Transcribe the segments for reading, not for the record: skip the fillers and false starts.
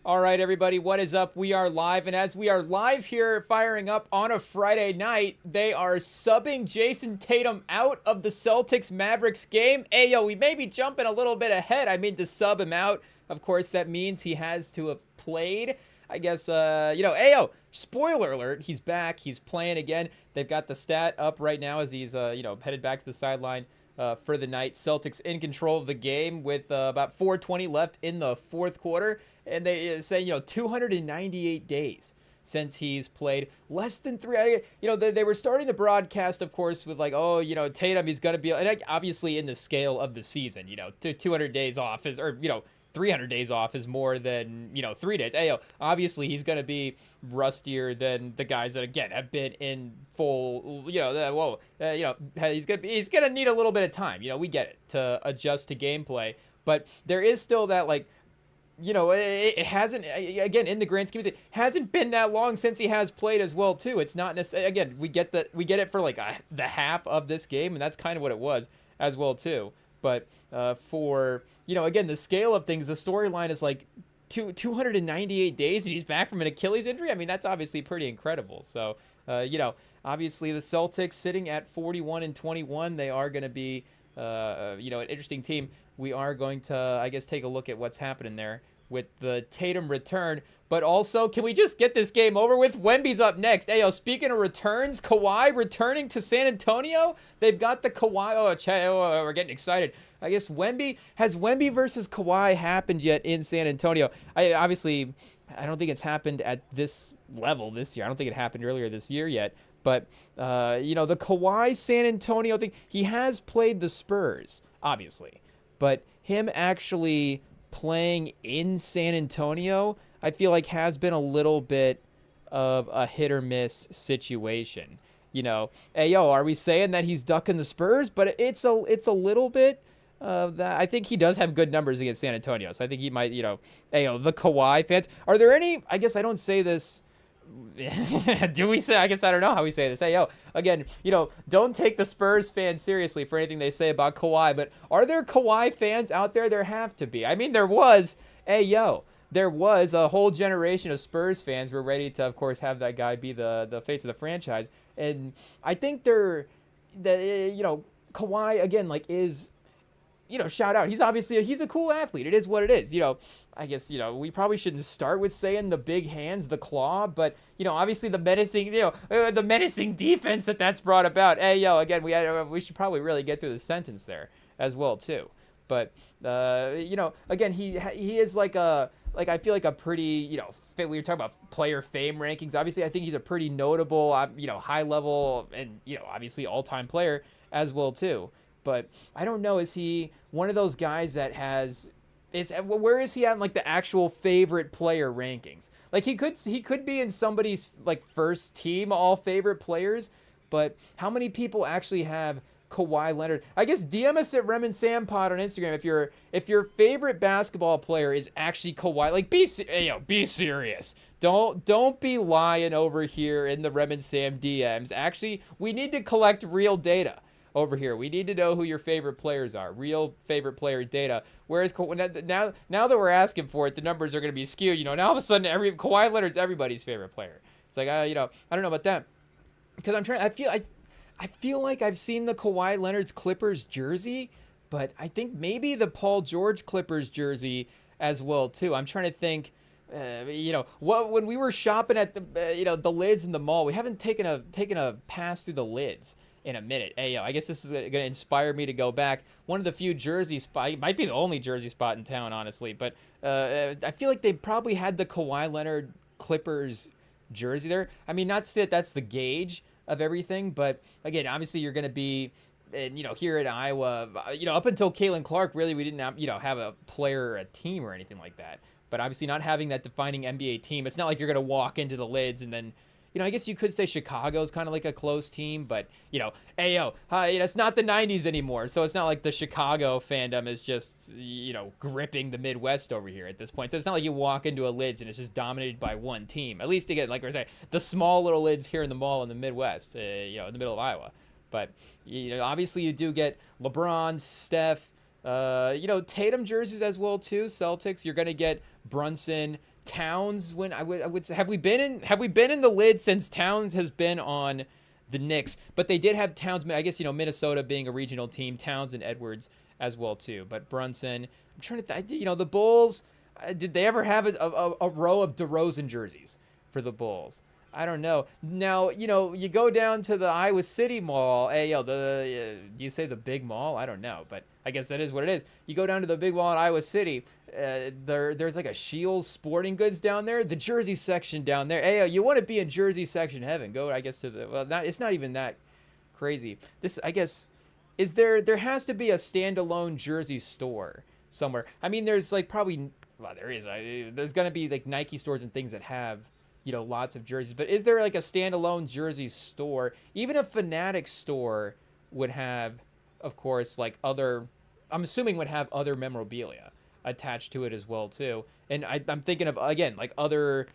All right, everybody, what is up? We are live, and as we are live here, firing up on a Friday night, they are subbing Jayson Tatum out of the Celtics Mavericks game. Ayo, we may be jumping a little bit ahead. I mean, to sub him out, of course, that means he has to have played. I guess, ayo, spoiler alert, he's back. He's playing again. They've got the stat up right now as he's, headed back to the sideline. For the night. Celtics in control of the game with about 4:20 left in the fourth quarter. And they say, 298 days since he's played. Less than three. They were starting the broadcast, of course, with like, Tatum, he's going to be, and obviously in the scale of the season, 200 days off is, 300 days off is more than 3 days. Obviously he's going to be rustier than the guys that again have been in full. He's gonna need a little bit of time. We get it, to adjust to gameplay, but there is still that it hasn't, again, in the grand scheme of it, hasn't been that long since he has played as well too. It's not necessarily, again, we get it for the half of this game, and that's kind of what it was as well too. But for again, the scale of things, the storyline is like 298 days and he's back from an Achilles injury. I mean, that's obviously pretty incredible. So obviously the Celtics sitting at 41-21, they are going to be an interesting team. We are going to, I guess, take a look at what's happening there with the Tatum return. But also, can we just get this game over with? Wemby's up next. Speaking of returns, Kawhi returning to San Antonio. They've got the Kawhi. We're getting excited. I guess has Wemby versus Kawhi happened yet in San Antonio? I don't think it's happened at this level this year. I don't think it happened earlier this year yet. But, the Kawhi San Antonio thing, he has played the Spurs, obviously. But him actually playing in San Antonio, I feel like has been a little bit of a hit or miss situation. Are we saying that he's ducking the Spurs? But it's a little bit of that. I think he does have good numbers against San Antonio. So I think he might, the Kawhi fans. Are there any, I guess I don't say this. Do we say? I guess I don't know how we say this. Again, don't take the Spurs fans seriously for anything they say about Kawhi, but are there Kawhi fans out there? There have to be. I mean, there was a whole generation of Spurs fans who were ready to, of course, have that guy be the face of the franchise, and I think Kawhi again is. Shout out. He's obviously he's a cool athlete. It is what it is. I guess, we probably shouldn't start with saying the big hands, the claw, but, obviously the menacing defense that's brought about. Again, we should probably really get through the sentence there as well, too. But, again, he is I feel like a pretty, we were talking about player fame rankings. Obviously, I think he's a pretty notable, high level and, obviously all-time player as well, too. But I don't know, is he one of those guys that where is he at in the actual favorite player rankings? He could be in somebody's first team all favorite players, but how many people actually have Kawhi Leonard? I guess DM us at REMINGTOM on Instagram if your favorite basketball player is actually Kawhi. Be serious. Don't be lying over here in the REMINGTOM DMs. Actually, we need to collect real data. Over here, we need to know who your favorite players are, real favorite player data. Whereas now that we're asking for it, the numbers are going to be skewed. Now all of a sudden, Kawhi Leonard's everybody's favorite player. It's I don't know about that, because I feel like I've seen the Kawhi Leonard's Clippers jersey, but I think maybe the Paul George Clippers jersey as well too. I'm trying to think. When we were shopping at the lids in the mall, we haven't taken a pass through the lids in a minute. I guess this is going to inspire me to go back. One of the few jersey spot, might be the only jersey spot in town, honestly, but I feel like they probably had the Kawhi Leonard Clippers jersey there. I mean, not to say that that's the gauge of everything, but again, obviously you're going to be, and here in Iowa, up until Caitlin Clark, really we didn't have a player or a team or anything like that. But obviously not having that defining NBA team, it's not like you're going to walk into the lids and then I guess you could say Chicago's kind of like a close team, but, it's not the 90s anymore. So it's not like the Chicago fandom is just, gripping the Midwest over here at this point. So it's not like you walk into a lids and it's just dominated by one team. At least, again, like we're saying, the small little lids here in the mall in the Midwest, in the middle of Iowa. But, obviously you do get LeBron, Steph, Tatum jerseys as well, too. Celtics, you're going to get Brunson, Towns, when I would say, have we been in the lid since Towns has been on the Knicks? But they did have Towns. I guess Minnesota being a regional team, Towns and Edwards as well too. But Brunson, I'm trying to the Bulls. Did they ever have a row of DeRozan jerseys for the Bulls? I don't know. Now, you go down to the Iowa City Mall. Hey, do you say the big mall? I don't know, but I guess that is what it is. You go down to the big mall in Iowa City. There's like a Shields Sporting Goods down there. The jersey section down there. Hey, you want to be in jersey section heaven? Go, I guess, to it's not even that crazy. This, I guess, there has to be a standalone jersey store somewhere. I mean, there's like probably, well, there is. There's gonna be like Nike stores and things that have lots of jerseys, but is there like a standalone jersey store? Even a Fanatic store would have, of course, like I'm assuming would have other memorabilia attached to it as well too. And I'm thinking of, again, like other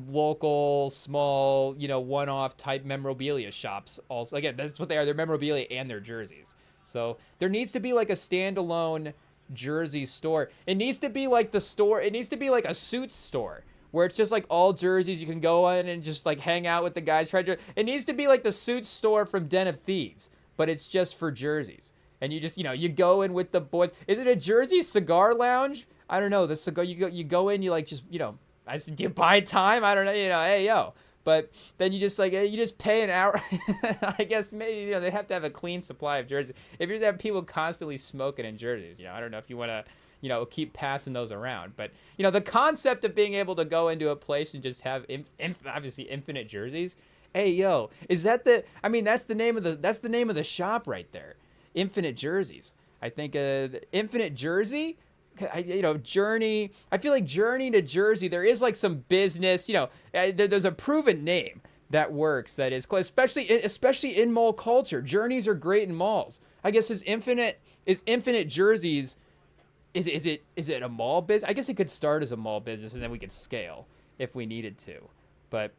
local small one-off type memorabilia shops also. Again, that's what they are. They're memorabilia and their jerseys. So there needs to be like a standalone jersey store. It needs to be like it needs to be like a suits store where it's just like all jerseys. You can go in and just like hang out with the guys. It needs to be like the suits store from Den of Thieves, but it's just for jerseys. And you just, you go in with the boys. Is it a Jersey cigar lounge? I don't know. The cigar, you go in, you like just, I said, do you buy time? I don't know, hey, yo. But then you just pay an hour. I guess maybe, they have to have a clean supply of jerseys. If you just have people constantly smoking in jerseys, I don't know if you want to, keep passing those around. But, the concept of being able to go into a place and just have obviously infinite jerseys. Hey, yo, is that that's the name of the shop right there. Infinite jerseys. I think Infinite Jersey, Journey. I feel like Journey to Jersey, there is like some business, there's a proven name that works, that is close, especially in mall culture. Journeys are great in malls. I guess is Infinite Jerseys, is it a mall business? I guess it could start as a mall business and then we could scale if we needed to. But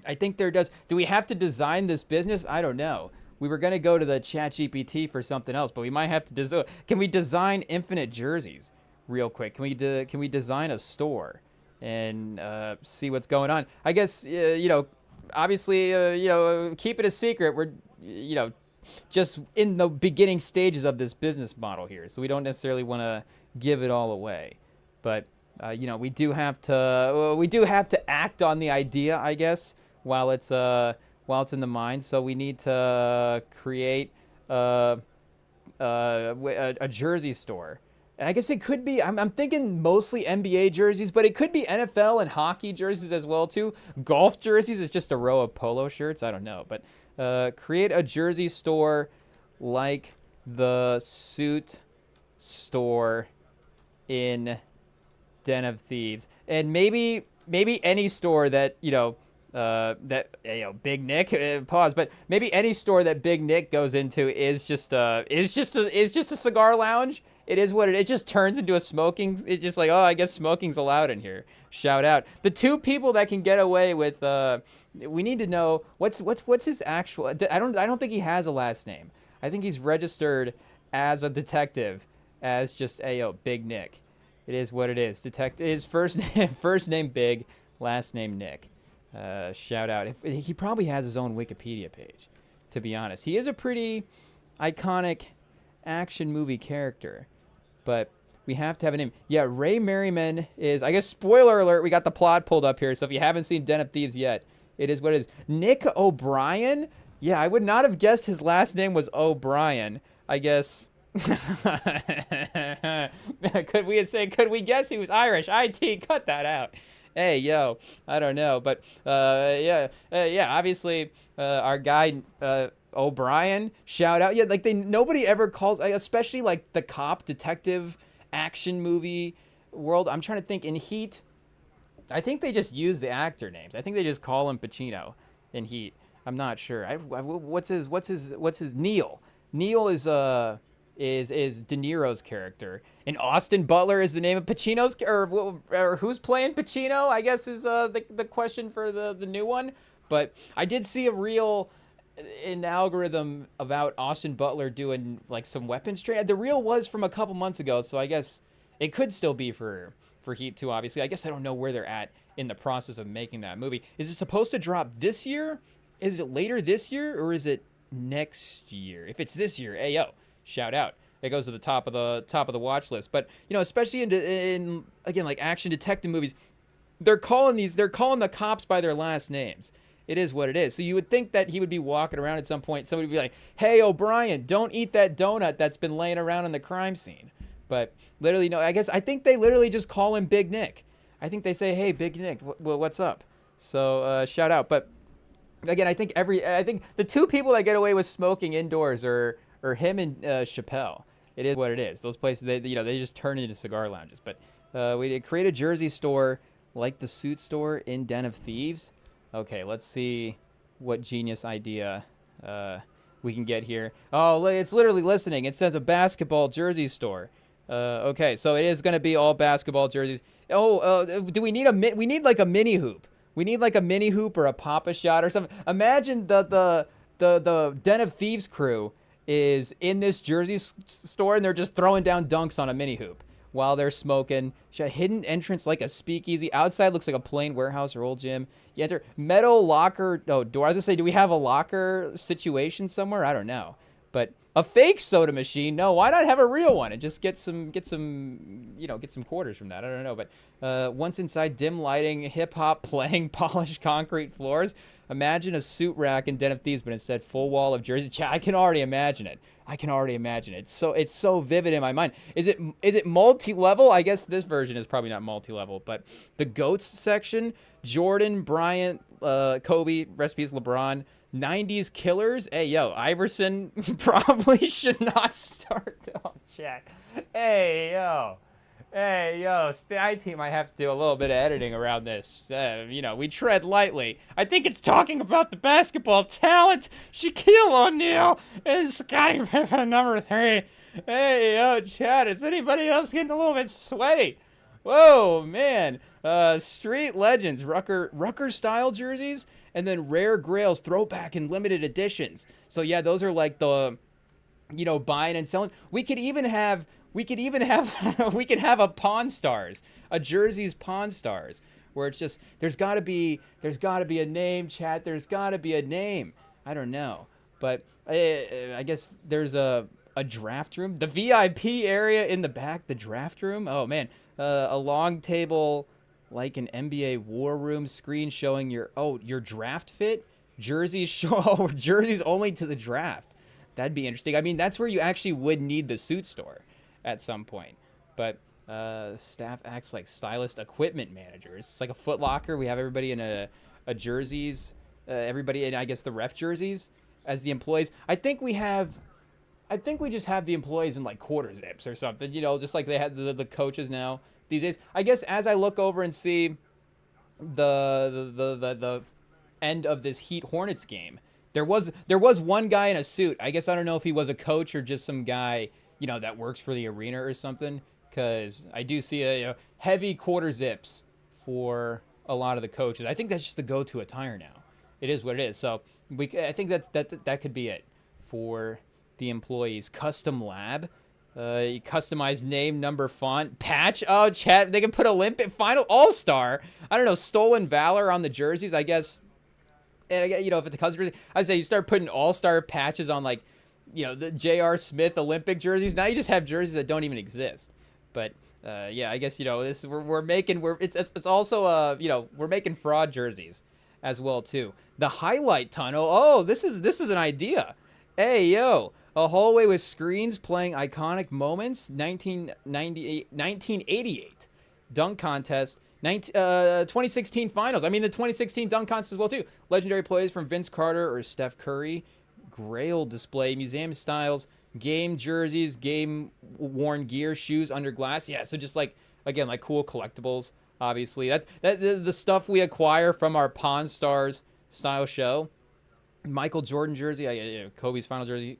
I think there does. Do we have to design this business? I don't know. We were going to go to the ChatGPT for something else, but we might have to design. Can we design Infinite Jerseys real quick? Can we design a store and see what's going on? I guess, obviously, keep it a secret. We're, just in the beginning stages of this business model here. So we don't necessarily want to give it all away. But, we do have to act on the idea, I guess, while it's in the mind. So we need to create a jersey store. And I guess it could be, I'm thinking mostly NBA jerseys, but it could be NFL and hockey jerseys as well too. Golf jerseys is just a row of polo shirts. I don't know. But create a jersey store like the suit store in Den of Thieves. And maybe any store that, Big Nick, pause, but maybe any store that Big Nick goes into is just a cigar lounge. It is what it just turns into a smoking. It's just like, oh, I guess smoking's allowed in here. Shout out. The two people that can get away with, we need to know what's his actual, I don't think he has a last name. I think he's registered as a detective as just, Big Nick. It is what it is. Detective, his first name Big, last name Nick. Shout out. He probably has his own Wikipedia page, to be honest. He is a pretty iconic action movie character, but we have to have a name. Yeah, Ray Merriman is, I guess, spoiler alert, we got the plot pulled up here, so if you haven't seen Den of Thieves yet, it is what it is. Nick O'Brien? Yeah, I would not have guessed his last name was O'Brien. I guess... could we guess he was Irish? IT, cut that out. Hey, yo, I don't know, but obviously our guy O'Brien, shout out. Yeah, like nobody ever calls, especially like the cop detective action movie world. I'm trying to think. In Heat, I think they just use the actor names. I think they just call him Pacino in Heat. I'm not sure. What's his Neil? Neil is De Niro's character, and Austin Butler is the name of Pacino's, or who's playing Pacino, I guess, is the question for the new one. But I did see a reel in the algorithm about Austin Butler doing like some weapons trade. The reel was from a couple months ago, so I guess it could still be for for Heat 2, obviously. I guess I don't know where they're at in the process of making that movie. Is it supposed to drop this year? Is it later this year, or is it next year? If it's this year, hey yo, shout out. It goes to the top of the watch list. But especially in again, like action detective movies, they're calling the cops by their last names. It is what it is. So you would think that he would be walking around at some point. Somebody would be like, "Hey, O'Brien, don't eat that donut that's been laying around in the crime scene." But literally, no. I think they literally just call him Big Nick. I think they say, "Hey, Big Nick, what's up?" So shout out. But again, I think the two people that get away with smoking indoors are him and Chappelle. It is what it is. Those places, they just turn into cigar lounges. But we did create a jersey store like the suit store in Den of Thieves. Okay, let's see what genius idea we can get here. Oh, it's literally listening. It says a basketball jersey store. Okay, so it is going to be all basketball jerseys. Do we need we need like a mini hoop. We need like a mini hoop or a Papa Shot or something. Imagine the Den of Thieves crew is in this jersey store and they're just throwing down dunks on a mini hoop while they're smoking. A hidden entrance like a speakeasy. Outside looks like a plain warehouse or old gym. You enter metal locker. Oh, door. I was gonna say, do we have a locker situation somewhere? I don't know. But a fake soda machine? No, why not have a real one and just get some quarters from that? I don't know. But once inside, dim lighting, hip hop playing, polished concrete floors. Imagine a suit rack in Den of Thieves, but instead full wall of jerseys. I can already imagine it. It's so vivid in my mind. Is it multi-level? I guess this version is probably not multi-level, but the GOATs section, Jordan, Bryant, Kobe, recipes LeBron, 90s killers. Hey, yo, Iverson probably should not start. Oh, chat. Hey, yo, Spy Team might have to do a little bit of editing around this. We tread lightly. I think it's talking about the basketball talent. Shaquille O'Neal is Scottie Pippen number 3. Hey, yo, chat, is anybody else getting a little bit sweaty? Whoa, man. Street Legends, Rucker style jerseys, and then Rare Grails, throwback and limited editions. So yeah, those are like the, buying and selling. We could have a Pawn Stars, a Jersey's Pawn Stars, where it's just there's got to be a name, chat. There's got to be a name. I don't know, but I guess there's a draft room, the VIP area in the back, the draft room. Oh man, a long table like an NBA war room screen showing your draft fit, jerseys jerseys only to the draft. That'd be interesting. I mean, that's where you actually would need the suit store at some point. But staff acts like stylist equipment managers. It's like a Foot Locker. We have everybody in a jerseys, everybody in, I guess, the ref jerseys as the employees. I think we just have the employees in like quarter zips or something, just like they had the coaches now these days. I guess as I look over and see the end of this Heat Hornets game, there was one guy in a suit. I guess I don't know if he was a coach or just some guy that works for the arena or something, because I do see a heavy quarter zips for a lot of the coaches. I think that's just the go-to attire now. It is what it is. So I think that could be it for the employees. Custom lab, customized name, number, font, patch. Oh, chat, they can put Olympic final all-star. I don't know, stolen valor on the jerseys, I guess. And if it's a custom jersey, I'd say you start putting all-star patches on like, the J.R. Smith Olympic jerseys. Now you just have jerseys that don't even exist. But yeah, I guess it's also we're making fraud jerseys as well too. The highlight tunnel. Oh, this is an idea. Hey yo, a hallway with screens playing iconic moments. 1988 dunk contest. 2016 finals. I mean the 2016 dunk contest as well too. Legendary plays from Vince Carter or Steph Curry. Grail display, museum styles, game jerseys, game worn gear, shoes under glass. Yeah, so just like again, like cool collectibles. Obviously, that the stuff we acquire from our Pawn Stars style show. Michael Jordan jersey, Kobe's final jersey,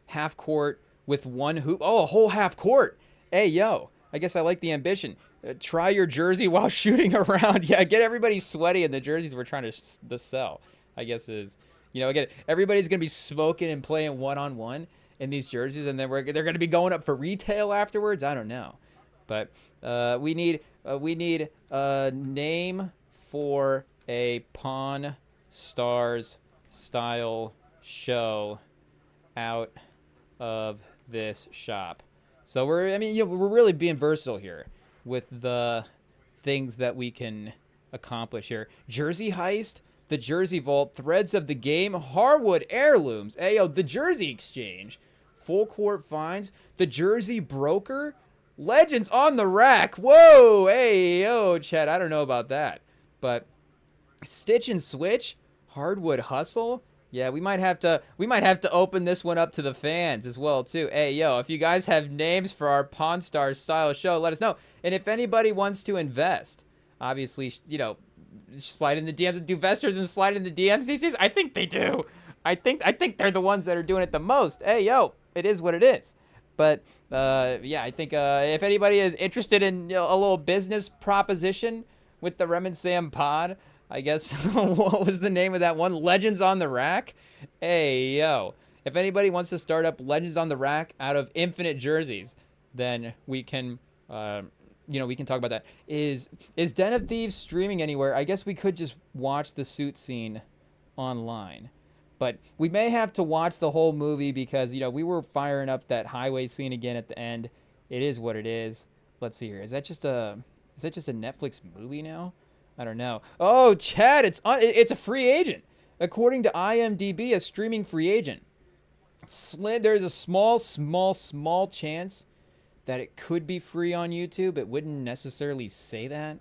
half court with one hoop. Oh, a whole half court. Hey yo, I guess I like the ambition. Try your jersey while shooting around. Yeah, get everybody sweaty in the jerseys we're trying to sell. I guess is. Again, everybody's going to be smoking and playing one-on-one in these jerseys, and then they're going to be going up for retail afterwards. I don't know. But We need a name for a Pawn Stars style show out of this shop. So we're really being versatile here with the things that we can accomplish here. Jersey Heist, the Jersey Vault, Threads of the Game, Harwood Heirlooms, Ayo, the Jersey Exchange, Full Court Finds, the Jersey Broker, Legends on the Rack. Whoa, hey, yo, Chad, I don't know about that. But Stitch and Switch, Hardwood Hustle. Yeah, we might have to open this one up to the fans as well too. Hey, yo, if you guys have names for our Pawn Stars style show, let us know. And if anybody wants to invest, obviously, slide in the DMs. Do investors and slide in the DMs these days? I think they do. I think they're the ones that are doing it the most. Hey, yo, it is what it is. But yeah, I think if anybody is interested in a little business proposition with the Rem and Sam pod, I guess, what was the name of that one? Legends on the Rack? Hey, yo. If anybody wants to start up Legends on the Rack out of infinite jerseys, then we can, we can talk about that. Is Den of Thieves streaming anywhere? I guess we could just watch the suit scene online. But we may have to watch the whole movie because, we were firing up that highway scene again at the end. It is what it is. Let's see here. Is that just a Netflix movie now? I don't know. Oh, Chad, it's a free agent. According to IMDb, a streaming free agent. There's a small chance that it could be free on YouTube. It wouldn't necessarily say that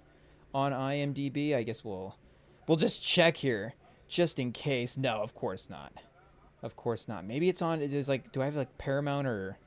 on IMDb. I guess we'll just check here just in case. No, of course not. Of course not. Maybe it's on. It is like, do I have like Paramount or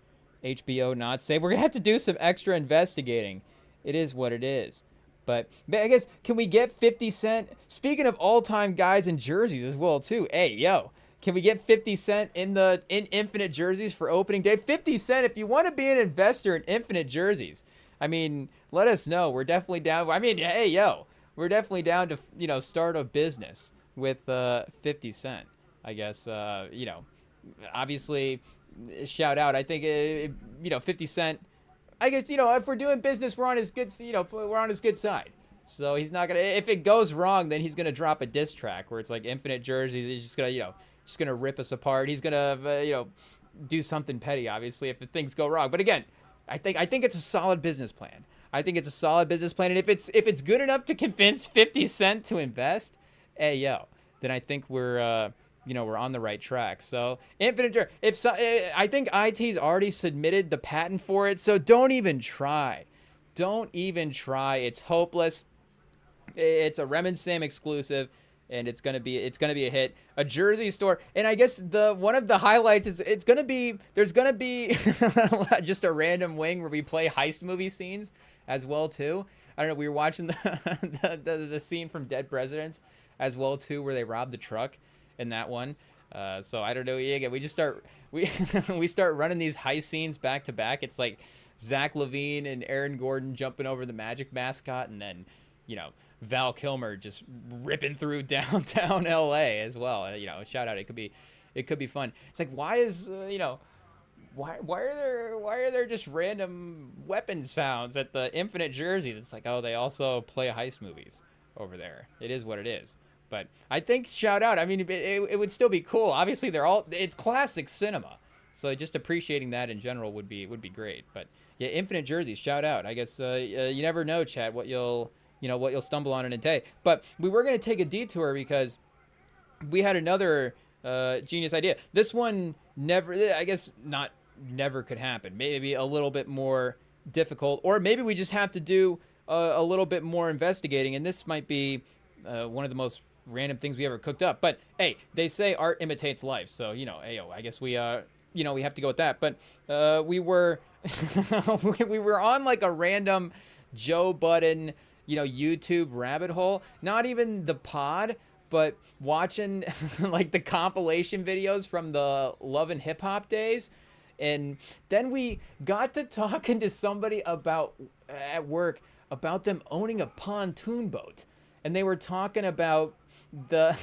HBO not save? We're gonna have to do some extra investigating. It is what it is. But I guess, can we get 50 Cent? Speaking of all-time guys in jerseys as well, too. Hey, yo, can we get 50 Cent in Infinite Jerseys for opening day? 50 Cent, if you want to be an investor in Infinite Jerseys, I mean, let us know. We're definitely down. I mean, hey, yo, we're definitely down to, start a business with 50 Cent. I guess, obviously, shout out. I think, 50 Cent. I guess, if we're doing business, we're on his good, we're on his good side. So he's not gonna. If it goes wrong, then he's gonna drop a diss track where it's like infinite jerseys. He's just gonna rip us apart. He's gonna, do something petty. Obviously, if things go wrong. But again, I think it's a solid business plan. I think it's a solid business plan. And if it's good enough to convince 50 Cent to invest, hey yo, then I think we're on the right track. So infinite. I think IT's already submitted the patent for it. So don't even try. Don't even try. It's hopeless. It's a Rem and Sam exclusive, and it's gonna be a hit. A jersey store, and I guess one of the highlights is there's gonna be just a random wing where we play heist movie scenes as well too. I don't know. We were watching the scene from Dead Presidents as well too, where they robbed the truck in that one. So I don't know. Yeah, we just start we start running these heist scenes back to back. It's like Zach LaVine and Aaron Gordon jumping over the Magic mascot, and then Val Kilmer just ripping through downtown LA as well. Shout out. It could be fun. It's like, why is why are there just random weapon sounds at the Infinite Jerseys? It's like, oh, they also play heist movies over there. It is what it is. But I think shout out. I mean, it would still be cool. Obviously, it's classic cinema. So just appreciating that in general would be great. But yeah, Infinite Jerseys, shout out. I guess you never know, Chad, what you'll stumble on in a day. But we were going to take a detour because we had another genius idea. This one never could happen. Maybe a little bit more difficult, or maybe we just have to do a little bit more investigating. And this might be one of the most random things we ever cooked up. But hey, they say art imitates life. So, I guess we we have to go with that. But we were we were on like a random Joe Budden, YouTube rabbit hole. Not even the pod, but watching like the compilation videos from the Love and Hip Hop days. And then we got to talking to somebody at work about them owning a pontoon boat. And they were talking about the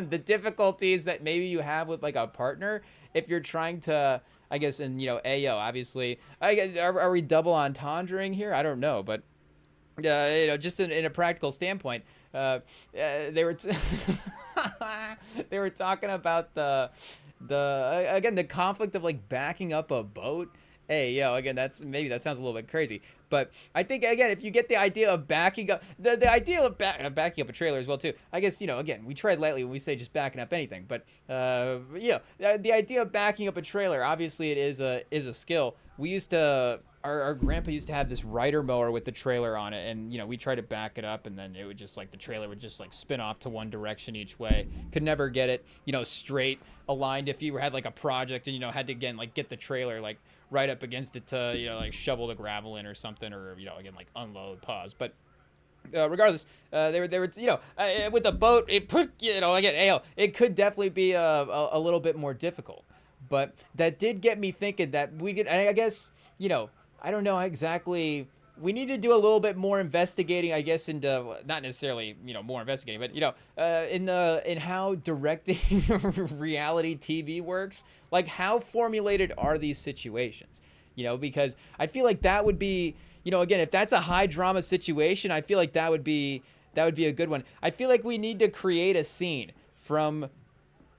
the difficulties that maybe you have with like a partner if you're trying to, I guess, and Ayo, obviously, I guess, are we double entendring here? I don't know, but just in a practical standpoint, they were they were talking about again the conflict of like backing up a boat. Hey, again, maybe that sounds a little bit crazy, but I think again, if you get the idea of backing up the idea of backing up a trailer as well too. I guess again, we tread lightly when we say just backing up anything, but the idea of backing up a trailer, obviously, it is a skill. We used to. Our grandpa used to have this rider mower with the trailer on it, and we tried to back it up, and then it would just like the trailer would just like spin off to one direction each way. Could never get it straight aligned if you had like a project and had to again like get the trailer like right up against it to like shovel the gravel in or something, or again like unload, pause. But regardless, they were with the boat, it put again it could definitely be a little bit more difficult, but that did get me thinking that we could, I guess I don't know exactly. We need to do a little bit more investigating, I guess, into not necessarily more investigating, but in how directing reality TV works. Like, how formulated are these situations? Because I feel like that would be again, if that's a high drama situation, I feel like that would be a good one. I feel like we need to create a scene from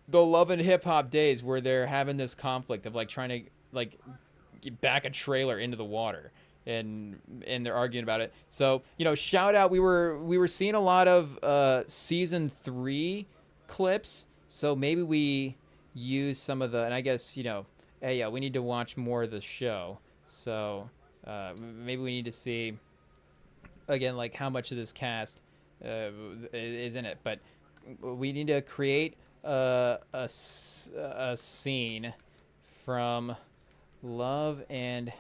the Love and Hip Hop days where they're having this conflict of like trying to like back a trailer into the water, and they're arguing about it. So shout out, we were seeing a lot of season 3 clips, so maybe we use some of the, and I guess hey, we need to watch more of the show, so maybe we need to see again like how much of this cast is in it, but we need to create a scene from Love and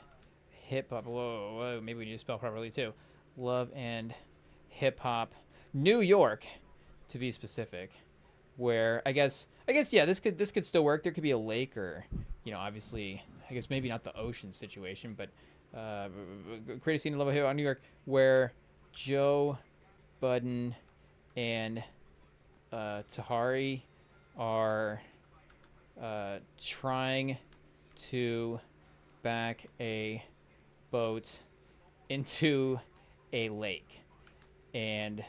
Hip Hop. Whoa, maybe we need to spell properly too. Love and Hip Hop, New York, to be specific. Where I guess yeah, this could still work. There could be a lake, or obviously I guess maybe not the ocean situation, but create a scene in Love and Hip Hop, New York, where Joe Budden and Tahari are trying to back a boat into a lake, and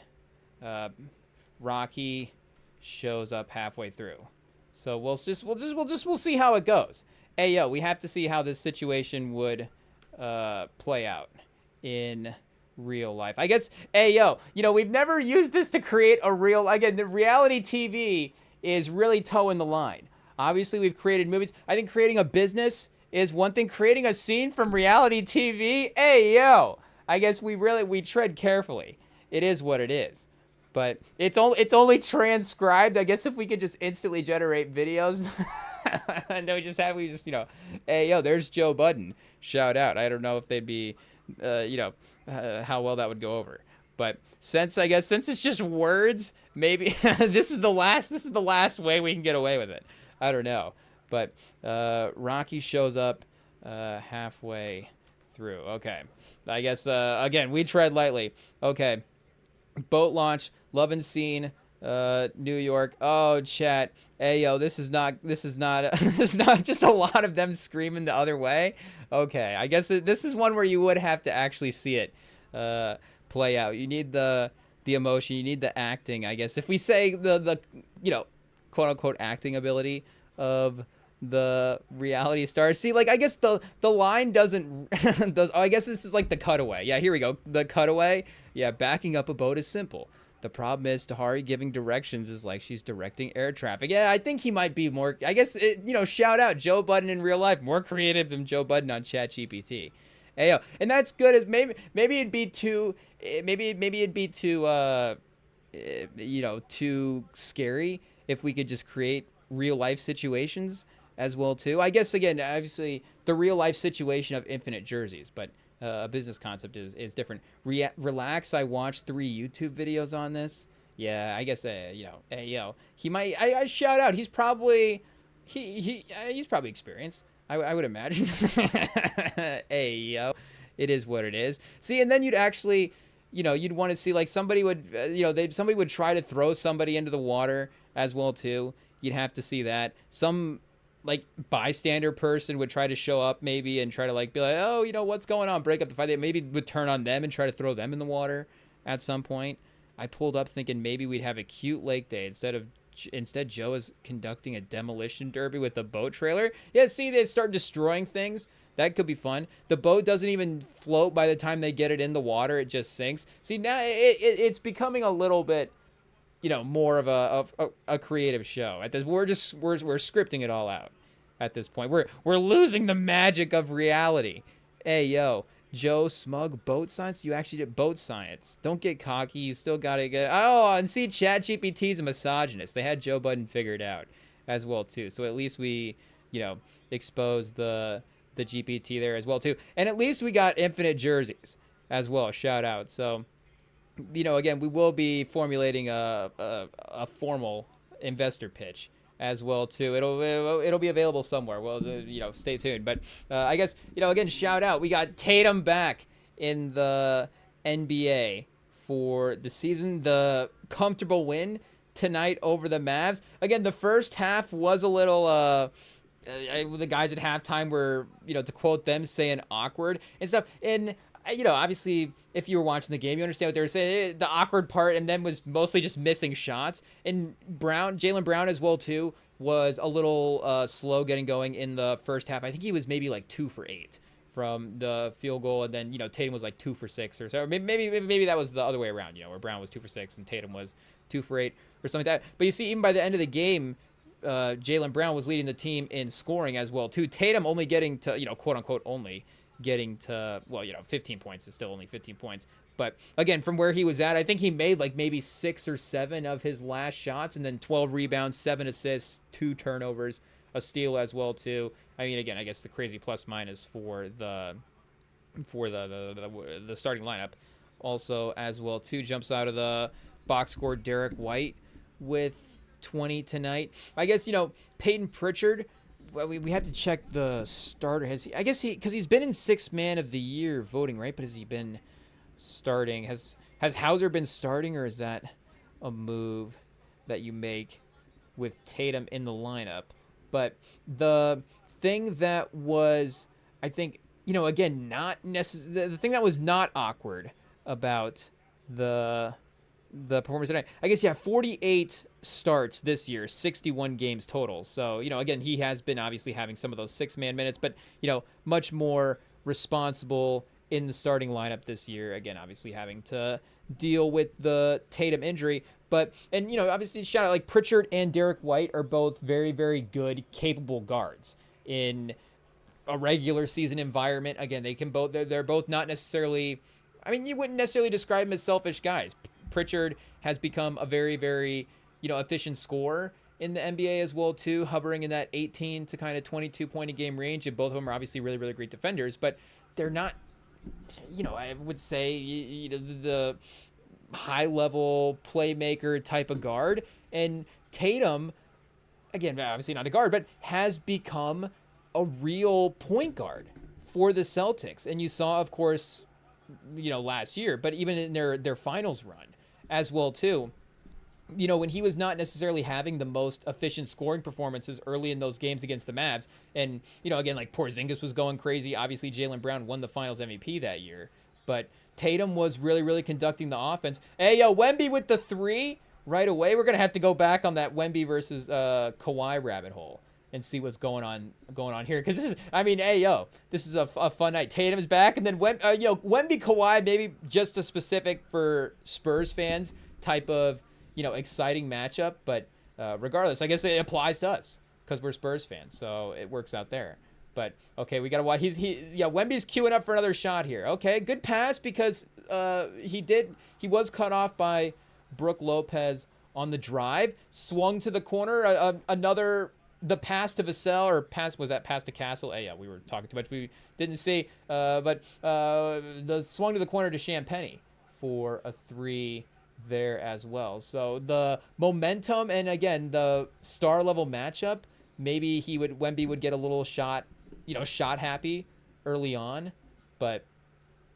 Rocky shows up halfway through. So we'll see how it goes. Hey, we have to see how this situation would play out in real life. I guess, we've never used this to create a real, again, the reality TV is really toeing the line. Obviously, we've created movies. I think creating a business is one thing. Creating a scene from reality TV, I guess we tread carefully. It is what it is. But it's only transcribed. I guess if we could just instantly generate videos, and then there's Joe Budden. Shout out. I don't know if they'd be, how well that would go over. But since it's just words, maybe this is the last way we can get away with it. I don't know. But Rocky shows up halfway through. Okay. I guess, again, we tread lightly. Okay. Boat launch, love and scene, New York. Oh, chat. Hey, this is not this is not just a lot of them screaming the other way. Okay. I guess this is one where you would have to actually see it play out. You need the emotion. You need the acting, I guess. If we say the quote unquote acting ability of the reality stars. See, like, I guess the line doesn't I guess this is like the cutaway. Yeah, here we go. The cutaway. Yeah, backing up a boat is simple. The problem is Tahari giving directions is like she's directing air traffic. Yeah, I think he might be more, I guess, shout out Joe Budden in real life, more creative than Joe Budden on ChatGPT. Hey, and that's good as maybe it'd be too too scary if we could just create real life situations as well too. I guess, again, obviously the real life situation of infinite jerseys, but a business concept is different. Relax. I watched 3 YouTube videos on this. Yeah, I guess he might. I shout out. He's probably he's probably experienced. I would imagine. It is what it is. See, and then you'd actually, you'd want to see like somebody would, somebody would try to throw somebody into the water as well too. You'd have to see that. Some like bystander person would try to show up maybe and try to like be like, oh, what's going on, break up the fight. They maybe would turn on them and try to throw them in the water at some point. I pulled up thinking maybe we'd have a cute lake day instead Joe is conducting a demolition derby with a boat trailer. Yeah, see, they start destroying things. That could be fun. The boat doesn't even float by the time they get it in the water. It just sinks. See, now it's becoming a little bit, more of a creative show. At this, we're scripting it all out at this point. We're losing the magic of reality. Hey, yo, Joe Smug boat science. You actually did boat science. Don't get cocky. You still gotta get. Oh, and see, ChatGPT's a misogynist. They had Joe Budden figured out as well too. So at least we, exposed the GPT there as well too. And at least we got infinite jerseys as well. Shout out. So, again, we will be formulating a formal investor pitch as well too. It'll be available somewhere. Well, stay tuned. But I guess, again, shout out. We got Tatum back in the NBA for the season. The comfortable win tonight over the Mavs. Again, the first half was a little the guys at halftime were, to quote them, saying awkward and stuff. And, obviously, if you were watching the game, you understand what they were saying. The awkward part, and then was mostly just missing shots. And Jaylen Brown as well, too, was a little slow getting going in the first half. I think he was maybe like 2 for 8 from the field goal. And then, Tatum was like 2 for 6 or so. Maybe that was the other way around, where Brown was 2 for 6 and Tatum was 2 for 8 or something like that. But you see, even by the end of the game, Jaylen Brown was leading the team in scoring as well too. Tatum only getting to, quote unquote, only getting to, 15 points is still only 15 points. But again, from where he was at, I think he made like maybe 6 or 7 of his last shots, and then 12 rebounds, 7 assists, 2 turnovers, a steal as well too. I mean, again, I guess the crazy plus minus for the starting lineup also as well too. Jumps out of the box score Derek White with 20 tonight. I guess, Peyton Pritchard, well, we have to check the starter. Because he's been in 6th man of the year voting, right? But has he been starting? Has Hauser been starting, or is that a move that you make with Tatum in the lineup? But the thing that was, I think, again, not necessarily, the thing that was not awkward about the performance tonight, I guess, 48 starts this year, 61 games total. So, again, he has been obviously having some of those 6-man minutes, but, much more responsible in the starting lineup this year. Again, obviously having to deal with the Tatum injury. But, and, obviously shout out, like, Pritchard and Derek White are both very, very good, capable guards in a regular season environment. Again, they're both not necessarily, I mean, you wouldn't necessarily describe them as selfish guys. Pritchard has become a very, very, efficient scorer in the NBA as well too, hovering in that 18 to kind of 22 point a game range. And both of them are obviously really, really great defenders, but they're not, I would say, the high level playmaker type of guard. And Tatum, again, obviously not a guard, but has become a real point guard for the Celtics. And you saw, of course, last year, but even in their finals run as well too, when he was not necessarily having the most efficient scoring performances early in those games against the Mavs, and again, like Porzingis was going crazy. Obviously, Jaylen Brown won the Finals MVP that year, but Tatum was really, really conducting the offense. Hey, yo, Wemby with the 3 right away. We're gonna have to go back on that Wemby versus Kawhi rabbit hole and see what's going on here, because this is, I mean, hey, yo, this is a fun night. Tatum's back, and then Wemby Kawhi, maybe just a specific for Spurs fans type of exciting matchup, but regardless, I guess it applies to us because we're Spurs fans, so it works out there. But okay, we gotta watch. Wemby's queuing up for another shot here. Okay, good pass, because he was cut off by Brook Lopez on the drive, swung to the corner, the pass to Vassell, was that pass to Castle? Hey, yeah, we were talking too much. We didn't see, but the swung to the corner to Champagny for a 3 there as well. So the momentum, and again, the star level matchup, maybe Wemby would get a little shot happy early on, but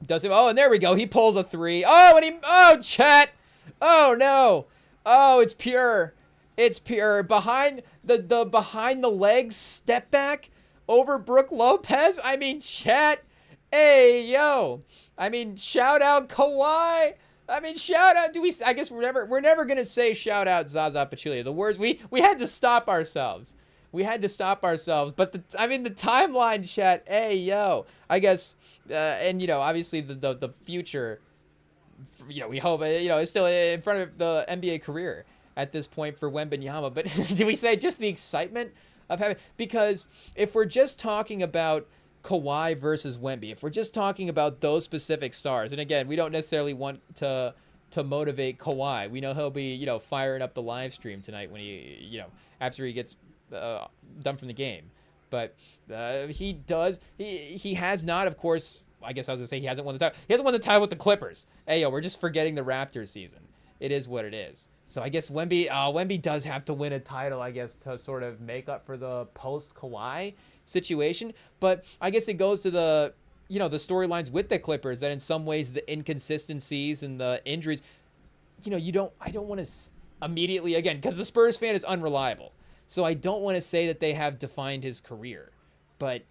does it? Oh, and there we go. He pulls a 3. Oh, and Chet. Oh no. Oh, it's pure. It's pure behind the legs step back over Brooke Lopez. I mean, chat. Hey, yo. I mean, shout out Kawhi. I mean, shout out. I guess we're never gonna say shout out Zaza Pachulia. The words we had to stop ourselves. We had to stop ourselves. But the timeline, chat. Hey, yo. I guess, and obviously the future. We hope is still in front of the NBA career at this point for Wembanyama. But do we say just the excitement of having? Because if we're just talking about Kawhi versus Wemby, if we're just talking about those specific stars, and again, we don't necessarily want to motivate Kawhi. We know he'll be firing up the live stream tonight when he after he gets done from the game. But he has not, of course. I guess I was gonna say he hasn't won the title. He hasn't won the title with the Clippers. Hey, yo, we're just forgetting the Raptors season. It is what it is. So I guess Wemby does have to win a title, I guess, to sort of make up for the post-Kawhi situation. But I guess it goes to the storylines with the Clippers that in some ways the inconsistencies and the injuries, I don't want to immediately, again, because the Spurs fan is unreliable. So I don't want to say that they have defined his career. But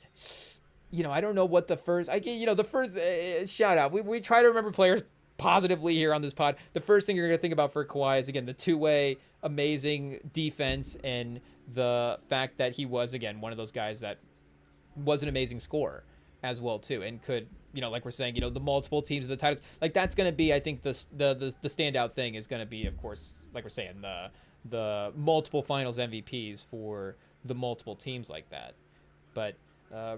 I don't know what the first, the first shout out. We try to remember players positively here on this pod. The first thing you're going to think about for Kawhi is, again, the two-way amazing defense and the fact that he was, again, one of those guys that was an amazing scorer as well, too, and could, like we're saying, the multiple teams of the titles. Like, that's going to be, I think, the standout thing is going to be, of course, like we're saying, the multiple finals MVPs for the multiple teams like that. But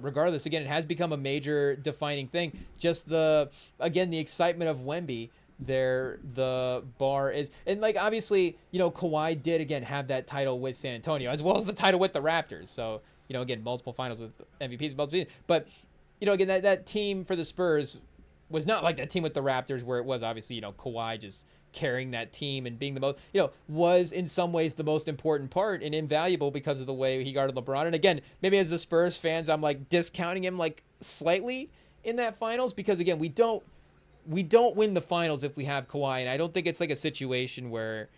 regardless, again, it has become a major defining thing. Just the excitement of Wemby there, the bar is, and like obviously, Kawhi did again have that title with San Antonio as well as the title with the Raptors. So, again, multiple finals with MVPs, but again, that team for the Spurs was not like that team with the Raptors where it was obviously, Kawhi just carrying that team and being the most, was in some ways the most important part and invaluable because of the way he guarded LeBron. And again, maybe as the Spurs fans, I'm like discounting him like slightly in that finals because again, we don't win the finals if we have Kawhi. And I don't think it's like a situation where,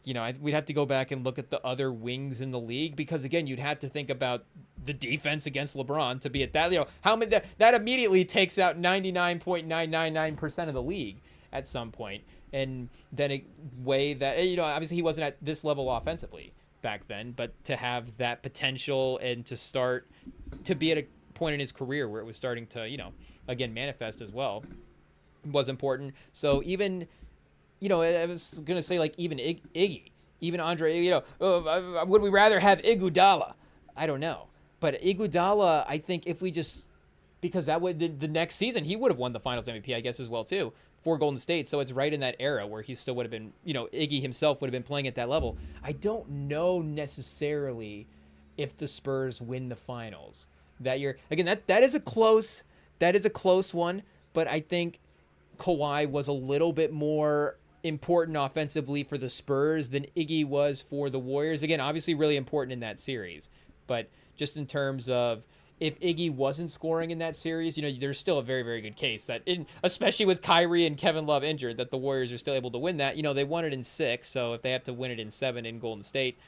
we'd have to go back and look at the other wings in the league because again, you'd have to think about the defense against LeBron to be at that, how many that immediately takes out 99.999% of the league at some point. And then a way that, obviously he wasn't at this level offensively back then, but to have that potential and to start to be at a point in his career where it was starting to, again, manifest as well was important. So even, I was going to say like even Iggy, even Andre, would we rather have Iguodala? I don't know. But Iguodala, I think if we just, because that would, the next season, he would have won the finals MVP, I guess, as well, too, for Golden State. So it's right in that era where he still would have been, Iggy himself would have been playing at that level. I don't know necessarily if the Spurs win the finals that year. Again, that is a close one, but I think Kawhi was a little bit more important offensively for the Spurs than Iggy was for the Warriors. Again, obviously really important in that series, but just in terms of if Iggy wasn't scoring in that series, there's still a very, very good case that, especially with Kyrie and Kevin Love injured, that the Warriors are still able to win that. They won it in 6, so if they have to win it in 7 in Golden State,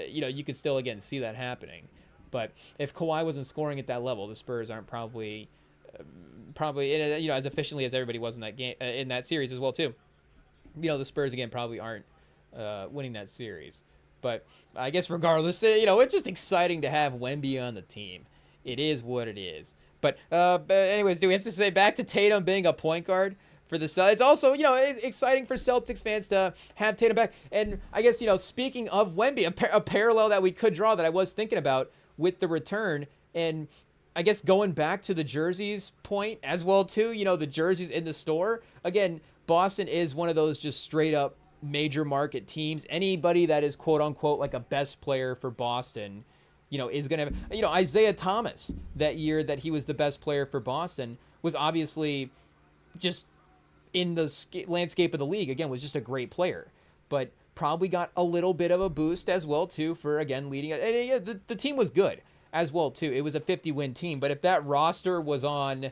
you could still, again, see that happening. But if Kawhi wasn't scoring at that level, the Spurs aren't probably, as efficiently as everybody was in that game, in that series as well, too. The Spurs, again, probably aren't winning that series. But I guess regardless, it's just exciting to have Wemby on the team. It is what it is. But anyways, do we have to say back to Tatum being a point guard for the Celtics? It's also, exciting for Celtics fans to have Tatum back. And I guess, speaking of Wemby, a parallel that we could draw that I was thinking about with the return, and I guess going back to the jerseys point as well, too, the jerseys in the store. Again, Boston is one of those just straight up major market teams. Anybody that is quote unquote like a best player for Boston, is going to, Isaiah Thomas that year that he was the best player for Boston was obviously just in the landscape of the league, again, was just a great player, but probably got a little bit of a boost as well, too, for, again, leading. And the team was good as well, too. It was a 50-win team, but if that roster was on,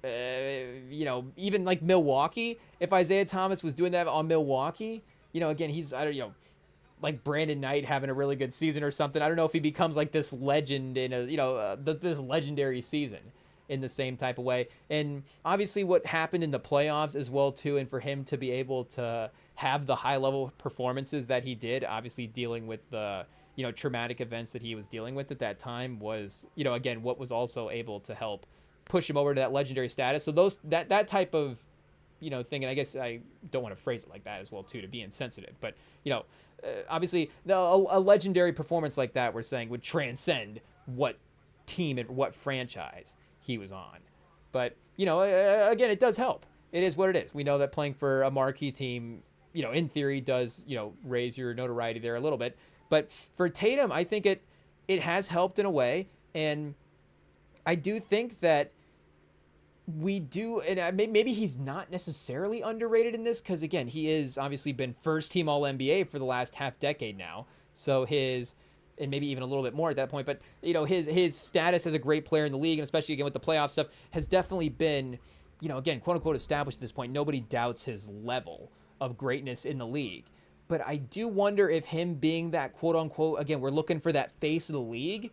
even like Milwaukee, if Isaiah Thomas was doing that on Milwaukee, again, he's, like Brandon Knight having a really good season or something. I don't know if he becomes like this legend in a, this legendary season in the same type of way. And obviously what happened in the playoffs as well too, and for him to be able to have the high level performances that he did, obviously dealing with the, traumatic events that he was dealing with at that time was, again, what was also able to help push him over to that legendary status. So that type of, thing, and I guess I don't want to phrase it like that as well too, to be insensitive, but obviously a legendary performance like that, we're saying, would transcend what team and what franchise he was on. But again, it does help. It is what it is. We know that playing for a marquee team, in theory does, raise your notoriety there a little bit. But for Tatum, I think it has helped in a way, and I do think that we do, and maybe he's not necessarily underrated in this, because again, he is obviously been first team All NBA for the last half decade now. So and maybe even a little bit more at that point, but his status as a great player in the league, and especially again with the playoff stuff, has definitely been, again, quote unquote, established at this point. Nobody doubts his level of greatness in the league. But I do wonder if him being that quote unquote, again, we're looking for that face of the league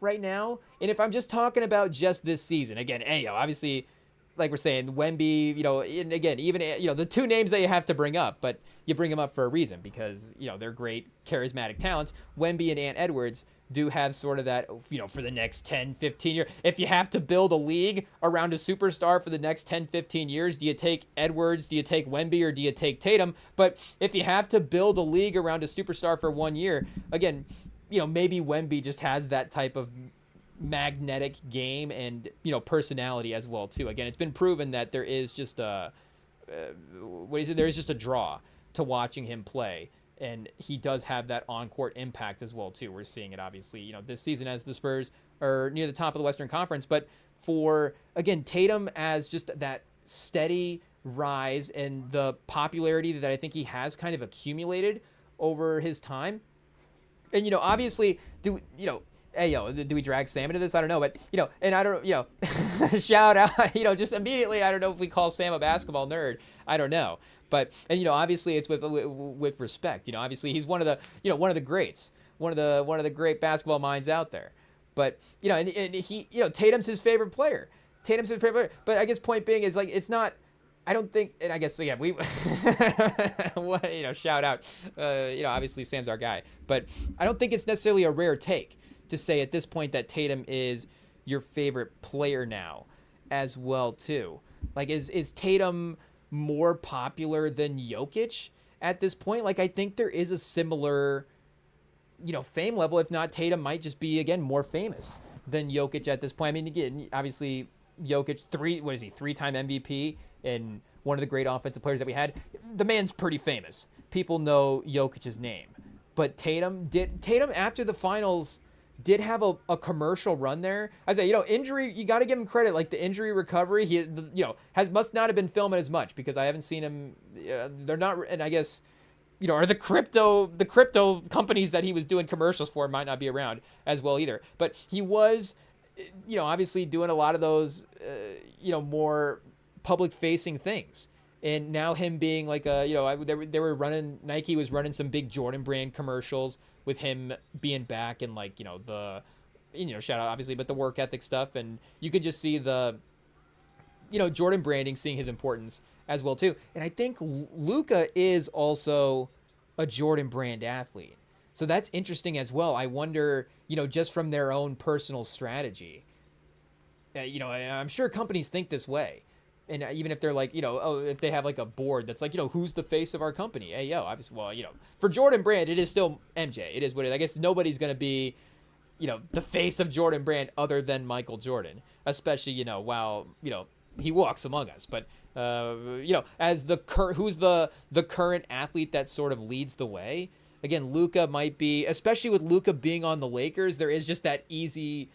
right now. And if I'm just talking about just this season, again, obviously, like we're saying, Wemby, and again, even, the two names that you have to bring up, but you bring them up for a reason because, they're great charismatic talents. Wemby and Ant Edwards do have sort of that, for the next 10, 15 years. If you have to build a league around a superstar for the next 10, 15 years, do you take Edwards, do you take Wemby, or do you take Tatum? But if you have to build a league around a superstar for 1 year, again, maybe Wemby just has that type of magnetic game and personality as well too. Again, it's been proven that there is just there is just a draw to watching him play, and he does have that on-court impact as well too. We're seeing it obviously this season as the Spurs are near the top of the Western Conference, but for again Tatum as just that steady rise and the popularity that I think he has kind of accumulated over his time. And obviously hey, do we drag Sam into this? I don't know, but, and I don't, shout out, just immediately, I don't know if we call Sam a basketball nerd. I don't know. But, and, obviously it's with respect, obviously he's one of the greats, one of the great basketball minds out there. But, and he, Tatum's his favorite player. But I guess point being is like, it's not, I don't think, and I guess, yeah, we, shout out, obviously Sam's our guy, but I don't think it's necessarily a rare take to say at this point that Tatum is your favorite player now as well too. Like, is Tatum more popular than Jokic at this point? Like, I think there is a similar, fame level. If not, Tatum might just be, again, more famous than Jokic at this point. I mean, again, obviously Jokic, three-time MVP and one of the great offensive players that we had. The man's pretty famous. People know Jokic's name. But Tatum after the finals did have a commercial run there. I say, injury, you got to give him credit. Like the injury recovery, he, must not have been filming as much because I haven't seen him. They're not, and I guess, or the crypto companies that he was doing commercials for might not be around as well either. But he was, obviously doing a lot of those, more public facing things. And now him being like they were running, Nike was running some big Jordan brand commercials with him being back and like, the, shout out obviously, but the work ethic stuff. And you could just see the, Jordan branding, seeing his importance as well too. And I think Luka is also a Jordan brand athlete. So that's interesting as well. I wonder, just from their own personal strategy, I'm sure companies think this way. And even if they're like, if they have like a board that's like, who's the face of our company? Hey, obviously, well, for Jordan Brand, it is still MJ. It is what it is. I guess nobody's going to be, the face of Jordan Brand other than Michael Jordan, especially, while, he walks among us. But, as who's the current athlete that sort of leads the way? Again, Luka might be, especially with Luka being on the Lakers, there is just that easy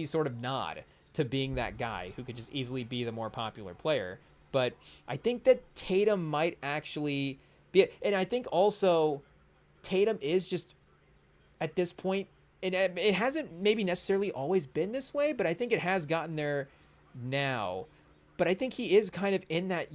sort of nod to being that guy who could just easily be the more popular player. But I think that Tatum might actually be, and I think also Tatum is just at this point, and it hasn't maybe necessarily always been this way, but I think it has gotten there now. But I think he is kind of in that,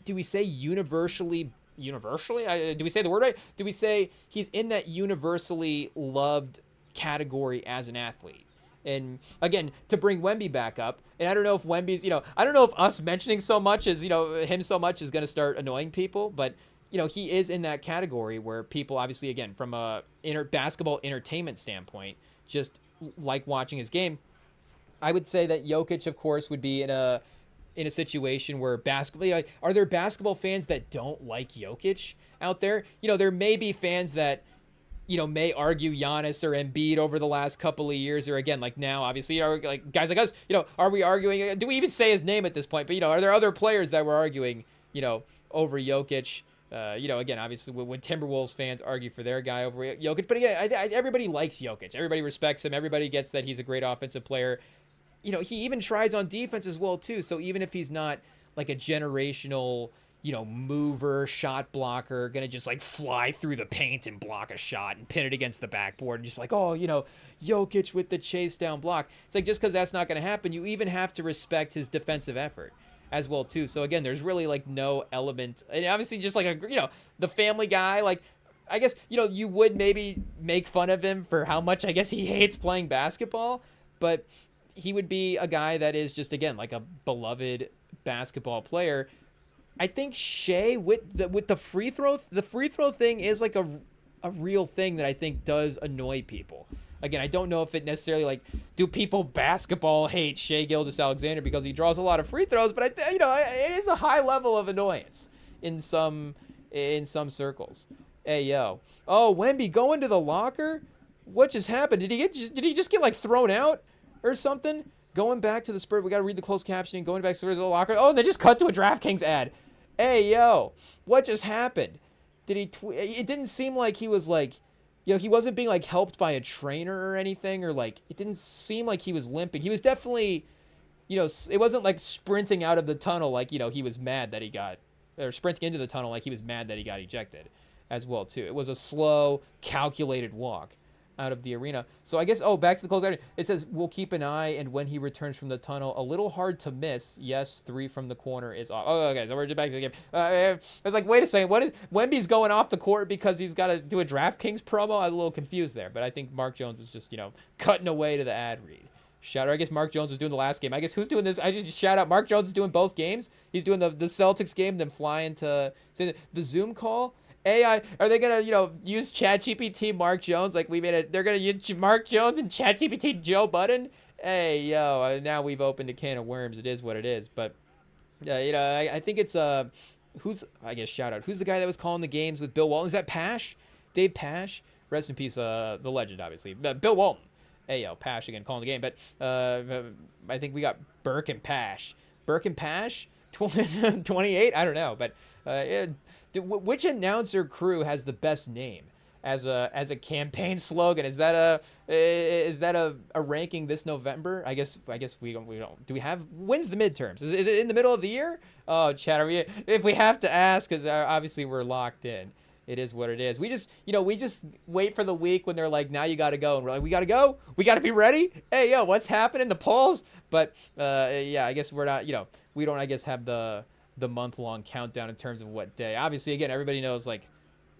do we say universally universally, do we say the word right? Do we say he's in that universally loved category as an athlete? And again, to bring Wemby back up, and I don't know if Wemby's, I don't know if us mentioning so much as, him so much is going to start annoying people, but, he is in that category where people obviously, again, from a basketball entertainment standpoint, just like watching his game. I would say that Jokic, of course, would be in a situation where basketball, are there basketball fans that don't like Jokic out there? There may be fans that, may argue Giannis or Embiid over the last couple of years, or again, like now, obviously, like guys like us, are we arguing? Do we even say his name at this point? But, are there other players that we're arguing, over Jokic? Again, obviously, when Timberwolves fans argue for their guy over Jokic, but again, everybody likes Jokic. Everybody respects him. Everybody gets that he's a great offensive player. He even tries on defense as well, too. So even if he's not like a generational, mover, shot blocker, gonna just like fly through the paint and block a shot and pin it against the backboard and just like, Jokic with the chase down block. It's like, just because that's not gonna happen, you even have to respect his defensive effort as well, too. So again, there's really like no element, and obviously just like the Family Guy, like, I guess, you would maybe make fun of him for how much, I guess, he hates playing basketball, but he would be a guy that is just, again, like a beloved basketball player. I think Shea with the free throw thing is like a real thing that I think does annoy people. Again, I don't know if it necessarily, like, do people basketball hate Shea Gilgeous-Alexander because he draws a lot of free throws, but it is a high level of annoyance in some circles. Hey, yo. Oh, Wemby going to the locker? What just happened? Did he just get like thrown out or something? Going back to the Spurs, we got to read the closed captioning. Going back to the locker. Oh, they just cut to a DraftKings ad. Hey, yo, what just happened? Did he it didn't seem like he was like, he wasn't being like helped by a trainer or anything, or like, it didn't seem like he was limping. He was definitely, it wasn't like sprinting out of the tunnel like, he was mad that he got, or sprinting into the tunnel like he was mad that he got ejected as well, too. It was a slow, calculated walk out of the arena. So I guess, back to the close area. It says, we'll keep an eye, and when he returns from the tunnel, a little hard to miss. Yes, 3 from the corner is off. Oh, okay, so we're just back to the game. I was like, wait a second, what is, Wemby's going off the court because he's got to do a DraftKings promo? I was a little confused there, but I think Mark Jones was just, cutting away to the ad read. Shout out, I guess Mark Jones was doing the last game. I guess who's doing this? I just shout out, Mark Jones is doing both games. He's doing the Celtics game, then flying to the Zoom call. AI, are they gonna use ChatGPT Mark Jones like we made it? They're gonna use Mark Jones and ChatGPT Joe Budden. Hey, yo, now we've opened a can of worms. It is what it is. But I think it's shout out, who's the guy that was calling the games with Bill Walton? Is that Pash? Dave Pash? Rest in peace, the legend, obviously. Bill Walton. Hey, yo, Pash again calling the game. But I think we got Burke and Pash. 28? I don't know, but which announcer crew has the best name as a campaign slogan? Is that a ranking this November? I guess we don't. Do we have, when's the midterms? Is it in the middle of the year? Oh, chat, if we have to ask, because obviously we're locked in. It is what it is. We just wait for the week when they're like, now you got to go. And we're like, we got to go? We got to be ready? Hey, yo, what's happening? The polls? But, I guess we're not, we don't, I guess, have the month-long countdown in terms of what day. Obviously, again, everybody knows, like,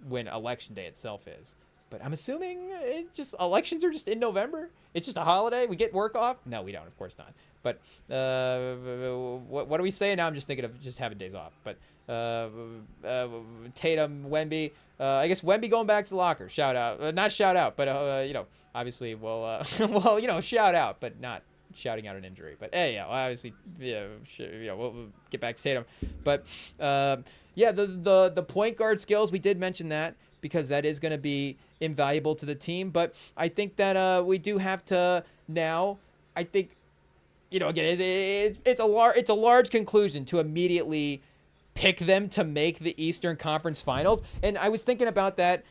when Election Day itself is. But I'm assuming elections are just in November? It's just a holiday? We get work off? No, we don't. Of course not. But what are we saying now? I'm just thinking of just having days off. But Tatum, Wemby. I guess Wemby going back to the locker. Shout out. Not shout out, but, obviously we'll, shout out, but not shouting out an injury. But, hey, obviously, we'll get back to Tatum. But, the point guard skills, we did mention that because that is going to be invaluable to the team. But I think that we do have to now, I think, again, it's a large conclusion to immediately pick them to make the Eastern Conference Finals. And I was thinking about that,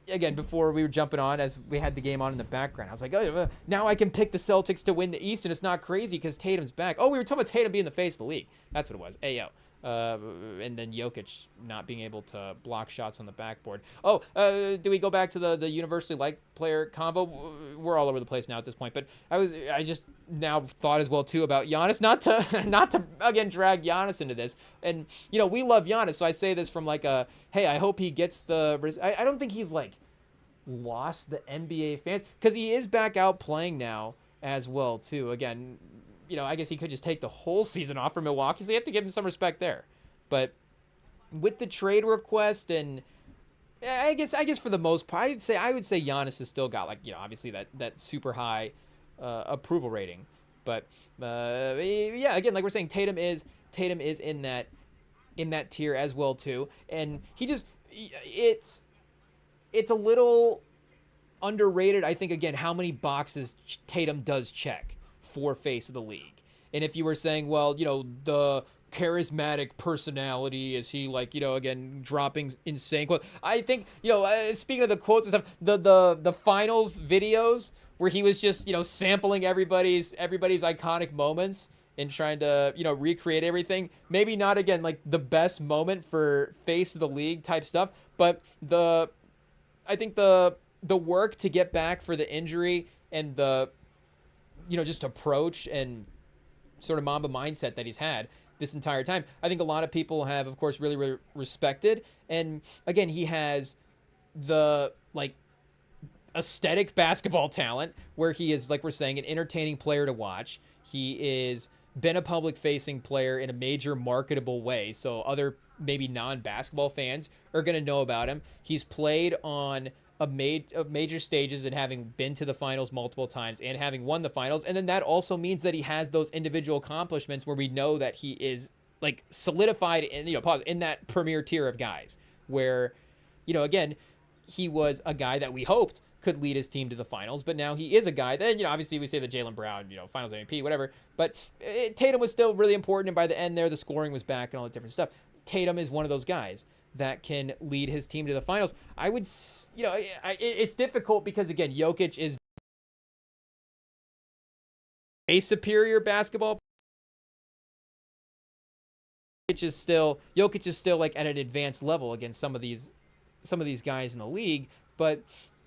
again, before we were jumping on, as we had the game on in the background. I was like, oh, now I can pick the Celtics to win the East, and it's not crazy because Tatum's back. Oh, we were talking about Tatum being the face of the league. That's what it was. Hey, yo. and then Jokic not being able to block shots on the backboard. Oh, do we go back to the universally liked player combo? We're all over the place now at this point, but I just now thought as well too about Giannis, not to again drag Giannis into this. And we love Giannis, so I say this from like hey, I hope he gets the. I don't think he's like lost the NBA fans because he is back out playing now as well too. Again, I guess he could just take the whole season off for Milwaukee, so you have to give him some respect there. But with the trade request, and I guess for the most part, I would say Giannis has still got, like, obviously that super high approval rating. But yeah, again, like we're saying, Tatum is in that tier as well too, and it's a little underrated, I think, again, how many boxes Tatum does check for face of the league. And if you were saying, well, the charismatic personality, is he like, again, dropping insane quotes? I think, speaking of the quotes and stuff, the finals videos where he was just, sampling everybody's iconic moments and trying to, recreate everything. Maybe not, again, like the best moment for face of the league type stuff, but I think the work to get back for the injury and the, just approach and sort of Mamba mindset that he's had this entire time, I think a lot of people have, of course, really respected. And again, he has the like aesthetic basketball talent where he is, like we're saying, an entertaining player to watch. He is been a public facing player in a major marketable way, so other maybe non-basketball fans are going to know about him. He's played on of major stages and having been to the finals multiple times and having won the finals. And then that also means that he has those individual accomplishments where we know that he is like solidified in, in that premier tier of guys where, again, he was a guy that we hoped could lead his team to the finals, but now he is a guy that, obviously we say the Jaylen Brown, finals MVP, whatever, but Tatum was still really important. And by the end there, the scoring was back and all that different stuff. Tatum is one of those guys that can lead his team to the finals. I would, it's difficult because, again, Jokic is a superior basketball. Jokic is still like at an advanced level against some of these guys in the league, but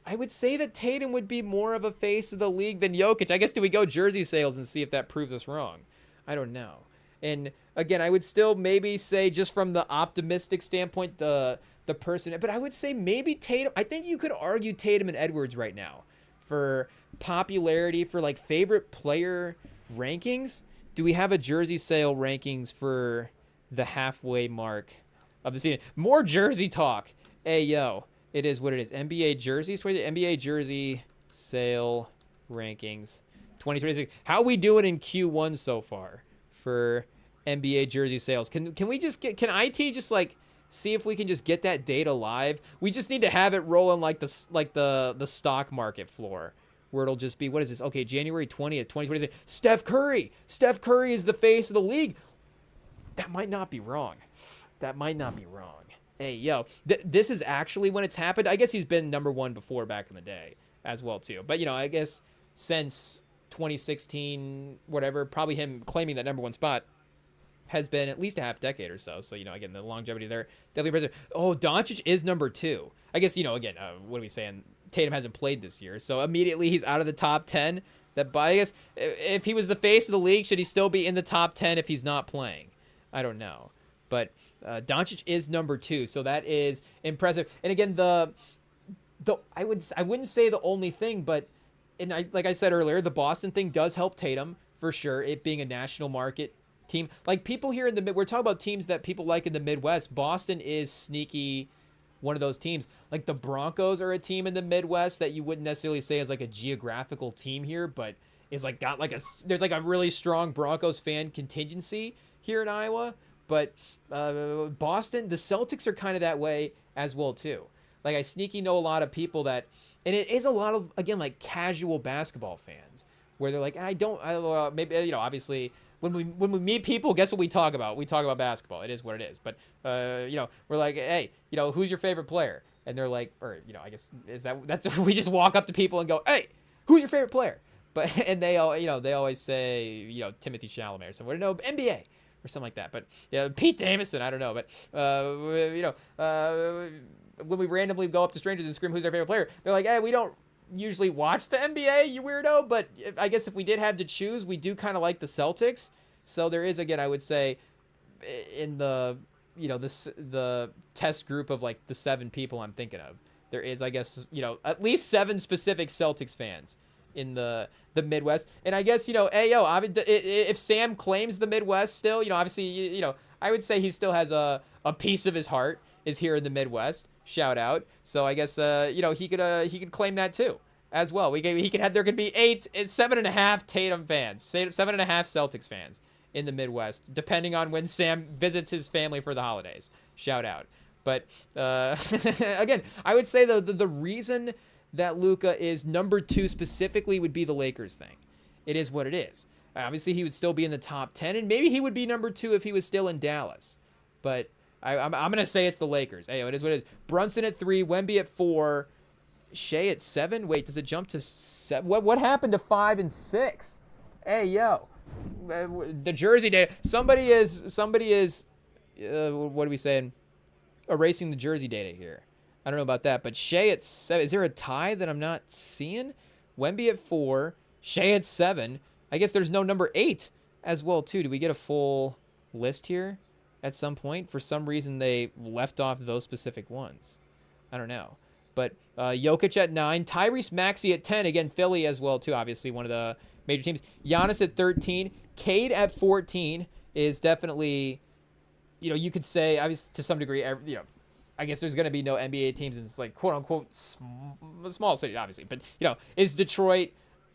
I would say that Tatum would be more of a face of the league than Jokic. I guess, do we go jersey sales and see if that proves us wrong? I don't know. And again, I would still maybe say, just from the optimistic standpoint, the person, but I would say maybe Tatum. I think you could argue Tatum and Edwards right now for popularity, for like favorite player rankings. Do we have a jersey sale rankings for the halfway mark of the season? More jersey talk. Hey, yo, it is what it is. NBA jerseys, NBA jersey sale rankings 2026. How we doing in Q1 so far for NBA jersey sales? Can we just get, can IT just like see if we can just get that data live? We just need to have it rolling like the stock market floor, where it'll just be, what is this? Okay, January 20th, 2026. Steph Curry is the face of the league. That might not be wrong. Hey, yo, this is actually when it's happened. I guess he's been number one before back in the day as well too. But I guess since 2016, whatever, probably him claiming that number one spot has been at least a half decade or so. So, again, the longevity there definitely present. Oh, Doncic is number two. I guess, again, what are we saying? Tatum hasn't played this year, so immediately he's out of the top 10. I guess if he was the face of the league, should he still be in the top 10 if he's not playing? I don't know. But Doncic is number two, so that is impressive. And again, I wouldn't say the only thing, but like I said earlier, the Boston thing does help Tatum for sure. It being a national market team, like people here in the we're talking about teams that people like in the Midwest. Boston is sneaky one of those teams. Like the Broncos are a team in the Midwest that you wouldn't necessarily say is like a geographical team here, but is like got like there's like a really strong Broncos fan contingency here in Iowa. But Boston, the Celtics are kind of that way as well too. Like I sneaky know a lot of people that, and it is a lot of, again, like casual basketball fans where they're like, maybe, obviously when we meet people, guess what we talk about? We talk about basketball. It is what it is. But, we're like, hey, who's your favorite player? And they're like, or, I guess that's, we just walk up to people and go, hey, who's your favorite player? But, and they always say, Timothy Chalamet or somewhere. No, NBA. or something like that. But yeah, Pete Davidson, I don't know. But when we randomly go up to strangers and scream, "Who's our favorite player?" They're like, "Hey, we don't usually watch the NBA, you weirdo." But I guess if we did have to choose, we do kind of like the Celtics. So there is, again, I would say, in the the test group of like the 7 people I'm thinking of, there is, I guess, at least 7 specific Celtics fans in the Midwest. And I guess, if Sam claims the Midwest still, obviously, I would say he still has a piece of his heart is here in the Midwest. Shout out. So I guess, he could claim that too as well. There could be 7.5 Tatum fans, 7.5 Celtics fans in the Midwest, depending on when Sam visits his family for the holidays. Shout out. But again, I would say the reason that Luka is number 2 specifically would be the Lakers thing. It is what it is. Obviously, he would still be in the top 10, and maybe he would be number 2 if he was still in Dallas. But I'm going to say it's the Lakers. Hey, it is what it is. Brunson at 3, Wemby at 4, Shea at 7. Wait, does it jump to 7? What happened to 5 and 6? Hey, yo. The jersey data. Somebody is what are we saying? Erasing the jersey data here. I don't know about that, but Shea at 7. Is there a tie that I'm not seeing? Wemby at 4, Shea at 7. I guess there's no number 8 as well too. Do we get a full list here at some point? For some reason they left off those specific ones. I don't know. But Jokic at 9, Tyrese Maxey at 10. Again, Philly as well too. Obviously one of the major teams. Giannis at 13. Cade at 14 is definitely, you could say, obviously to some degree, I guess there's going to be no NBA teams in this, like, quote unquote small city, obviously. But is Detroit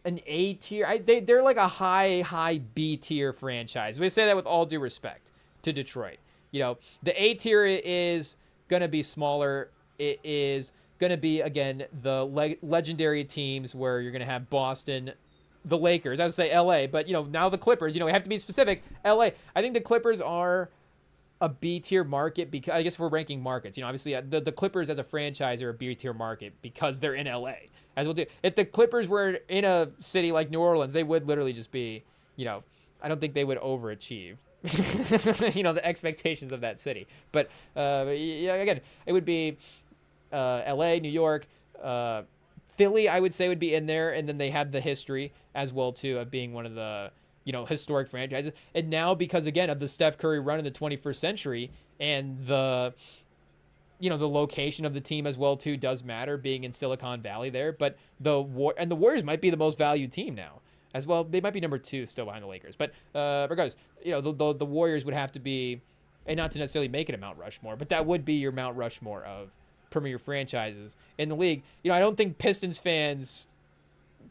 an A tier? They're like a high B tier franchise. We say that with all due respect to Detroit. The A tier is going to be smaller. It is going to be, again, the legendary teams where you're going to have Boston, the Lakers. I would say LA, but now the Clippers. We have to be specific. LA. I think the Clippers are a B tier market because, I guess, we're ranking markets. Obviously the Clippers as a franchise are a B tier market because they're in LA. As we'll do. If the Clippers were in a city like New Orleans, they would literally just be, I don't think they would overachieve. The expectations of that city. But again, it would be LA, New York, Philly, I would say, would be in there, and then they have the history as well too of being one of the historic franchises. And now, because again of the Steph Curry run in the 21st century and the location of the team as well too does matter, being in Silicon Valley there. But the Warriors might be the most valued team now as well. They might be number 2 still behind the Lakers. But regardless, the Warriors would have to be, and not to necessarily make it a Mount Rushmore, but that would be your Mount Rushmore of premier franchises in the league. I don't think Pistons fans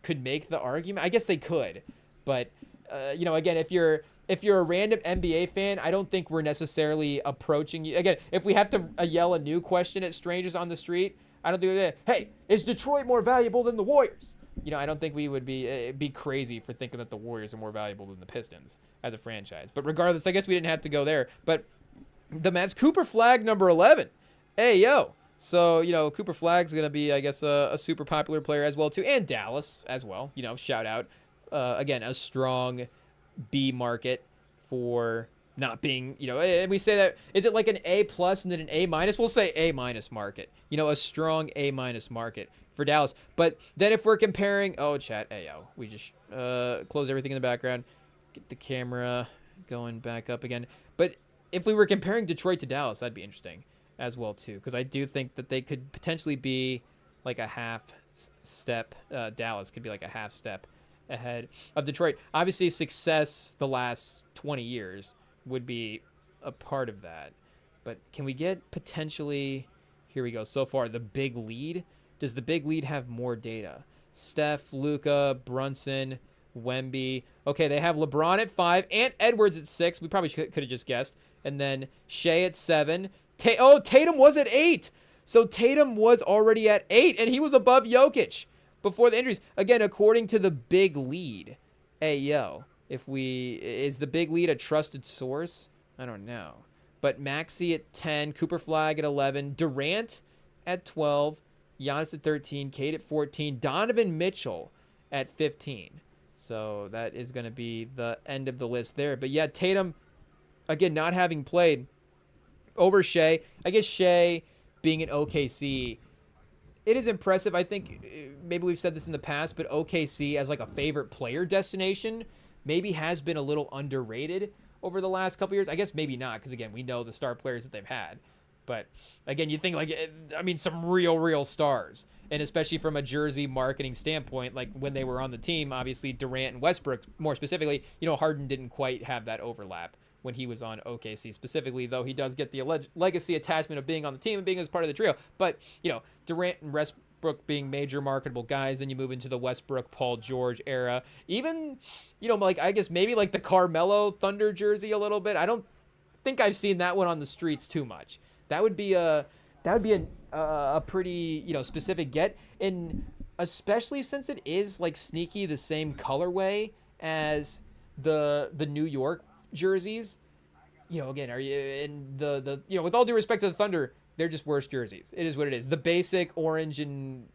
could make the argument. I guess they could, but again, if you're a random NBA fan, I don't think we're necessarily approaching you. Again, if we have to yell a new question at strangers on the street, I don't think that, hey, is Detroit more valuable than the Warriors? I don't think we would be crazy for thinking that the Warriors are more valuable than the Pistons as a franchise. But regardless, I guess we didn't have to go there. But the Mavs, Cooper Flagg, number 11. Hey, yo. So, Cooper Flagg's going to be, I guess, a super popular player as well, too. And Dallas as well. Shout out. Again, a strong B market for not being, and we say that, is it like an A plus and then an A minus? We'll say A minus market. A strong A minus market for Dallas. But then if we're comparing, chat, we just close everything in the background, get the camera going back up again. But if we were comparing Detroit to Dallas, that'd be interesting as well too, because I do think that they could potentially be like a half step. Dallas could be like a half step ahead of Detroit. Obviously, success the last 20 years would be a part of that. But can we get potentially, here we go, so far, the big lead? Does the big lead have more data? Steph, Luka, Brunson, Wemby. Okay, they have LeBron at 5 and Edwards at 6. We probably could have just guessed. And then Shea at 7. Tatum was at 8. So Tatum was already at 8, and he was above Jokic before the injuries. Again, according to the big lead. Is the big lead a trusted source? I don't know. But Maxey at 10, Cooper Flagg at 11, Durant at 12, Giannis at 13, Cade at 14, Donovan Mitchell at 15. So that is going to be the end of the list there. But yeah, Tatum, again, not having played over Shea, I guess Shea being in OKC, it is impressive. I think maybe we've said this in the past, but OKC as like a favorite player destination maybe has been a little underrated over the last couple years. I guess maybe not, because again, we know the star players that they've had. But again, you think like, I mean, some real stars. And especially from a jersey marketing standpoint, like when they were on the team, obviously Durant and Westbrook, more specifically, Harden didn't quite have that overlap when he was on OKC specifically, though he does get the legacy attachment of being on the team and being as part of the trio. But, Durant and Westbrook being major marketable guys, then you move into the Westbrook, Paul George era. Even, like I guess maybe like the Carmelo Thunder jersey a little bit. I don't think I've seen that one on the streets too much. That would be a pretty, specific get, and especially since it is like sneaky the same colorway as the New York jerseys. Again, are you in the with all due respect to the Thunder, they're just worse jerseys. It is what it is. The basic orange and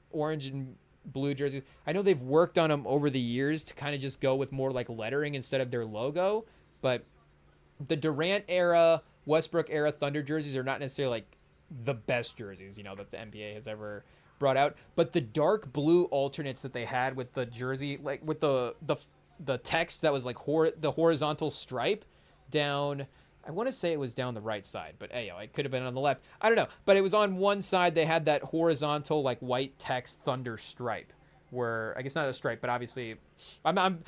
blue jerseys, I know they've worked on them over the years to kind of just go with more like lettering instead of their logo, but the Durant era, Westbrook era Thunder jerseys are not necessarily like the best jerseys, that the NBA has ever brought out. But the dark blue alternates that they had with the jersey, like with the text that was like the horizontal stripe down, I want to say it was down the right side, but it could have been on the left. I don't know. But it was on one side, they had that horizontal like white text Thunder stripe, where I guess not a stripe, but obviously I'm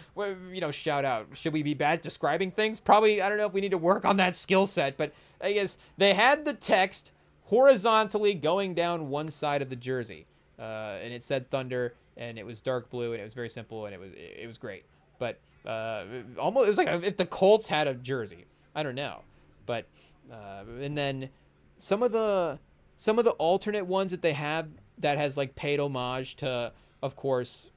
shout out. Should we be bad at describing things? Probably. I don't know if we need to work on that skill set, but I guess they had the text horizontally going down one side of the jersey, and it said Thunder, and it was dark blue, and it was very simple, and it was great. But almost it was like if the Colts had a jersey. I don't know, but and then some of the alternate ones that they have that has like paid homage to, of course,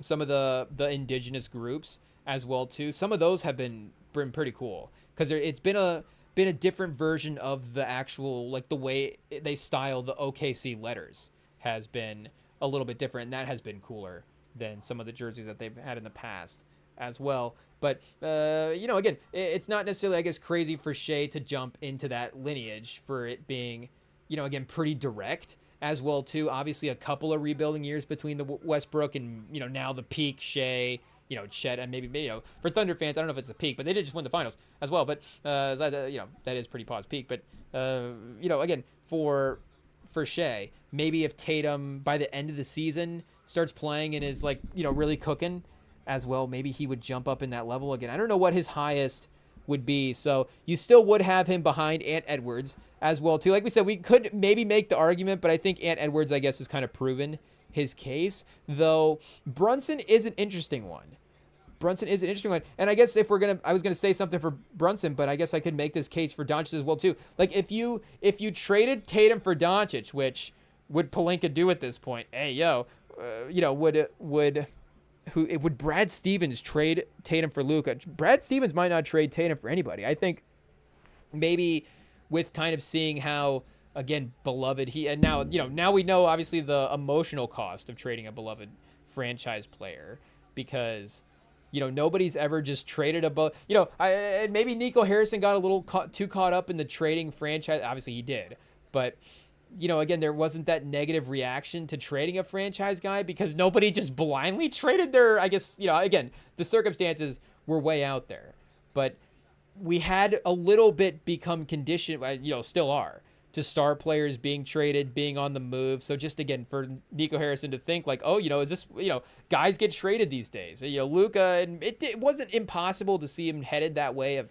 some of the indigenous groups as well too. Some of those have been pretty cool because it's been a different version of the actual, like the way they style the OKC letters has been a little bit different, and that has been cooler than some of the jerseys that they've had in the past as well. But again, it's not necessarily, I guess, crazy for Shea to jump into that lineage for it being, again, pretty direct as well too. Obviously a couple of rebuilding years between the Westbrook and now the peak Shea, Chet, and maybe for Thunder fans, I don't know if it's a peak, but they did just win the finals as well. But that is pretty pause peak. But again, for Shea, maybe if Tatum by the end of the season starts playing and is like really cooking as well, maybe he would jump up in that level again. I don't know what his highest would be, so you still would have him behind Ant Edwards as well too. Like we said, we could maybe make the argument, but I think Ant Edwards, I guess, has kind of proven his case, though Brunson is an interesting one. And I guess I was gonna say something for Brunson, but I guess I could make this case for Doncic as well too. Like if you traded Tatum for Doncic, which would Pelinka do at this point? Would Brad Stevens trade Tatum for Luka? Brad Stevens might not trade Tatum for anybody. I think maybe with kind of seeing how, again, beloved he, and now we know obviously the emotional cost of trading a beloved franchise player, because nobody's ever just traded maybe Nico Harrison got a little too caught up in the trading franchise. Obviously he did, but again, there wasn't that negative reaction to trading a franchise guy because nobody just blindly traded their, I guess, again, the circumstances were way out there, but we had a little bit become conditioned, still are, to star players being traded, being on the move. So just again, for Nico Harrison to think like, oh, is this, guys get traded these days, Luka, and it wasn't impossible to see him headed that way of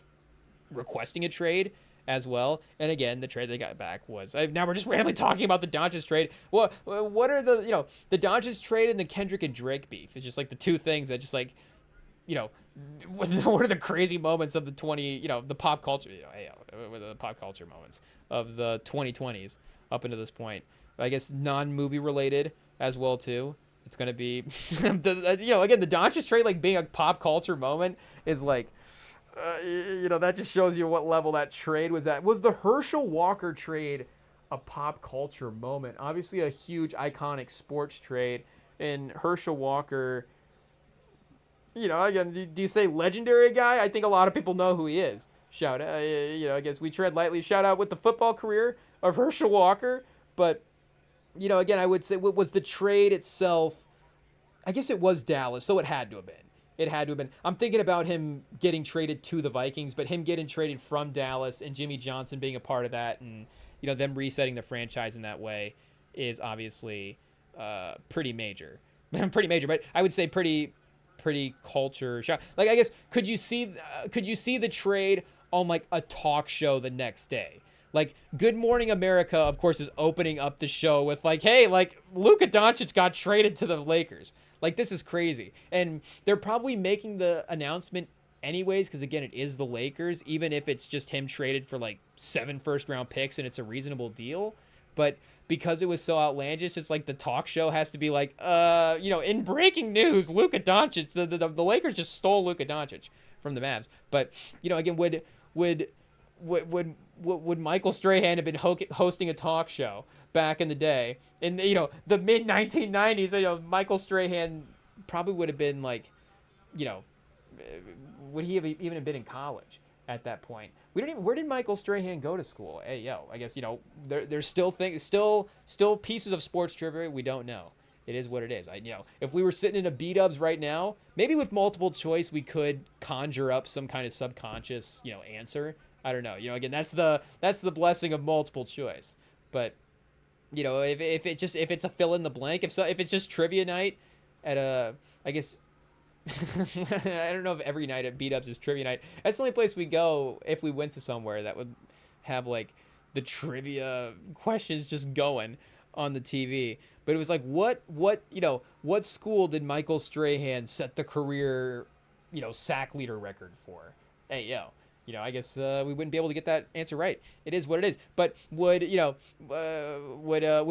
requesting a trade as well. And again, the trade they got back was, now we're just randomly talking about the Doncic trade. What are the Doncic trade and the Kendrick and Drake beef? It's just like the two things that just like, what are the crazy moments of the the pop culture, the pop culture moments of the 2020s up into this point. I guess non-movie related as well too. It's going to be, again, the Doncic trade, like being a pop culture moment is like, that just shows you what level that trade was at. Was the Herschel Walker trade a pop culture moment? Obviously a huge iconic sports trade, and Herschel Walker, again, do you say legendary guy? I think a lot of people know who he is. I guess we tread lightly. Shout out with the football career of Herschel Walker. But, again, I would say, what was the trade itself? I guess it was Dallas, so it had to have been. It had to have been. I'm thinking about him getting traded to the Vikings, but him getting traded from Dallas and Jimmy Johnson being a part of that, and them resetting the franchise in that way is obviously pretty major. Pretty major, but I would say pretty culture shock. Like, I guess, could you see the trade on like a talk show the next day? Like, Good Morning America, of course, is opening up the show with like, hey, like, Luka Doncic got traded to the Lakers. Like, this is crazy. And they're probably making the announcement anyways, because, again, it is the Lakers, even if it's just him traded for, like, 7 first-round picks and it's a reasonable deal. But because it was so outlandish, it's like the talk show has to be like, in breaking news, Luka Doncic, the Lakers just stole Luka Doncic from the Mavs. But, again, would Michael Strahan have been hosting a talk show back in the day? In the mid 1990s, Michael Strahan probably would have been like, would he have even have been in college at that point? We don't even. Where did Michael Strahan go to school? Hey, I guess there's still things, still pieces of sports trivia we don't know. It is what it is. If we were sitting in a B-dubs right now, maybe with multiple choice, we could conjure up some kind of subconscious, answer. I don't know. Again, that's the blessing of multiple choice. But if it's a fill in the blank, if it's just trivia night at I guess I don't know if every night at B-dubs is trivia night. That's the only place we go if we went to somewhere that would have like the trivia questions just going on the TV. But it was like, what school did Michael Strahan set the career, sack leader record for? Hey, I guess we wouldn't be able to get that answer right. It is what it is. But would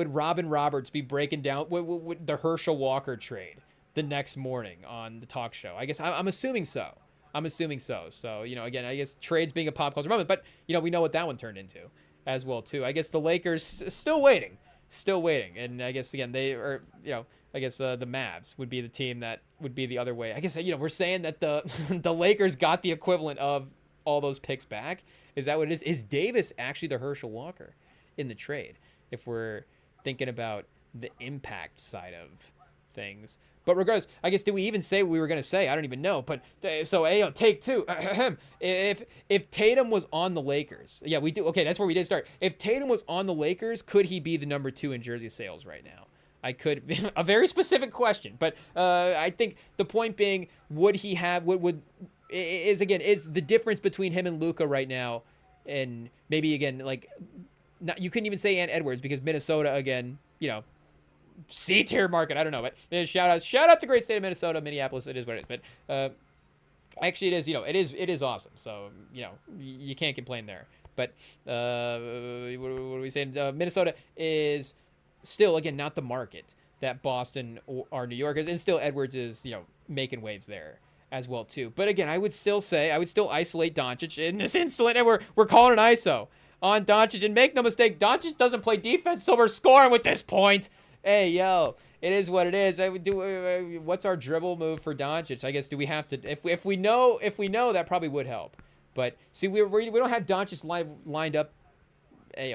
Robin Roberts be breaking down would the Herschel Walker trade the next morning on the talk show? I guess I'm assuming so. So, again, I guess trades being a pop culture moment, but, we know what that one turned into as well, too. I guess the Lakers still waiting. And I guess, again, the Mavs would be the team that would be the other way. I guess, we're saying that the Lakers got the equivalent of all those picks back. Is that what it is? Is Davis actually the Herschel Walker in the trade? If we're thinking about the impact side of things. But regardless, I guess, did we even say what we were going to say? I don't even know. But so, take two. If Tatum was on the Lakers, yeah, we do. Okay, that's where we did start. If Tatum was on the Lakers, could he be the number 2 in jersey sales right now? I could. A very specific question, but I think the point being, would he have? Is the difference between him and Luka right now, and maybe again like, you couldn't even say Ant Edwards because Minnesota again, C-tier market. I don't know, but shout out the great state of Minnesota, Minneapolis. It is what it is. But actually, it is. It is awesome. So you can't complain there. But what are we saying? Minnesota is still again not the market that Boston or New York is, and still Edwards is making waves there as well too. But again, I would still isolate Doncic in this instant, and we're calling an ISO on Doncic. And make no mistake, Doncic doesn't play defense, so we're scoring with this point. Hey, it is what it is. What's our dribble move for Doncic? I guess, do we have to, if we know, that probably would help. But see, we don't have Doncic lined up,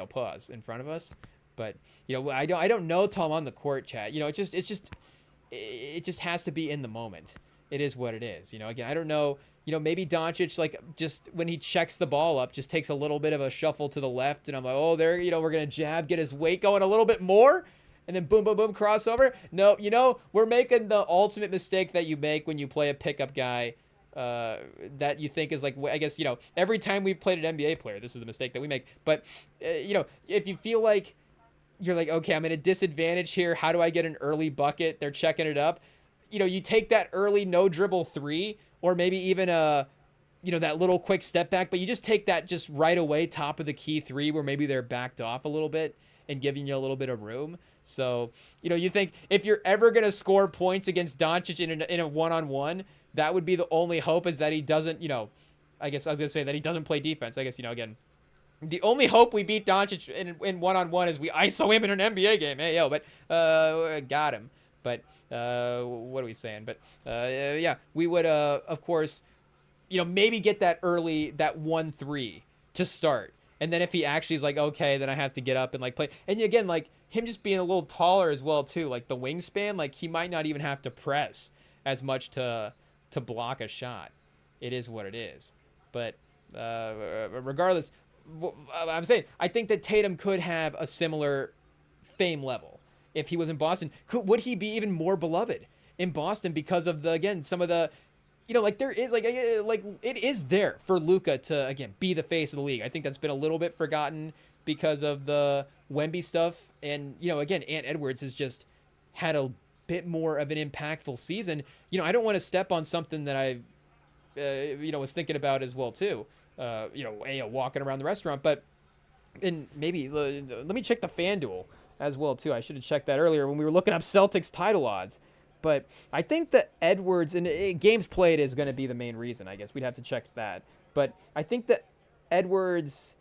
pause, in front of us. But I don't know Tom on the court, chat. It just has to be in the moment. It is what it is. Again, I don't know. Maybe Doncic, like, just when he checks the ball up, just takes a little bit of a shuffle to the left, and I'm like, oh, there, we're gonna jab, get his weight going a little bit more. And then boom, boom, boom, crossover. No, we're making the ultimate mistake that you make when you play a pickup guy that you think is like, I guess, every time we've played an NBA player, this is the mistake that we make. But, if you feel like you're like, okay, I'm at a disadvantage here. How do I get an early bucket? They're checking it up. You take that early no dribble 3, or maybe even that little quick step back, but you just take that just right away, top of the key 3, where maybe they're backed off a little bit and giving you a little bit of room. So, you think if you're ever going to score points against Doncic in a one-on-one, that would be the only hope, is that he doesn't, I guess I was going to say that he doesn't play defense. I guess, again, the only hope we beat Doncic in one-on-one is we ISO him in an NBA game. Hey, but got him. But what are we saying? But, yeah, we would, of course, maybe get that 1-3 to start. And then if he actually is like, okay, then I have to get up and like play. And again, like him just being a little taller as well too, like the wingspan, like he might not even have to press as much to block a shot. It is what it is. But regardless, I'm saying I think that Tatum could have a similar fame level if he was in Boston. Would he be even more beloved in Boston because of some of the like there is like it is there for Luka to again be the face of the league. I think that's been a little bit forgotten because of the Wemby stuff, and again, Ant Edwards has just had a bit more of an impactful season. I don't want to step on something that I was thinking about as well too. Walking around the restaurant, but and maybe let me check the FanDuel as well too. I should have checked that earlier when we were looking up Celtics title odds. But I think that Edwards and games played is going to be the main reason. I guess we'd have to check that. But I think that Edwards,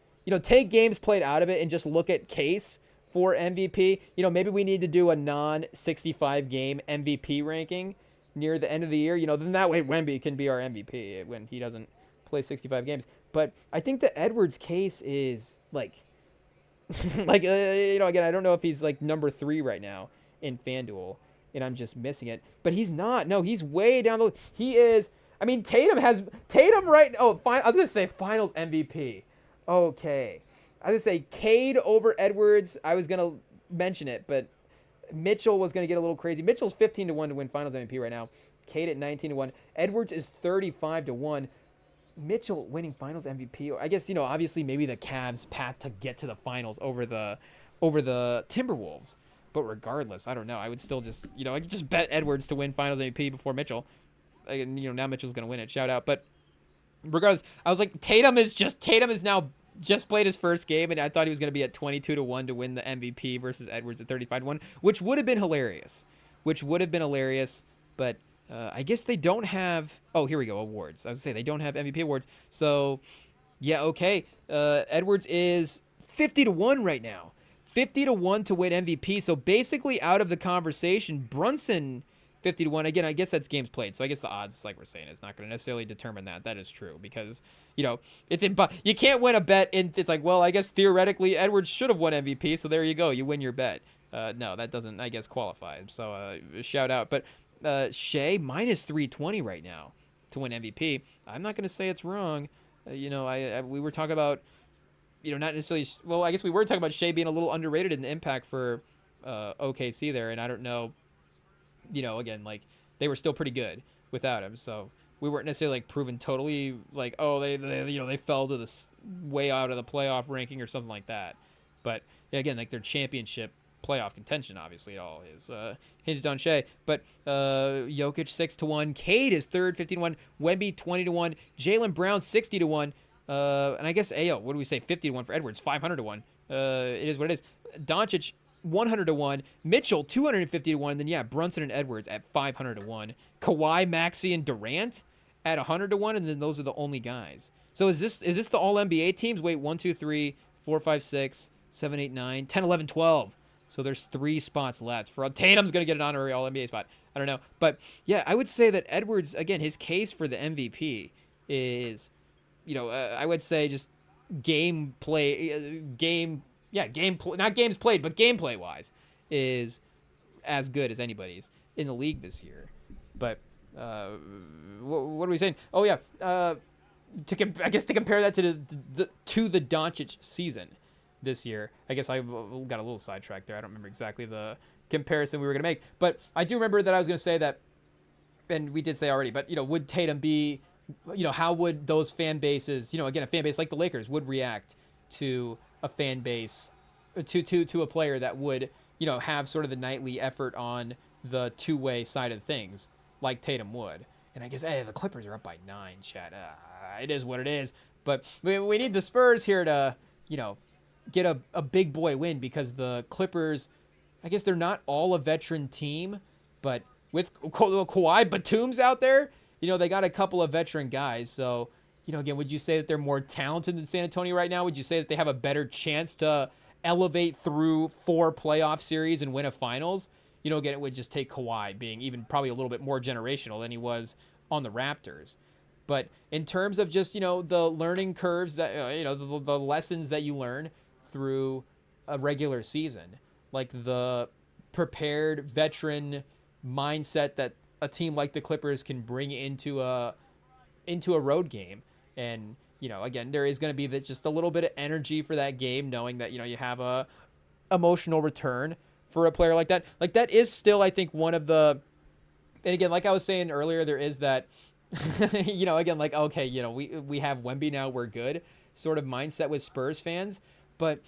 take games played out of it and just look at case for MVP. Maybe we need to do a non-65 game MVP ranking near the end of the year. Then that way Wemby can be our MVP when he doesn't play 65 games. But I think that Edwards' case is like, again, I don't know if he's like number 3 right now in FanDuel. And I'm just missing it. But he's not. No, he's way down the. He is. I mean, Tatum right. Oh, fine. I was gonna say Finals MVP. Okay, I was gonna say Cade over Edwards. I was gonna mention it, but Mitchell was gonna get a little crazy. Mitchell's 15-1 to win Finals MVP right now. Cade at 19-1. Edwards is 35-1. Mitchell winning Finals MVP. I guess obviously maybe the Cavs' path to get to the Finals over the Timberwolves. But regardless, I don't know. I would still just, I could just bet Edwards to win Finals MVP before Mitchell. Now Mitchell's going to win it. Shout out. But regardless, I was like, Tatum is now just played his first game, and I thought he was going to be at 22-1 to win the MVP versus Edwards at 35-1, which would have been hilarious. But I guess they don't have, oh, here we go, awards. I was going to say, they don't have MVP awards. So, yeah, okay. Edwards is 50-1 right now. 50-1 to win MVP. So basically out of the conversation, Brunson 50-1. Again, I guess that's games played. So I guess the odds, like we're saying, is not going to necessarily determine that. That is true because, it's you can't win a bet. And it's like, well, I guess theoretically Edwards should have won MVP. So there you go. You win your bet. No, that doesn't, I guess, qualify. So shout out. But Shea minus 320 right now to win MVP. I'm not going to say it's wrong. We were talking about, not necessarily. Well, I guess we were talking about Shea being a little underrated in the impact for OKC there, and I don't know. Again, like they were still pretty good without him, so we weren't necessarily like proven totally like, oh, they fell to this way out of the playoff ranking or something like that. But yeah, again, like their championship playoff contention, obviously, it all is hinged on Shea. But Jokic 6-1, Cade is third, 15-1, Wemby 20-1, Jaylen Brown 60-1. And I guess what do we say? 50-1 for Edwards, 500-1. It is what it is. Doncic 100-1, Mitchell 250-1, and then yeah, Brunson and Edwards at 500-1. Kawhi, Maxey, and Durant at 100-1, and then those are the only guys. So is this the All NBA teams? Wait, 1, 2, 3, 4, 5, 6, 7, 8, 9, 10, 11, 12. So there's 3 spots left. For Tatum's gonna get an honorary All NBA spot. I don't know, but yeah, I would say that Edwards again, his case for the MVP is. I would say just not games played, but gameplay wise is as good as anybody's in the league this year. But what are we saying? Oh yeah, to compare that to the Doncic season this year. I guess I got a little sidetracked there. I don't remember exactly the comparison we were gonna make, but I do remember that I was gonna say that, and we did say already. But would Tatum be how would those fan bases, again, a fan base like the Lakers would react to a fan base, to a player that would, have sort of the nightly effort on the two-way side of things like Tatum would. And I guess, the Clippers are up by 9, Chad. It is what it is. But we need the Spurs here to, get a big boy win because the Clippers, I guess they're not all a veteran team, but with Kawhi Batum's out there, they got a couple of veteran guys. So, again, would you say that they're more talented than San Antonio right now? Would you say that they have a better chance to elevate through 4 playoff series and win a finals? Again, it would just take Kawhi being even probably a little bit more generational than he was on the Raptors. But in terms of just, the learning curves that, the lessons that you learn through a regular season, like the prepared veteran mindset that a team like the Clippers can bring into a road game. And, again, there is going to be just a little bit of energy for that game, knowing that, you have a emotional return for a player like that. Like, that is still, I think, one of the, and again, like I was saying earlier, there is that, again, like, okay, we have Wemby now, we're good sort of mindset with Spurs fans, but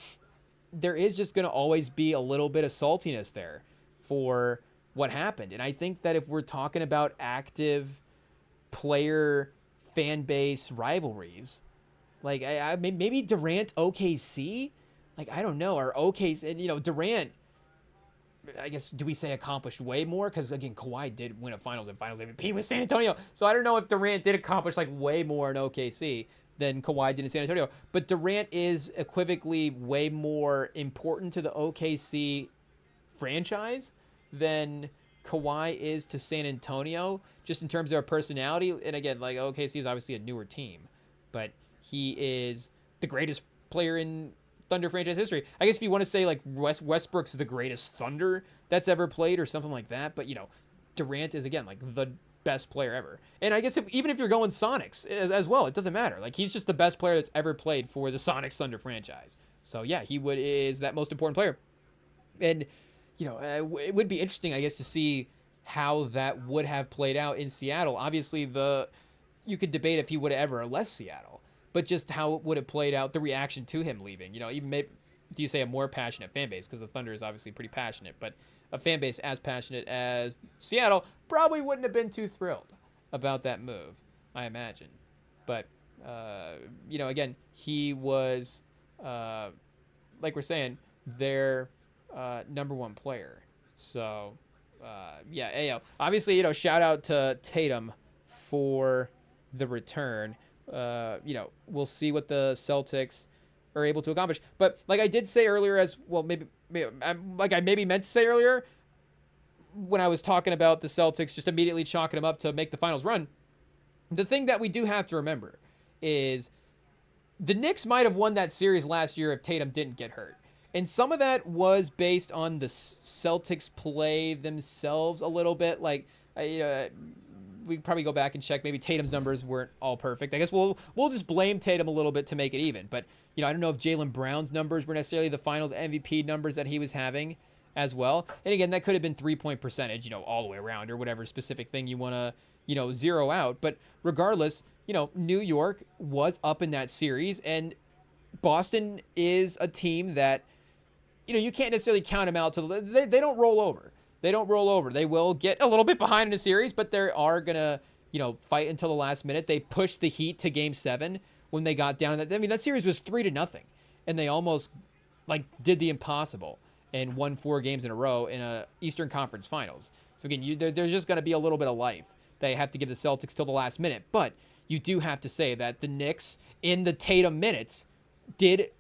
there is just going to always be a little bit of saltiness there for what happened. And I think that if we're talking about active player fan base rivalries, like maybe Durant OKC, like, I don't know, or OKC, and Durant, I guess, do we say accomplished way more? Because again, Kawhi did win a Finals and Finals MVP with San Antonio, so I don't know if Durant did accomplish like way more in OKC than Kawhi did in San Antonio. But Durant is equivocally way more important to the OKC franchise than Kawhi is to San Antonio, just in terms of their personality. And again, like, OKC is obviously a newer team, but he is the greatest player in Thunder franchise history. I guess if you want to say like Westbrook's the greatest Thunder that's ever played or something like that, but Durant is, again, like the best player ever. And I guess even if you're going Sonics as well, it doesn't matter. Like, he's just the best player that's ever played for the Sonics Thunder franchise. So yeah, he is that most important player. And it would be interesting, I guess, to see how that would have played out in Seattle. Obviously, you could debate if he would have ever left Seattle, but just how it would have played out, the reaction to him leaving. Even maybe, do you say a more passionate fan base? Because the Thunder is obviously pretty passionate, but a fan base as passionate as Seattle probably wouldn't have been too thrilled about that move, I imagine. But, again, he was, like we're saying, their number one player. So, obviously, shout out to Tatum for the return. We'll see what the Celtics are able to accomplish. But like I did say earlier, as well, maybe I meant to say earlier, when I was talking about the Celtics just immediately chalking them up to make the finals run, the thing that we do have to remember is the Knicks might have won that series last year if Tatum didn't get hurt. And some of that was based on the Celtics play themselves a little bit. Like, we probably go back and check. Maybe Tatum's numbers weren't all perfect. I guess we'll just blame Tatum a little bit to make it even. But, I don't know if Jaylen Brown's numbers were necessarily the finals MVP numbers that he was having as well. And again, that could have been 3-point percentage, all the way around, or whatever specific thing you want to, zero out. But regardless, New York was up in that series, and Boston is a team that, you can't necessarily count them out. They don't roll over. They don't roll over. They will get a little bit behind in a series, but they are going to, fight until the last minute. They pushed the Heat to Game 7 when they got down. That series was 3-0, and they almost, did the impossible and won 4 games in a row in a Eastern Conference Finals. So again, there's just going to be a little bit of life. They have to give the Celtics till the last minute. But you do have to say that the Knicks, in the Tatum minutes, did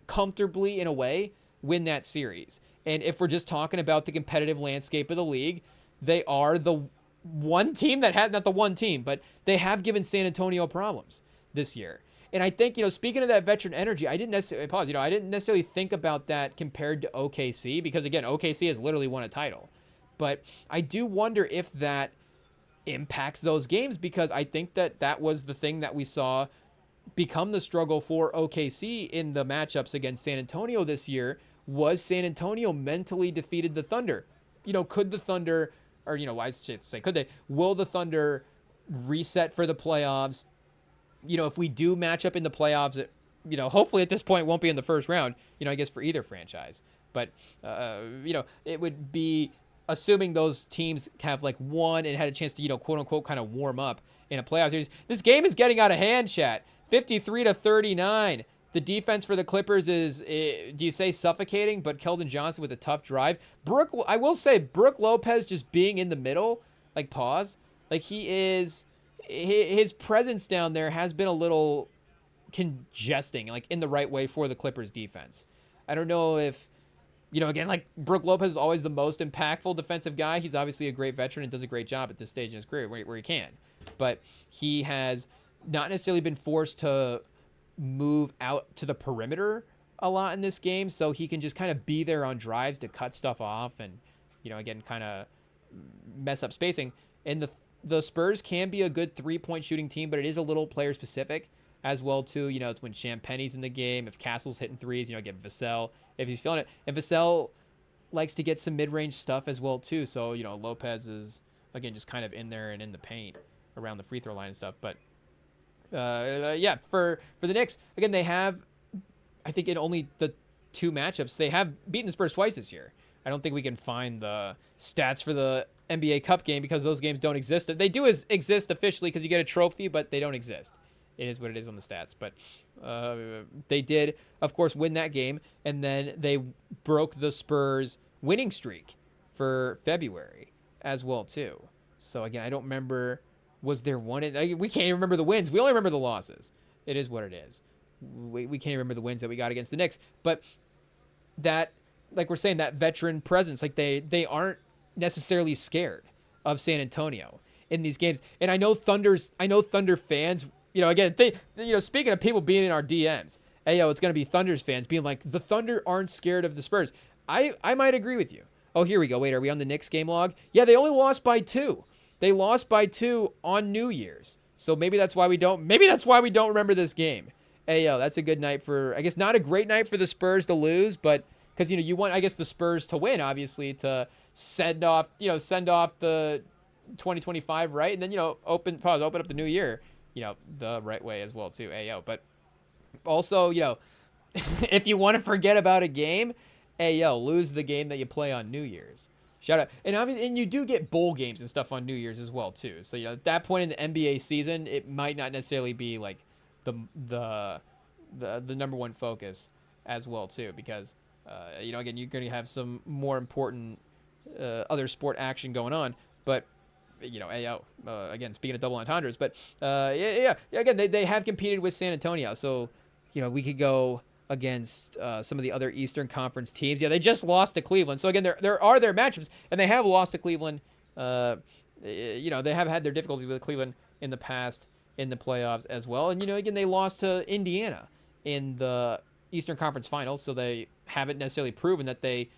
comfortably, in a way, win that series. And if we're just talking about the competitive landscape of the league, they are the one team that had, not the one team, but they have given San Antonio problems this year. And I think, speaking of that veteran energy, I didn't necessarily think about that compared to OKC, because again, OKC has literally won a title. But I do wonder if that impacts those games, because I think that was the thing that we saw become the struggle for OKC in the matchups against San Antonio this year. Was San Antonio mentally defeated the Thunder? Could the Thunder, or I should say, could they? Will the Thunder reset for the playoffs? If we do match up in the playoffs, hopefully at this point won't be in the first round. I guess for either franchise, but it would be assuming those teams have won and had a chance to quote unquote kind of warm up in a playoff series. This game is getting out of hand, chat. 53-39. The defense for the Clippers is, do you say suffocating? But Keldon Johnson with a tough drive. I will say, Brook Lopez just being in the middle, pause. His presence down there has been a little congesting, in the right way for the Clippers defense. I don't know if, again, Brook Lopez is always the most impactful defensive guy. He's obviously a great veteran and does a great job at this stage in his career where he can. But he has not necessarily been forced to move out to the perimeter a lot in this game, so he can just kind of be there on drives to cut stuff off and, again, kind of mess up spacing. And the Spurs can be a good 3-point shooting team, but it is a little player specific as well too. It's when Champagne's in the game, if Castle's hitting threes, get Vassell if he's feeling it. And Vassell likes to get some mid-range stuff as well too. So, Lopez is, again, just kind of in there and in the paint around the free throw line and stuff. But for the Knicks, again, they have, I think in only the 2 matchups, they have beaten the Spurs twice this year. I don't think we can find the stats for the NBA Cup game because those games don't exist. They do exist officially because you get a trophy, but they don't exist. It is what it is on the stats. But they did, of course, win that game, and then they broke the Spurs winning streak for February as well, too. So, again, I don't remember, was there one? We can't even remember the wins. We only remember the losses. It is what it is. We can't remember the wins that we got against the Knicks. But that, like we're saying, that veteran presence, like they aren't necessarily scared of San Antonio in these games. And I know Thunder fans, again, speaking of people being in our DMs, hey, it's going to be Thunder's fans being like, the Thunder aren't scared of the Spurs. I might agree with you. Oh, here we go. Wait, are we on the Knicks game log? Yeah, they only lost by 2. They lost by 2 on New Year's. So maybe that's why we don't remember this game. Hey, that's a good night for, I guess not a great night for the Spurs to lose, but because, you want, I guess, the Spurs to win, obviously, to send off the 2025, right? And then, open up the new year, the right way as well, too. But also, if you want to forget about a game, lose the game that you play on New Year's. Shout out. And you do get bowl games and stuff on New Year's as well, too. So, at that point in the NBA season, it might not necessarily be like the number one focus as well, too, because again, you're going to have some more important other sport action going on. But, again, speaking of double entendres, but again, they have competed with San Antonio. So, we could go against some of the other Eastern Conference teams. Yeah, they just lost to Cleveland. So, again, there are their matchups, and they have lost to Cleveland. They have had their difficulties with Cleveland in the past in the playoffs as well. And, again, they lost to Indiana in the Eastern Conference Finals, so they haven't necessarily proven that they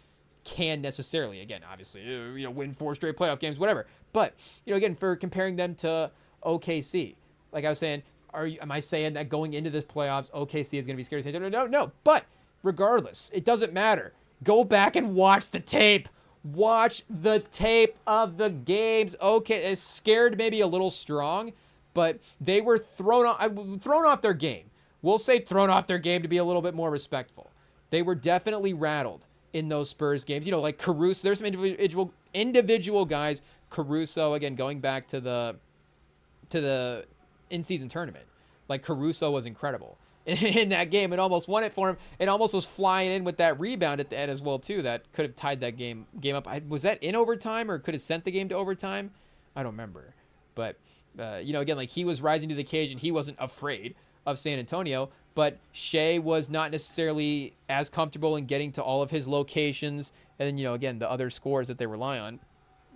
can necessarily, again, obviously, win 4 straight playoff games, whatever. But, again, for comparing them to OKC, like I was saying, am I saying that going into this playoffs, OKC is going to be scared of San Antonio? No. But regardless, it doesn't matter. Go back and watch the tape. Watch the tape of the games. Okay, it's scared maybe a little strong, but they were thrown off their game. We'll say thrown off their game to be a little bit more respectful. They were definitely rattled in those Spurs games. Like Caruso, there's some individual guys. Caruso, again, going back to the in-season tournament. Like Caruso was incredible in that game and almost won it for him and almost was flying in with that rebound at the end as well, too. That could have tied that game up. Was that in overtime or could have sent the game to overtime? I don't remember. But, again, like he was rising to the occasion. He wasn't afraid of San Antonio, but Shea was not necessarily as comfortable in getting to all of his locations. And then, again, the other scores that they rely on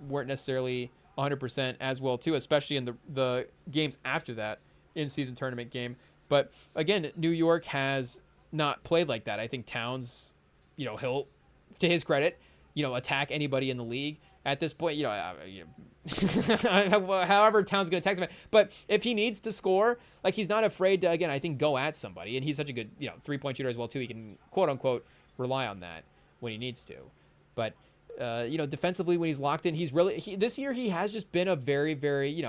weren't necessarily 100% as well, too, especially in the games after that in-season tournament game. But, again, New York has not played like that. I think Towns, he'll, to his credit, attack anybody in the league at this point. However Towns going to text him. But if he needs to score, like he's not afraid to, again, I think go at somebody. And he's such a good, 3-point shooter as well, too. He can, quote-unquote, rely on that when he needs to. But, defensively, when he's locked in, this year he has just been a very, very,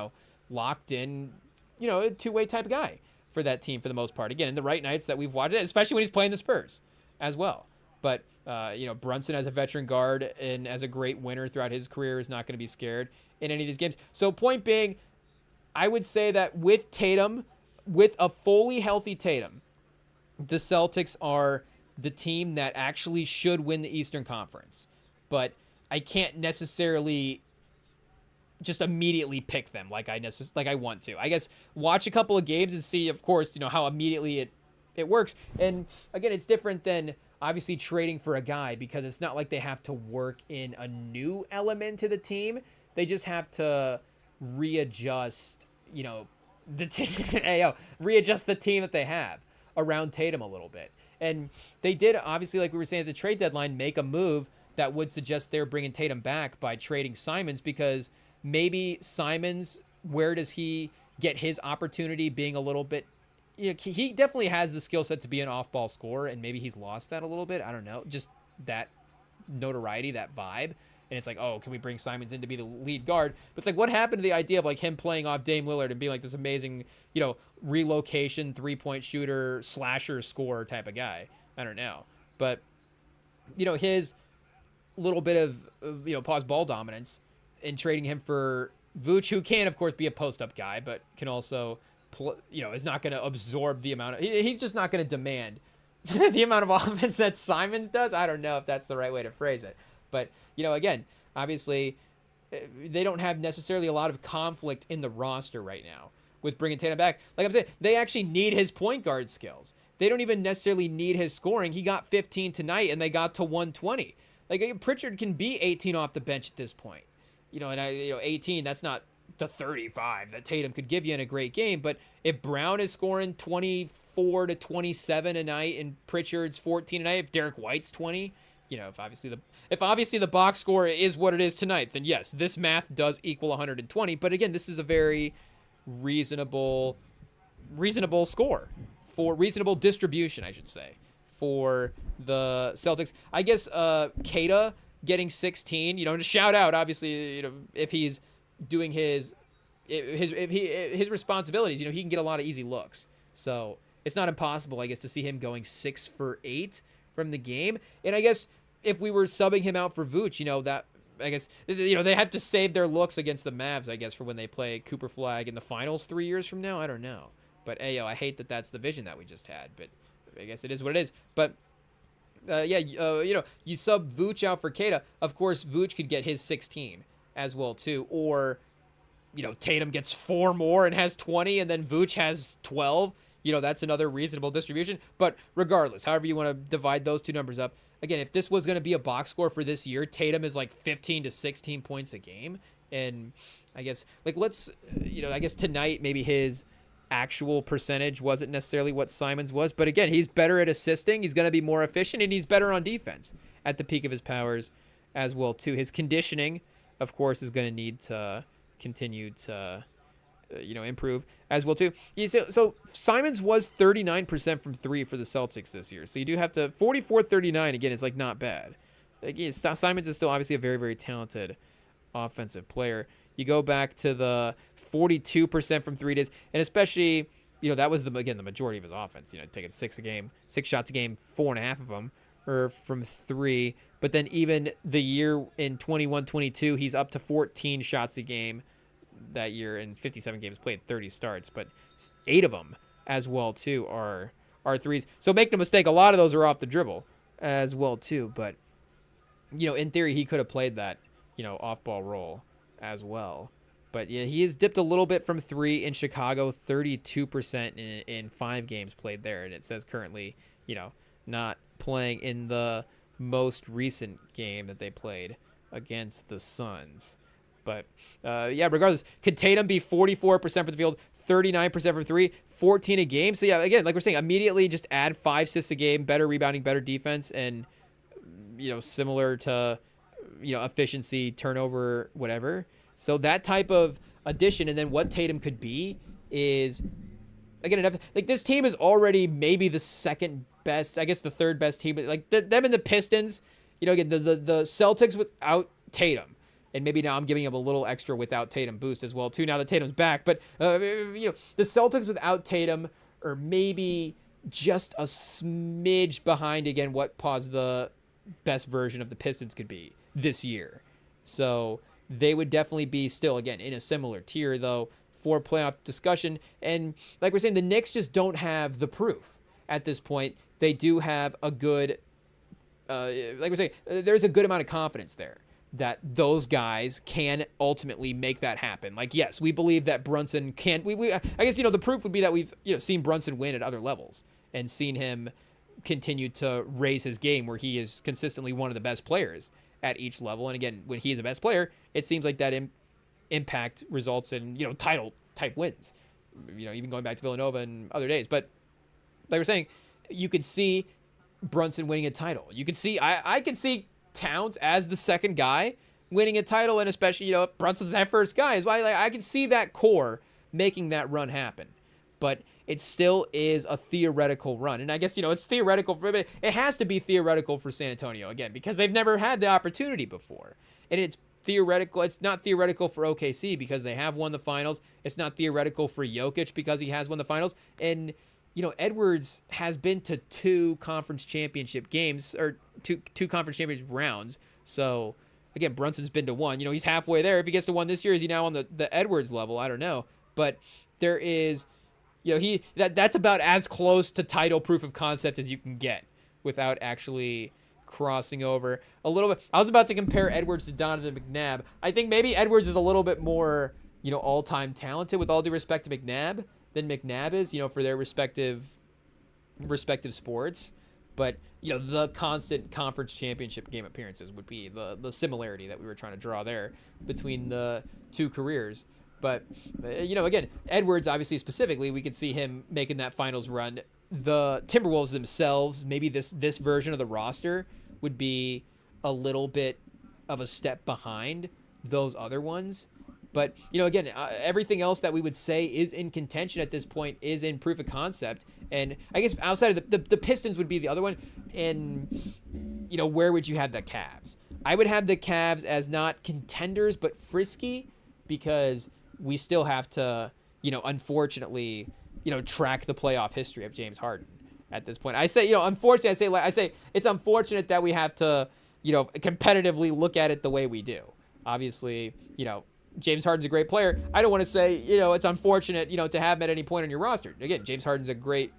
locked in, two-way type of guy for that team for the most part. Again, in the right nights that we've watched it, especially when he's playing the Spurs as well. But, Brunson as a veteran guard and as a great winner throughout his career is not going to be scared in any of these games. So point being, I would say that with Tatum, with a fully healthy Tatum, the Celtics are the team that actually should win the Eastern Conference. But I can't necessarily just immediately pick them like I want to. I guess watch a couple of games and see, of course, how immediately it works. And again, it's different than obviously trading for a guy because it's not like they have to work in a new element to the team. They just have to readjust, readjust the team that they have around Tatum a little bit. And they did, obviously, like we were saying at the trade deadline, make a move that would suggest they're bringing Tatum back by trading Simons, because maybe Simons, where does he get his opportunity being a little bit, he definitely has the skill set to be an off-ball scorer, and maybe he's lost that a little bit. I don't know. Just that notoriety, that vibe. And it's like, oh, can we bring Simons in to be the lead guard? But it's like, what happened to the idea of like him playing off Dame Lillard and being like this amazing, relocation, 3-point shooter, slasher, scorer type of guy? I don't know. But, his little bit of, pause ball dominance in trading him for Vooch, who can, of course, be a post-up guy, but can also, is not going to absorb the amount of, he's just not going to demand the amount of offense that Simons does. I don't know if that's the right way to phrase it. But, again, obviously, they don't have necessarily a lot of conflict in the roster right now with bringing Tatum back. Like I'm saying, they actually need his point guard skills. They don't even necessarily need his scoring. He got 15 tonight, and they got to 120. Like, Pritchard can be 18 off the bench at this point. 18, that's not the 35 that Tatum could give you in a great game. But if Brown is scoring 24 to 27 a night and Pritchard's 14 a night, if Derek White's 20... if obviously the box score is what it is tonight, then yes, this math does equal 120. But again, this is a very reasonable score, for reasonable distribution, I should say, for the Celtics. I guess Keita getting 16, to shout out, obviously, if he's doing his responsibilities, he can get a lot of easy looks. So it's not impossible, I guess, to see him going 6 for 8 from the game. And I guess if we were subbing him out for Vooch, that, I guess, they have to save their looks against the Mavs, I guess, for when they play Cooper Flag in the finals 3 years from now. I don't know. But, I hate that that's the vision that we just had. But I guess it is what it is. But, you sub Vooch out for Keita. Of course, Vooch could get his 16 as well, too. Or, Tatum gets 4 more and has 20, and then Vooch has 12. That's another reasonable distribution. But regardless, however you want to divide those two numbers up, again, if this was going to be a box score for this year, Tatum is like 15 to 16 points a game. And I guess, I guess tonight maybe his actual percentage wasn't necessarily what Simons was. But again, he's better at assisting. He's going to be more efficient, and he's better on defense at the peak of his powers as well, too. His conditioning, of course, is going to need to continue to improve as well too. So Simons was 39% from 3 for the Celtics this year. So you do have to 44-39 again. It's like not bad. Simons is still obviously a very, very talented offensive player. You go back to the 42% from 3 days, and especially that was the majority of his offense. Taking 6 shots a game, 4.5 of them are from 3. But then even the year in 21-22, he's up to 14 shots a game that year in 57 games played, 30 starts, but 8 of them as well too are threes. So make no mistake, a lot of those are off the dribble as well too. But in theory, he could have played that off-ball role as well. But yeah, he has dipped a little bit from 3 in Chicago, 32% in 5 games played there, and it says currently not playing in the most recent game that they played against the Suns. But, regardless, could Tatum be 44% from the field, 39% from 3, 14 a game? So, yeah, again, like we're saying, immediately just add 5 assists a game, better rebounding, better defense, and, similar to, efficiency, turnover, whatever. So that type of addition, and then what Tatum could be is, again, this team is already maybe the second best, I guess the third best team. Like, them and the Pistons, again, the Celtics without Tatum. And maybe now I'm giving him a little extra without Tatum boost as well, too, now that Tatum's back. But, the Celtics without Tatum are maybe just a smidge behind, again, what the best version of the Pistons could be this year. So they would definitely be still, again, in a similar tier, though, for playoff discussion. And like we're saying, the Knicks just don't have the proof at this point. They do have a good, like we're saying, there's a good amount of confidence there that those guys can ultimately make that happen. Like, yes, we believe that Brunson can. I guess, the proof would be that we've seen Brunson win at other levels and seen him continue to raise his game where he is consistently one of the best players at each level. And again, when he is a best player, it seems like that impact results in, title type wins even going back to Villanova and other days. But like we're saying, you could see Brunson winning a title. You could see, I could see Towns as the second guy winning a title, and especially, if Brunson's that first guy, is why I can see that core making that run happen. But it still is a theoretical run. And I guess, it's theoretical for it has to be theoretical for San Antonio again, because they've never had the opportunity before. And it's theoretical. It's not theoretical for OKC because they have won the finals. It's not theoretical for Jokic because he has won the finals. And, Edwards has been to 2 conference championship games, or two conference championship rounds. So, again, Brunson's been to 1. He's halfway there. If he gets to 1 this year, is he now on the Edwards level? I don't know. But there is, that's about as close to title proof of concept as you can get without actually crossing over a little bit. I was about to compare Edwards to Donovan McNabb. I think maybe Edwards is a little bit more, all-time talented, with all due respect to McNabb, than McNabb is, for their respective sports. But, the constant conference championship game appearances would be the similarity that we were trying to draw there between the 2 careers. But, again, Edwards, obviously, specifically, we could see him making that finals run. The Timberwolves themselves, maybe this version of the roster would be a little bit of a step behind those other ones. But, again, everything else that we would say is in contention at this point is in proof of concept. And I guess outside of the Pistons would be the other one. And, where would you have the Cavs? I would have the Cavs as not contenders, but frisky, because we still have to, unfortunately, track the playoff history of James Harden at this point. I say, unfortunately, I say it's unfortunate that we have to, competitively look at it the way we do. Obviously, James Harden's a great player. I don't want to say, it's unfortunate, to have him at any point on your roster. Again, James Harden's a great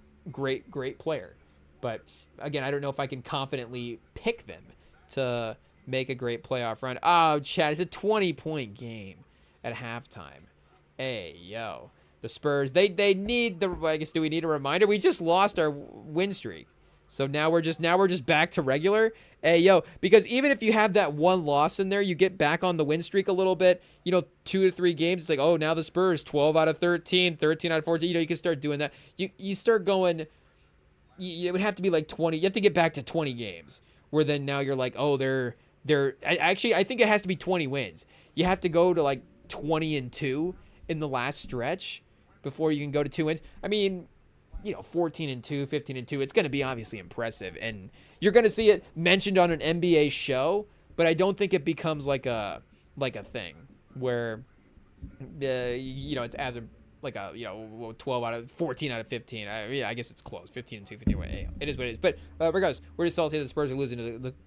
player. But again, I don't know if I can confidently pick them to make a great playoff run. Oh, Chad, it's a 20-point game at halftime. Hey, yo. The Spurs, they need I guess, do we need a reminder? We just lost our win streak. So now we're just back to regular. Hey, yo, because even if you have that one loss in there, you get back on the win streak a little bit, 2 to 3 games. It's like, oh, now the Spurs 12 out of 13, 13 out of 14. You can start doing that. You start going, it would have to be like 20. You have to get back to 20 games where then now you're like, oh, I think it has to be 20 wins. You have to go to like 20-2 in the last stretch before you can go to 2 wins. I mean, 14-2, 15-2, it's going to be obviously impressive. And you're going to see it mentioned on an NBA show, but I don't think it becomes like a thing where, it's as a, 12 out of 14 out of 15. I guess it's close. 15-2, 15. It is what it is. But regardless, we're just salty that the Spurs are losing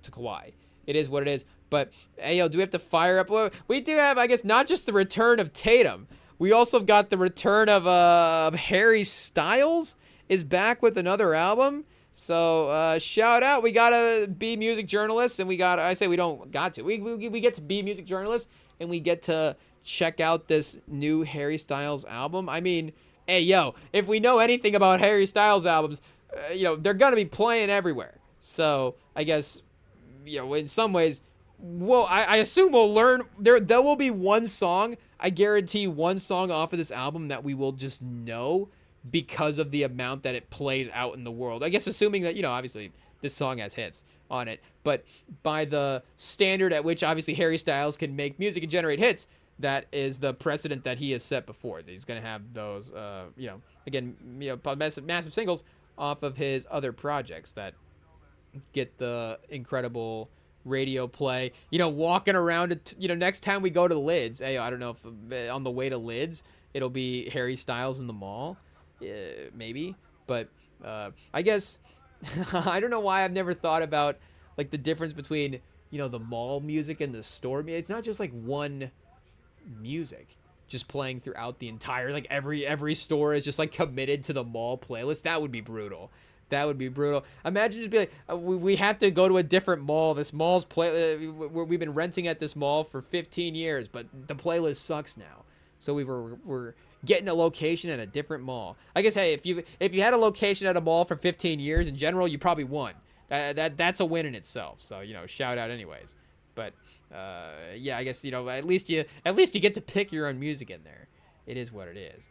to Kawhi. It is what it is. But, do we have to fire up? Well, we do have, I guess, not just the return of Tatum. We also got the return of Harry Styles is back with another album. So shout out. We got to be music journalists, and we get to be music journalists, and we get to check out this new Harry Styles album. I mean, hey, yo, if we know anything about Harry Styles albums, they're going to be playing everywhere. So I guess, in some ways, well, I assume we'll learn. There will be one song, I guarantee one song off of this album that we will just know because of the amount that it plays out in the world. I guess assuming that, obviously this song has hits on it, but by the standard at which obviously Harry Styles can make music and generate hits, that is the precedent that he has set before. That he's going to have those, massive singles off of his other projects that get the incredible radio play, walking around, next time we go to the Lids, I don't know if on the way to Lids, it'll be Harry Styles in the mall, maybe, but I guess, I don't know why I've never thought about, like, the difference between, the mall music and the store music. It's not just, like, one music just playing throughout the entire, like, every store is just, like, committed to the mall playlist. That would be brutal. That would be brutal. Imagine just be like, we have to go to a different mall. This mall's we've been renting at this mall for 15 years, but the playlist sucks now. So we're getting a location at a different mall. I guess, hey, if you had a location at a mall for 15 years in general, you probably won. That's a win in itself. So, shout out anyways. But I guess, at least you get to pick your own music in there. It is what it is.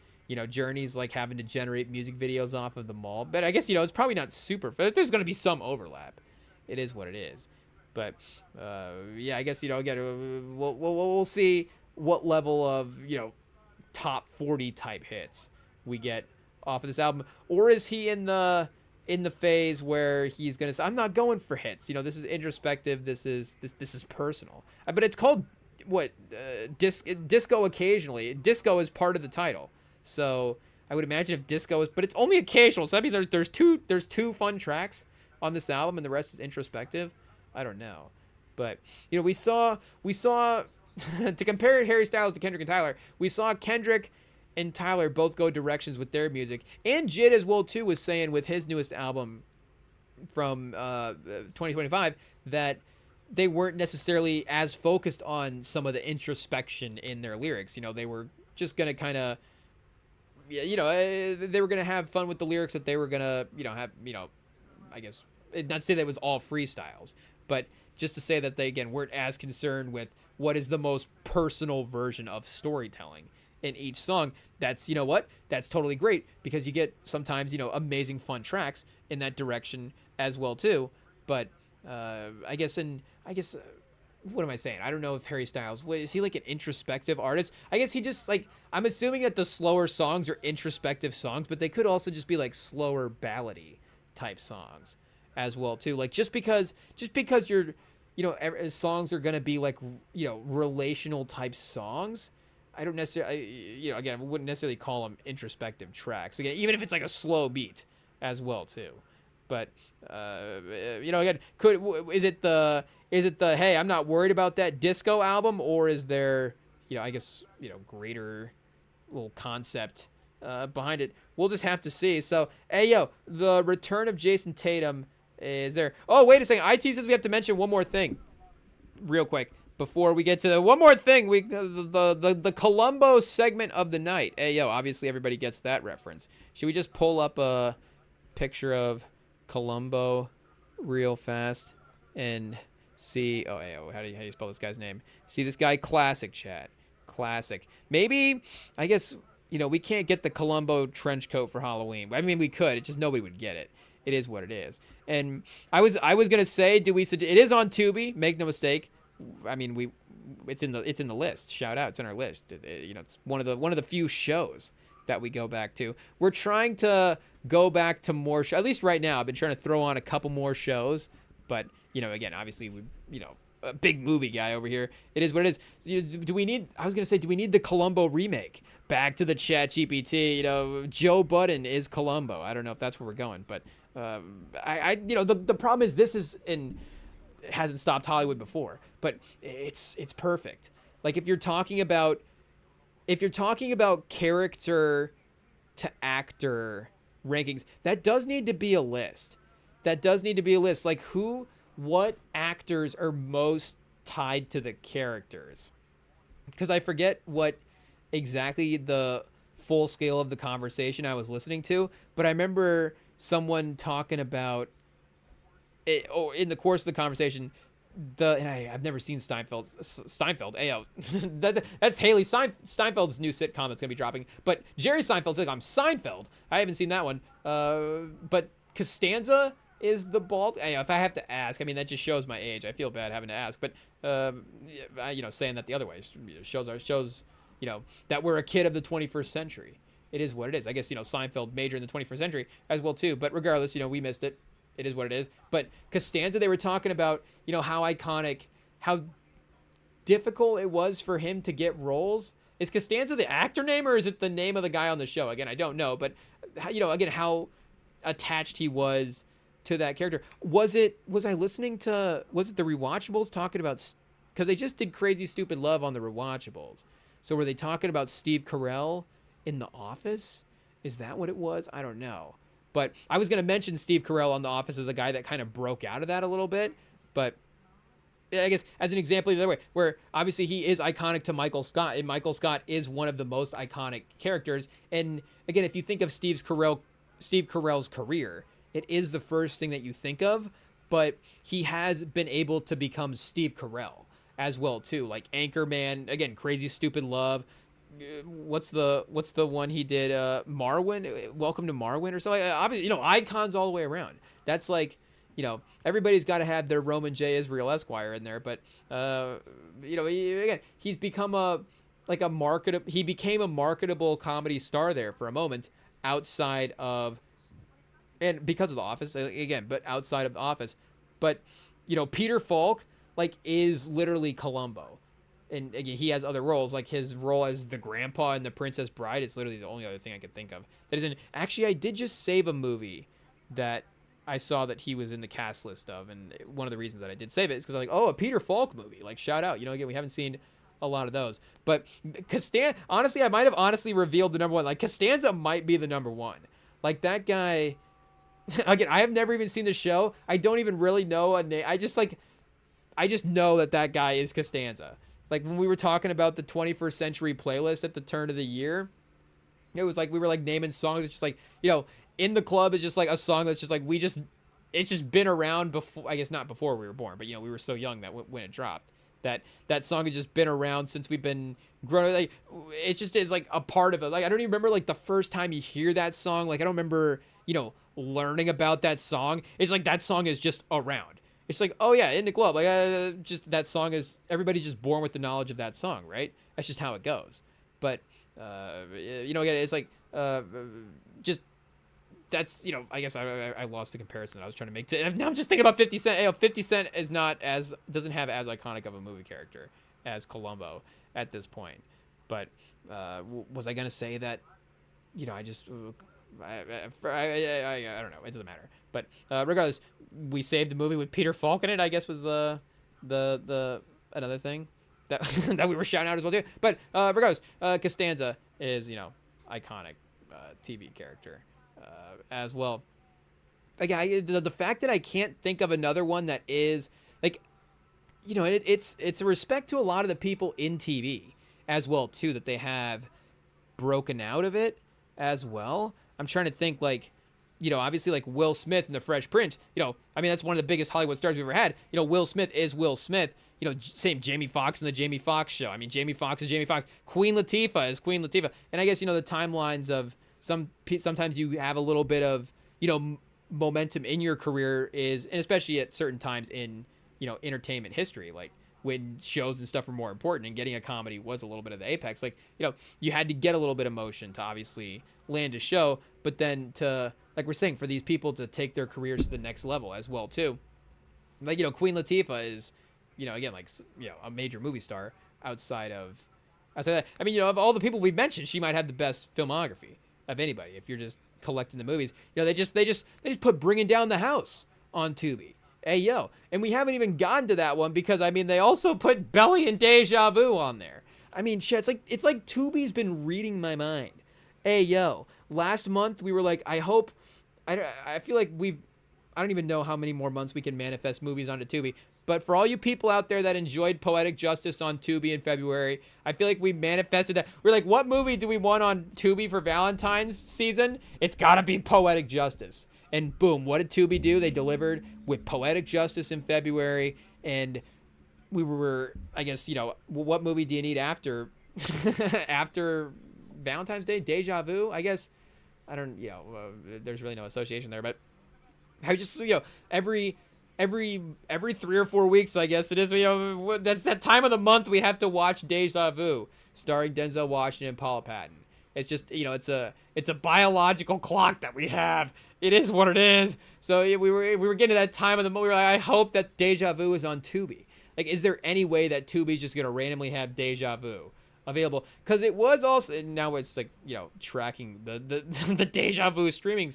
Journey's like having to generate music videos off of the mall, but I guess it's probably not super. There's going to be some overlap. It is what it is. But yeah, I guess again we'll see what level of top 40 type hits we get off of this album, or is he in the phase where he's gonna say, I'm not going for hits. This is introspective. This is personal. But it's called what disco occasionally. Disco is part of the title, so I would imagine if disco is, but it's only occasional. So I mean, there's two fun tracks on this album, and the rest is introspective. I don't know, but we saw to compare Harry Styles to Kendrick and Tyler, we saw Kendrick and Tyler both go directions with their music, and Jid as well too was saying with his newest album from 2025 that they weren't necessarily as focused on some of the introspection in their lyrics. They were just gonna kind of, they were gonna have fun with the lyrics that they were gonna, have, I guess not to say that it was all freestyles, but just to say that they again weren't as concerned with what is the most personal version of storytelling in each song. That's that's totally great, because you get sometimes amazing fun tracks in that direction as well too. But I guess what am I saying? I don't know if Harry Styles, is he like an introspective artist? I guess he just like, I'm assuming that the slower songs are introspective songs, but they could also just be like slower ballady type songs as well too. Like just because you're songs are gonna be like relational type songs, I don't necessarily, again, I wouldn't necessarily call them introspective tracks. Again, even if it's like a slow beat as well too. But again, is it the hey, I'm not worried about that disco album, or is there I guess greater little concept behind it? We'll just have to see. So the return of Jayson Tatum is there. Oh, wait a second. IT says we have to mention one more thing real quick before we get to one more thing. The Columbo segment of the night. Obviously everybody gets that reference. Should we just pull up a picture of Columbo real fast and see? How do you spell this guy's name? See this guy? Classic, chat. Classic. Maybe, I guess, we can't get the Columbo trench coat for Halloween. I mean, we could. It's just nobody would get it. It is what it is. And I was gonna say, it is on Tubi. Make no mistake. I mean, it's in the list. Shout out, it's in our list. It's one of the few shows that we go back to. We're trying to go back to more. At least right now, I've been trying to throw on a couple more shows. But again, obviously, a big movie guy over here. It is what it is. Do we need the Columbo remake? Back to the Chat GPT. Joe Budden is Columbo. I don't know if that's where we're going, but the problem is it hasn't stopped Hollywood before, but it's perfect. Like if you're talking about character to actor rankings, that does need to be a list. Like what actors are most tied to the characters? Because I forget what exactly the full scale of the conversation I was listening to, but I remember someone talking about it, in the course of the conversation, I've never seen Steinfeld. That's Haley Steinfeld's new sitcom that's gonna be dropping. But Jerry Seinfeld's sitcom Seinfeld, I haven't seen that one. But Costanza is the bald. If I have to ask, I mean that just shows my age. I feel bad having to ask, but saying that the other way shows that we're a kid of the 21st century. It is what it is. I guess Seinfeld major in the 21st century as well too. But regardless, we missed it. It is what it is. But Costanza, they were talking about how iconic, how difficult it was for him to get roles. Is Costanza the actor name, or is it the name of the guy on the show? Again, I don't know. But again, how attached he was to that character. Was I listening to? Was it the Rewatchables talking about? Because they just did Crazy Stupid Love on the Rewatchables. So were they talking about Steve Carell in The Office? Is that what it was? I don't know. But I was going to mention Steve Carell on The Office as a guy that kind of broke out of that a little bit. But I guess as an example the other way, where obviously he is iconic to Michael Scott, and Michael Scott is one of the most iconic characters. And again, if you think of Steve Carell's career, it is the first thing that you think of. But he has been able to become Steve Carell as well too, like Anchorman, again, Crazy Stupid Love, what's the one he did? Marwin, Welcome to Marwin or something. Obviously, icons all the way around. That's like, everybody's got to have their Roman J. Israel Esquire in there. But again, he's become he became a marketable comedy star there for a moment outside of, and because of The Office again, but outside of The Office. But Peter Falk is literally Columbo. And again, he has other roles, like his role as the grandpa in The Princess Bride. It's literally the only other thing I could think of that isn't. Actually, I did just save a movie that I saw that he was in the cast list of, and one of the reasons that I did save it is because I'm like, oh, a Peter Falk movie, shout out. Again, we haven't seen a lot of those, but Costanza. Honestly, I might have revealed the number one. Costanza might be the number one. That guy. Again, I have never even seen the show. I don't even really know a name. I just know that guy is Costanza. When we were talking about the 21st Century playlist at the turn of the year, it was we were naming songs. It's just In the Club is just a song that's just it's just been around before. I guess not before we were born, but we were so young that when it dropped, that song has just been around since we've been growing. It just is a part of it. I don't even remember the first time you hear that song. I don't remember learning about that song. It's that song is just around. It's oh yeah, In the Club. Just that song is, everybody's just born with the knowledge of that song, right? That's just how it goes. But again, it's just that's I guess I lost the comparison I was trying to make. Now I'm just thinking about 50 Cent. 50 Cent is doesn't have as iconic of a movie character as Columbo at this point. But was I gonna say that? I just. I don't know. It doesn't matter. But regardless, we saved a movie with Peter Falk in it. I guess was the another thing that that we were shouting out as well too. But regardless, Costanza is iconic TV character as well. Again, the fact that I can't think of another one that is it's a respect to a lot of the people in TV as well too, that they have broken out of it as well. I'm trying to think obviously Will Smith in The Fresh Prince, that's one of the biggest Hollywood stars we've ever had. Will Smith is Will Smith. Same Jamie Foxx in the Jamie Foxx show. Jamie Foxx is Jamie Foxx. Queen Latifah is Queen Latifah. And I guess, the timelines of sometimes you have a little bit of, momentum in your career and especially at certain times in, entertainment history, when shows and stuff were more important and getting a comedy was a little bit of the apex. You had to get a little bit of motion to obviously land a show, but then to, we're saying, for these people to take their careers to the next level as well too. Queen Latifah is, again, a major movie star outside that. Of all the people we've mentioned, she might have the best filmography of anybody. If you're just collecting the movies, they just put Bringing Down the House on Tubi. Hey, yo. And we haven't even gotten to that one because, they also put Belly and Deja Vu on there. Shit, it's like Tubi's been reading my mind. Hey, yo. Last month, we were I feel like I don't even know how many more months we can manifest movies onto Tubi. But for all you people out there that enjoyed Poetic Justice on Tubi in February, I feel like we manifested that. We're what movie do we want on Tubi for Valentine's season? It's got to be Poetic Justice. And boom, what did Tubi do? They delivered with Poetic Justice in February, and we were, I guess, what movie do you need after after Valentine's Day? Deja Vu, I guess. I don't, there's really no association there, but I just, every 3 or 4 weeks, I guess it is, that's that time of the month we have to watch Deja Vu, starring Denzel Washington and Paula Patton. It's just, it's a biological clock that we have. It is what it is. So we were getting to that time of the month. We were I hope that Deja Vu is on Tubi. Is there any way that Tubi's just gonna randomly have Deja Vu available? Because it was also, now it's tracking the Deja Vu streaming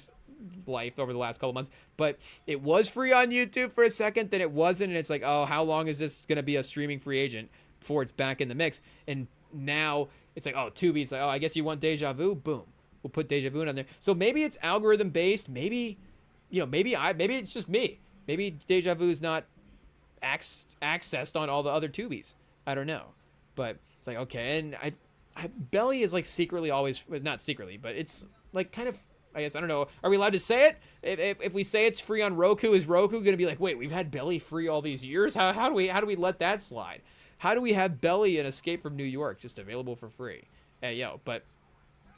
life over the last couple months, but it was free on YouTube for a second, then it wasn't, and it's oh, how long is this gonna be a streaming free agent before it's back in the mix? And now it's oh, Tubi's oh, I guess you want Deja Vu, boom, we'll put Deja Vu on there. So maybe it's algorithm based, maybe maybe it's just me, maybe Deja Vu is not accessed on all the other Tubis, I don't know, but it's okay. And I Belly is secretly always, not secretly, but it's kind of, I guess, I don't know, are we allowed to say it? If we say it's free on Roku, is Roku gonna be wait, we've had Belly free all these years? How do we let that slide? How do we have Belly and Escape from New York just available for free? hey yo. But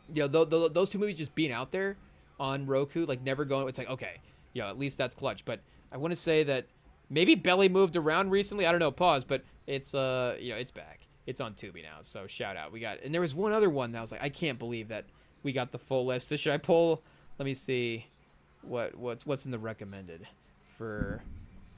those two movies just being out there on Roku, like never going. It's like okay, at least that's clutch. But I want to say that maybe Belly moved around recently. I don't know. Pause. But it's it's back. It's on Tubi now. So shout out. We got, and there was one other one that I was like, I can't believe that we got the full list. So should I pull? Let me see what's in the recommended for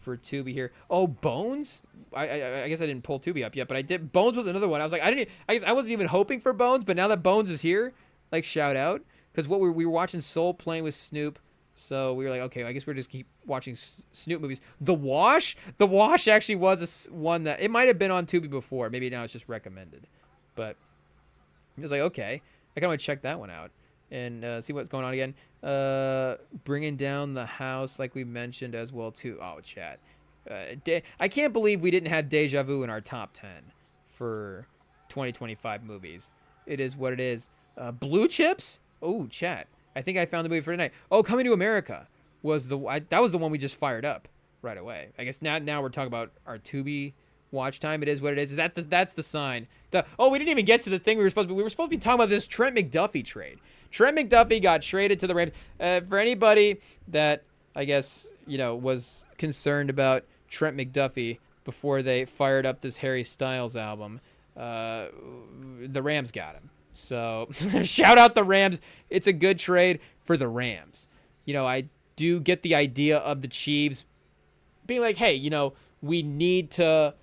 Tubi here. Oh, Bones. I guess I didn't pull Tubi up yet, but I did. Bones was another one. I was like, I guess I wasn't even hoping for Bones, but now that Bones is here, like shout out, because we were watching Soul Playing with Snoop. So we were like, okay, I guess we're just keep watching Snoop movies. The Wash actually was one that it might have been on Tubi before. Maybe now it's just recommended. But I was like, okay, I kind of want to check that one out and see what's going on again. Bringing Down the House, like we mentioned as well too. Oh, chat. I can't believe we didn't have Deja Vu in our top 10 for 2025 movies. It is what it is. Blue Chips. Oh, chat. I think I found the movie for tonight. Oh, Coming to America was that was the one we just fired up right away. I guess now we're talking about our Tubi watch time. It is what it is. That's the sign. We didn't even get to the thing we were supposed to be talking about this Trent McDuffie trade. Trent McDuffie got traded to the Rams. For anybody that I guess was concerned about Trent McDuffie before they fired up this Harry Styles album, the Rams got him. So shout out the Rams. It's a good trade for the Rams. I do get the idea of the Chiefs being like, hey, we need to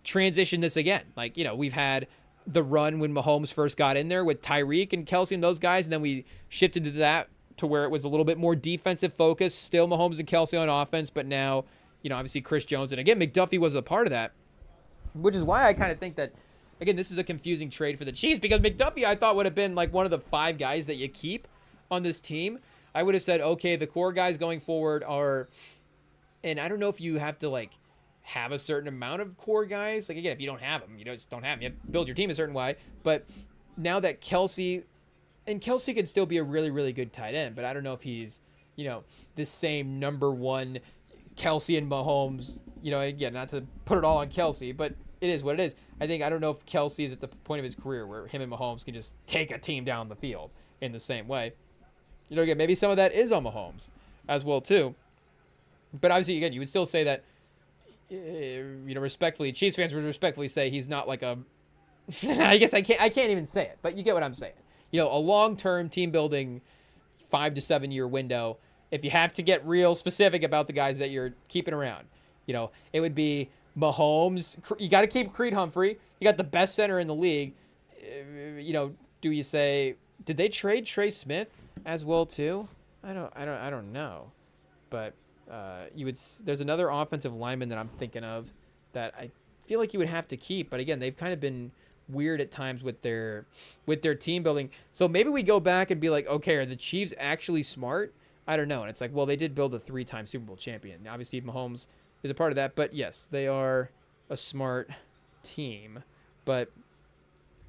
transition this again. Like, we've had the run when Mahomes first got in there with Tyreek and Kelsey and those guys, and then we shifted to that to where it was a little bit more defensive focus. Still Mahomes and Kelsey on offense, but now, obviously Chris Jones. And again, McDuffie was a part of that, which is why I kind of think that, again, this is a confusing trade for the Chiefs because McDuffie, I thought, would have been like one of the 5 guys that you keep on this team. I would have said, okay, the core guys going forward are, and I don't know if you have to like have a certain amount of core guys. Like, again, if you don't have them, you just don't have them. You have to build your team a certain way. But now that Kelsey could still be a really, really good tight end, but I don't know if he's, the same number one Kelsey and Mahomes, again, not to put it all on Kelsey, but it is what it is. I don't know if Kelsey is at the point of his career where him and Mahomes can just take a team down the field in the same way. Again, maybe some of that is on Mahomes as well too. But obviously, again, you would still say that, respectfully, Chiefs fans would respectfully say he's not like a, I guess I can't even say it, but you get what I'm saying. A long-term team building 5 to 7 year window. If you have to get real specific about the guys that you're keeping around, it would be Mahomes. You got to keep Creed Humphrey. You got the best center in the league. Do you say, did they trade Trey Smith as well too? I don't know, but there's another offensive lineman that I'm thinking of that I feel like you would have to keep, but again, they've kind of been weird at times with their team building. So maybe we go back and be like, okay, are the Chiefs actually smart? I don't know. And it's like, well, they did build a 3-time Super Bowl champion. Obviously, Mahomes is a part of that, but yes, they are a smart team. But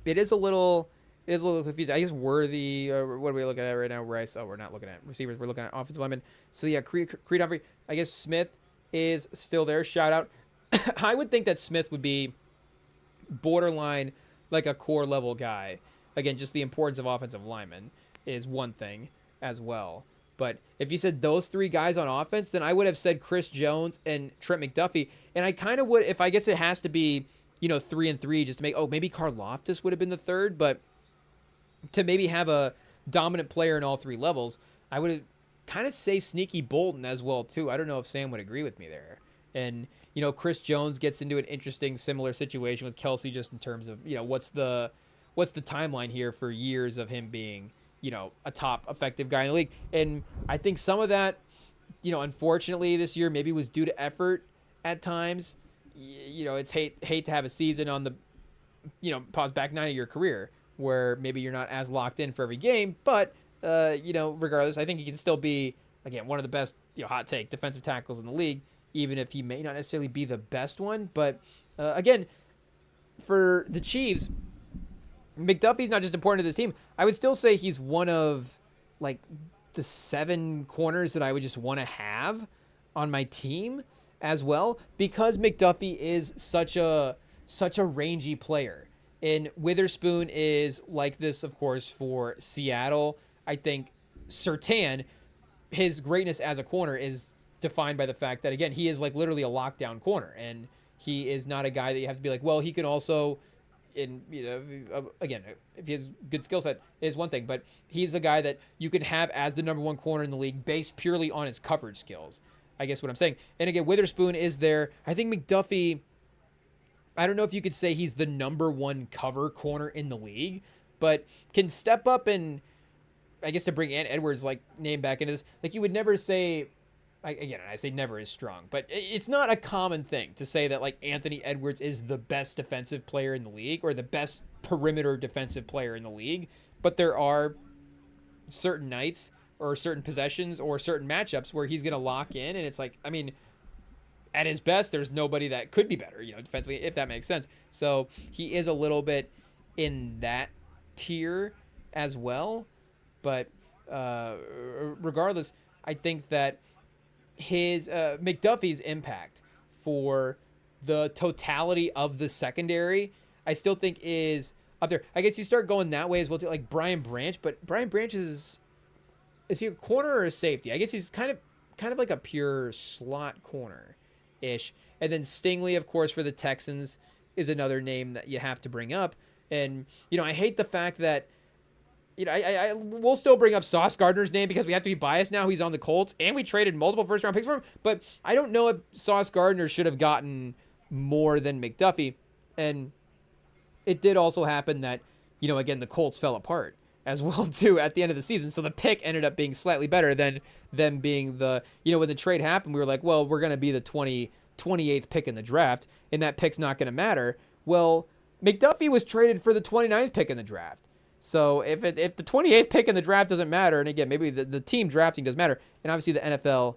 it is a little confusing. I guess Worthy, what are we looking at right now? Rice. Oh, we're not looking at receivers. We're looking at offensive linemen. So yeah, Creed Humphrey. I guess Smith is still there. Shout out. I would think that Smith would be borderline like a core level guy. Again, just the importance of offensive linemen is one thing as well. But if you said those 3 guys on offense, then I would have said Chris Jones and Trent McDuffie. And I kind of would, if I guess it has to be, 3 and 3 just to make, maybe Karlaftis would have been the 3rd, but to maybe have a dominant player in all 3 levels, I would kind of say sneaky Bolton as well too. I don't know if Sam would agree with me there. And, Chris Jones gets into an interesting similar situation with Kelsey just in terms of, what's the timeline here for years of him being, a top effective guy in the league. And I think some of that, unfortunately this year maybe was due to effort at times. It's hate to have a season on the, pause back 9 of your career where maybe you're not as locked in for every game, but, regardless, I think he can still be, again, one of the best, hot take defensive tackles in the league, even if he may not necessarily be the best one. But again, for the Chiefs, McDuffie's not just important to this team. I would still say he's one of like the 7 corners that I would just want to have on my team as well, because McDuffie is such a rangy player. And Witherspoon is like this, of course, for Seattle. I think Surtain, his greatness as a corner is defined by the fact that, again, he is like literally a lockdown corner, and he is not a guy that you have to be like, well, he can also, again, if he has good skill set is one thing, but he's a guy that you can have as the number one corner in the league based purely on his coverage skills. I guess what I'm saying. And again, Witherspoon is there. I think McDuffie, I don't know if you could say he's the number one cover corner in the league, but can step up and, I guess to bring Edwards like name back into this, like you would never say, again, I say never is strong, but it's not a common thing to say that like Anthony Edwards is the best defensive player in the league or the best perimeter defensive player in the league. But there are certain nights or certain possessions or certain matchups where he's going to lock in. And it's like, I mean, at his best, there's nobody that could be better, defensively, if that makes sense. So he is a little bit in that tier as well. But regardless, I think that his McDuffie's impact for the totality of the secondary, I still think is up there. I guess you start going that way as well too, like Brian Branch, but Brian Branch is he a corner or a safety? I guess he's kind of like a pure slot corner ish. And then Stingley, of course, for the Texans is another name that you have to bring up. And I hate the fact that I will still bring up Sauce Gardner's name because we have to be biased now. He's on the Colts, and we traded multiple first-round picks for him. But I don't know if Sauce Gardner should have gotten more than McDuffie. And it did also happen that, again, the Colts fell apart as well, too, at the end of the season. So the pick ended up being slightly better than them being the, when the trade happened, we were like, well, we're going to be the 28th pick in the draft, and that pick's not going to matter. Well, McDuffie was traded for the 29th pick in the draft. So if the 28th pick in the draft doesn't matter, and again, maybe the team drafting does matter, and obviously the NFL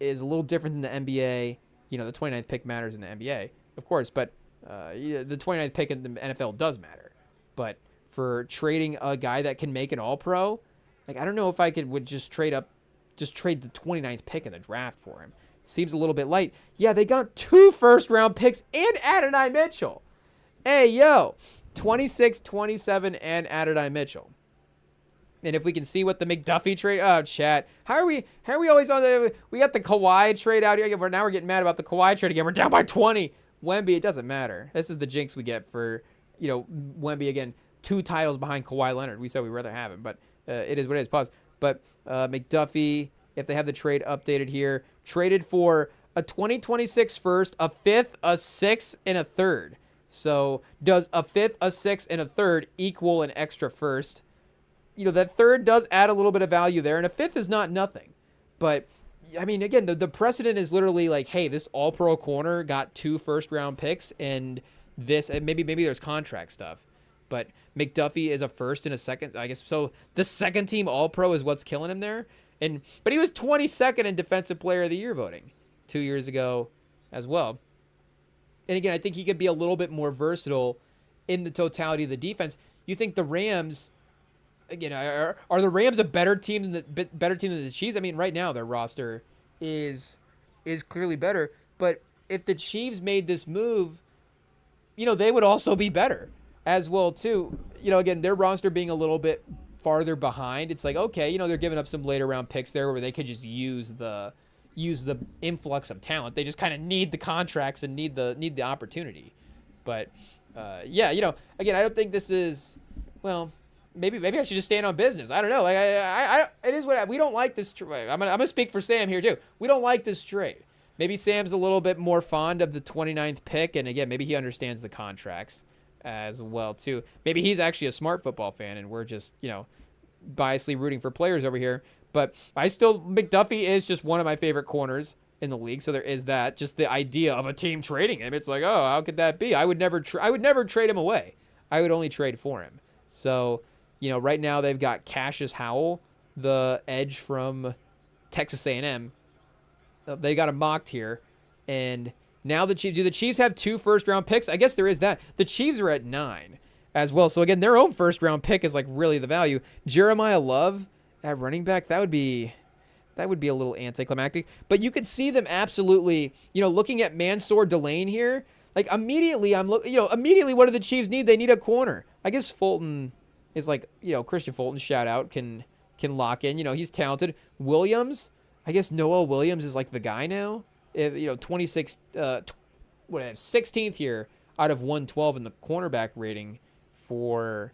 is a little different than the NBA. The 29th pick matters in the NBA, of course, but the 29th pick in the NFL does matter. But for trading a guy that can make an All-Pro, like I don't know if I would just trade the 29th pick in the draft for him. Seems a little bit light. Yeah, they got 2 first-round picks and Adonai Mitchell. Hey, yo. 26, 27, and Adonai Mitchell. And if we can see what the McDuffie trade... Oh, chat. How are we always on the... We got the Kawhi trade out here. Now we're getting mad about the Kawhi trade again. We're down by 20. Wemby, it doesn't matter. This is the jinx we get for, Wemby, again, 2 titles behind Kawhi Leonard. We said we'd rather have him, but it is what it is. Pause. But McDuffie, if they have the trade updated here, traded for a 2026 first, a 5th, a 6th, and a 3rd. So does a 5th, a 6th, and a 3rd equal an extra first? That 3rd does add a little bit of value there, and a 5th is not nothing. But, I mean, again, the precedent is literally like, hey, this all-pro corner got 2 first-round picks, and this, and maybe there's contract stuff. But McDuffie is a 1st and a 2nd, I guess. So the second-team all-pro is what's killing him there. But he was 22nd in Defensive Player of the Year voting 2 years ago as well. And again, I think he could be a little bit more versatile in the totality of the defense. You think the Rams, again, are the Rams a better team than the Chiefs? I mean, right now their roster is clearly better. But if the Chiefs made this move, they would also be better as well too. Again, their roster being a little bit farther behind, it's like, okay, they're giving up some later round picks there where they could just use the influx of talent. They just kind of need the contracts and need the opportunity. But yeah, again, I don't think this is, well, maybe I should just stand on business. I don't know. Like it is what we don't like this trade. I'm gonna speak for Sam here too. We don't like this trade. Maybe Sam's a little bit more fond of the 29th pick, and again, maybe he understands the contracts as well too. Maybe he's actually a smart football fan, and we're just biasly rooting for players over here. But McDuffie is just one of my favorite corners in the league. So there is that. Just the idea of a team trading him. It's like, oh, how could that be? I would never trade him away. I would only trade for him. So, right now they've got Cassius Howell, the edge from Texas A&M. They got him mocked here. And now do the Chiefs have 2 first-round picks? I guess there is that. The Chiefs are at 9 as well. So, again, their own first-round pick is like really the value. Jeremiah Love at running back, that would be a little anticlimactic. But you could see them absolutely, looking at Mansour Delane here, Like immediately, immediately, what do the Chiefs need? They need a corner. I guess Fulton is like, Christian Fulton, shout out, can lock in. He's talented. Williams, I guess Noah Williams is like the guy now. If 26, 16th here out of 112 in the cornerback rating for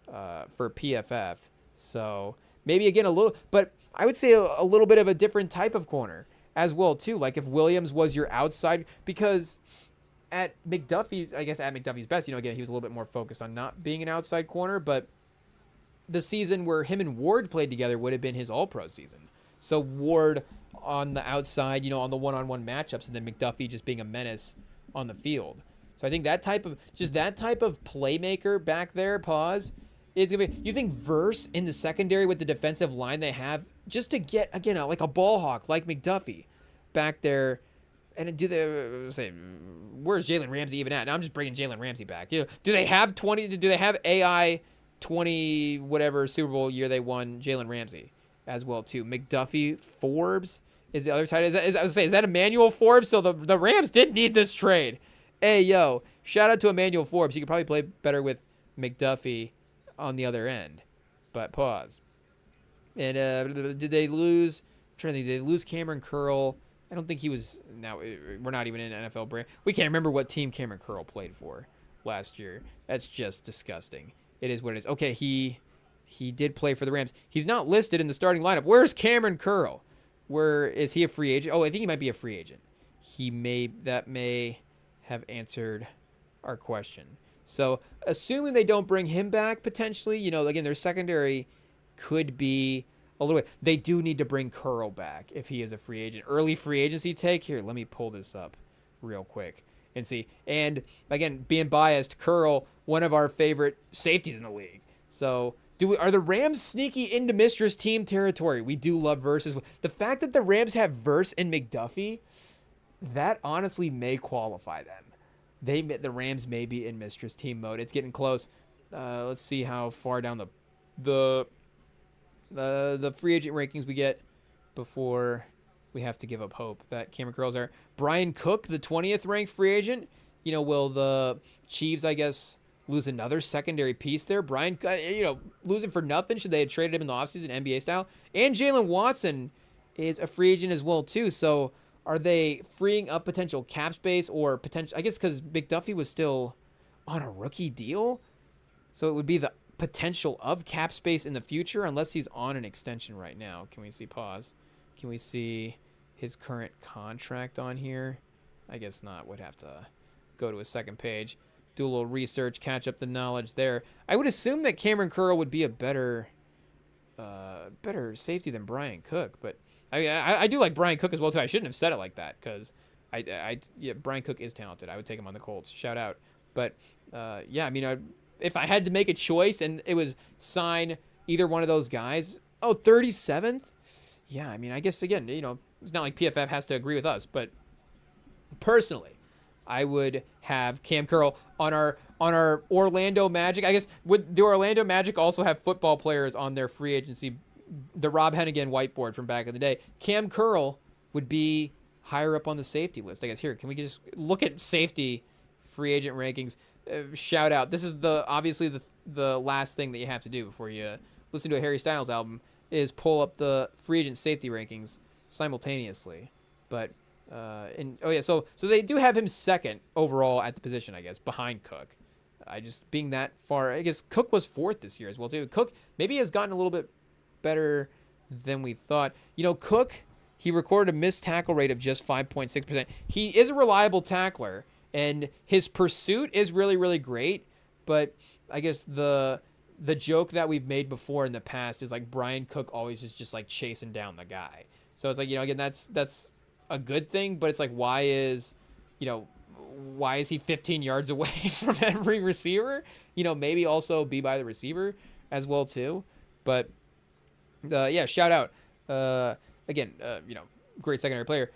PFF. So maybe again a little, but I would say a little bit of a different type of corner as well too. Like if Williams was your outside, because at McDuffie's best, again, he was a little bit more focused on not being an outside corner, but the season where him and Ward played together would have been his all-pro season. So Ward on the outside, on the one-on-one matchups, and then McDuffie just being a menace on the field. So I think that type of playmaker back there, is going to be, you think Verse in the secondary with the defensive line they have, just to get, again, like a ball hawk like McDuffie back there. And where's Jalen Ramsey even at? Now I'm just bringing Jalen Ramsey back. Do they have AI 20 whatever Super Bowl year they won Jalen Ramsey as well too? McDuffie, Forbes is the other tight end. Is that Emmanuel Forbes? So the Rams did need this trade. Hey yo, shout out to Emmanuel Forbes. He could probably play better with McDuffie on the other end. But pause. And did they lose? I'm trying to think. Did they lose Cameron Curl? I don't think he was. Now we're not even in NFL brand. We can't remember what team Cameron Curl played for last year. That's just disgusting. It is what it is. Okay, he did play for the Rams. He's not listed in the starting lineup. Where's Cameron Curl? Where is he a free agent? Oh, I think he might be a free agent. That may have answered our question. So assuming they don't bring him back potentially, again, their secondary could be a little bit. They do need to bring Curl back if he is a free agent. Early free agency take. Here, let me pull this up real quick and see. And again, being biased, Curl, one of our favorite safeties in the league. So are the Rams sneaky into Mistress team territory? We do love Verse as well. The fact that the Rams have Verse and McDuffie, that honestly may qualify them. The Rams may be in Mistress team mode. It's getting close. Let's see how far down the free agent rankings we get before we have to give up hope that Cameron Curl's are. Brian Cook, the 20th ranked free agent. Will the Chiefs, I guess, lose another secondary piece there? Brian, losing for nothing. Should they have traded him in the offseason, NBA style? And Jalen Watson is a free agent as well too. So are they freeing up potential cap space or potential? I guess because McDuffie was still on a rookie deal, so it would be the potential of cap space in the future, unless he's on an extension right now. Can we see pause? Can we see his current contract on here? I guess not. Would have to go to a second page, do a little research, catch up the knowledge there. I would assume that Cameron Curl would be a better safety than Brian Cook, but I do like Brian Cook as well too. I shouldn't have said it like that because Brian Cook is talented. I would take him on the Colts. Shout out. But if I had to make a choice and it was sign either one of those guys, 37th? Yeah, I guess, again, it's not like PFF has to agree with us, but personally, I would have Cam Curl on our Orlando Magic. I guess, would the Orlando Magic also have football players on their free agency, the Rob Hennigan whiteboard from back in the day? Cam Curl would be higher up on the safety list. I guess here, can we just look at safety free agent rankings? Shout out. This is obviously the last thing that you have to do before you listen to a Harry Styles album is pull up the free agent safety rankings simultaneously. But so they do have him second overall at the position, I guess, behind Cook. Being that far, I guess Cook was fourth this year as well too. Cook maybe has gotten a little bit better than we thought. Cook, he recorded a missed tackle rate of just 5.6%. He is a reliable tackler. And his pursuit is really, really great. But I guess the joke that we've made before in the past is like Brian Cook always is just like chasing down the guy. So it's like, again, that's a good thing. But it's like, why is he 15 yards away from every receiver? Maybe also be by the receiver as well too. But shout out. Again, great secondary player.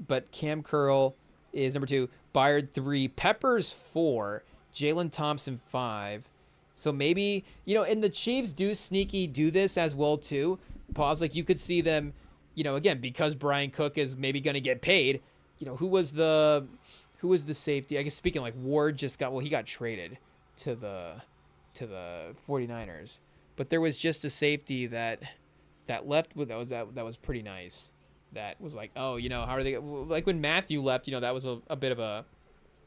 But Cam Curl is number 2. Byard 3, Peppers 4, Jalen Thompson 5. So maybe, and the Chiefs do this as well too. Pause, like you could see them, again, because Brian Cook is maybe going to get paid. Who was the who was the safety? I guess speaking like Ward he got traded to the 49ers. But there was just a safety that left with that was pretty nice. That was like, oh, how are they, like when Matthew left, that was a bit of a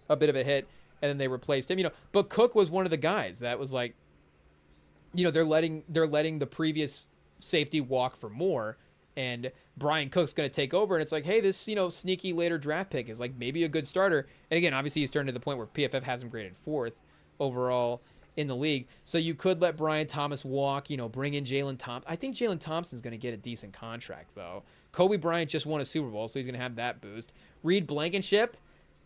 hit, and then they replaced him, but Cook was one of the guys that was like, they're letting the previous safety walk for more, and Brian Cook's going to take over, and it's like, hey, this sneaky later draft pick is like maybe a good starter. And again, obviously he's starting to the point where PFF has him graded 4th overall in the league, so you could let Brian Thomas walk, bring in Jalen Thompson. I think Jalen Thompson's going to get a decent contract though. Kobe Bryant just won a Super Bowl, so he's going to have that boost. Reed Blankenship,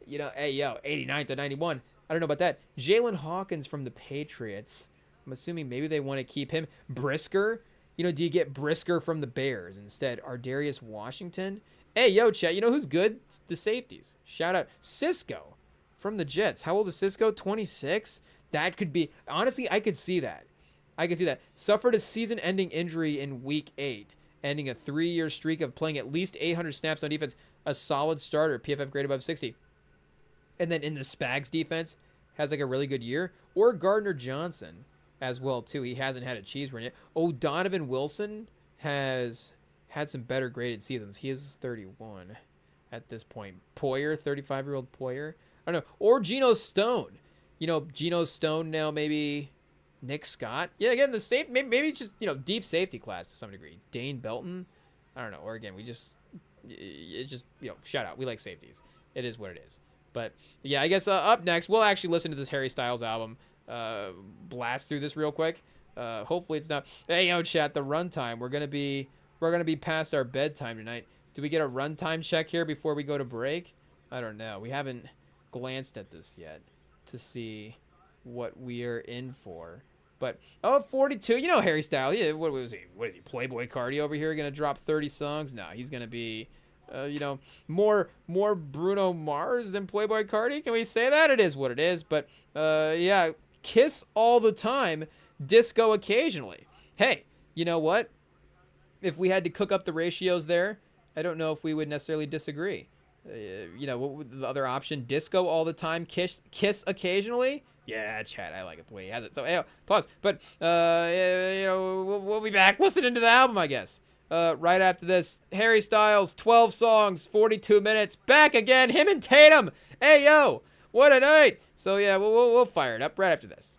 hey, 89th to 91. I don't know about that. Jalen Hawkins from the Patriots. I'm assuming maybe they want to keep him. Brisker, do you get Brisker from the Bears instead? Ardarius Washington. Hey, chat, who's good? The safeties. Shout out Cisco from the Jets. How old is Cisco? 26? That could be, honestly, I could see that. Suffered a season-ending injury in Week 8, ending a 3-year streak of playing at least 800 snaps on defense. A solid starter, PFF grade above 60. And then in the Spags defense, has like a really good year. Or Gardner Johnson as well, too. He hasn't had a cheese run yet. Oh, Donovan Wilson has had some better graded seasons. He is 31 at this point. Poyer, 35-year-old Poyer. I don't know. Or Geno Stone. Geno Stone now, maybe Nick Scott. Yeah, again, the safe, maybe it's just, deep safety class to some degree. Dane Belton. I don't know. Or again, shout out. We like safeties. It is what it is. But yeah, I guess up next, we'll actually listen to this Harry Styles album. Blast through this real quick. Hopefully it's not. Hey, chat, the runtime. We're gonna be past our bedtime tonight. Do we get a runtime check here before we go to break? I don't know. We haven't glanced at this yet to see what we are in for. But 42. Harry Styles. Yeah, what is he? Playboy Cardi over here gonna drop 30 songs? No, he's gonna be more Bruno Mars than Playboy Cardi. Can we say that? It is what it is. But yeah, Kiss all the time, disco occasionally. Hey, you know what? If we had to cook up the ratios there, I don't know if we would necessarily disagree. What would the other option? Disco all the time, kiss occasionally. Yeah, chat, I like it the way he has it. So, pause. But we'll be back listening to the album, I guess. Right after this, Harry Styles, 12 songs, 42 minutes, back again, him and Tatum. Hey, yo, what a night. So, yeah, we'll fire it up right after this.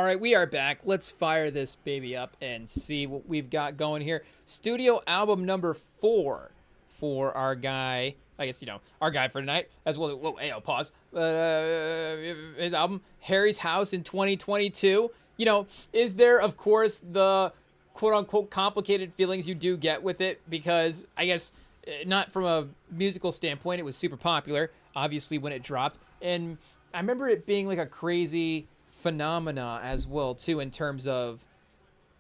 All right, we are back. Let's fire this baby up and see what we've got going here. Studio album number 4 for our guy, I guess, our guy for tonight, as well. Whoa, hey, I'll pause. His album, Harry's House in 2022. Is there, of course, the quote-unquote complicated feelings you do get with it, because I guess not from a musical standpoint, it was super popular, obviously, when it dropped. And I remember it being like a crazy phenomena as well too, in terms of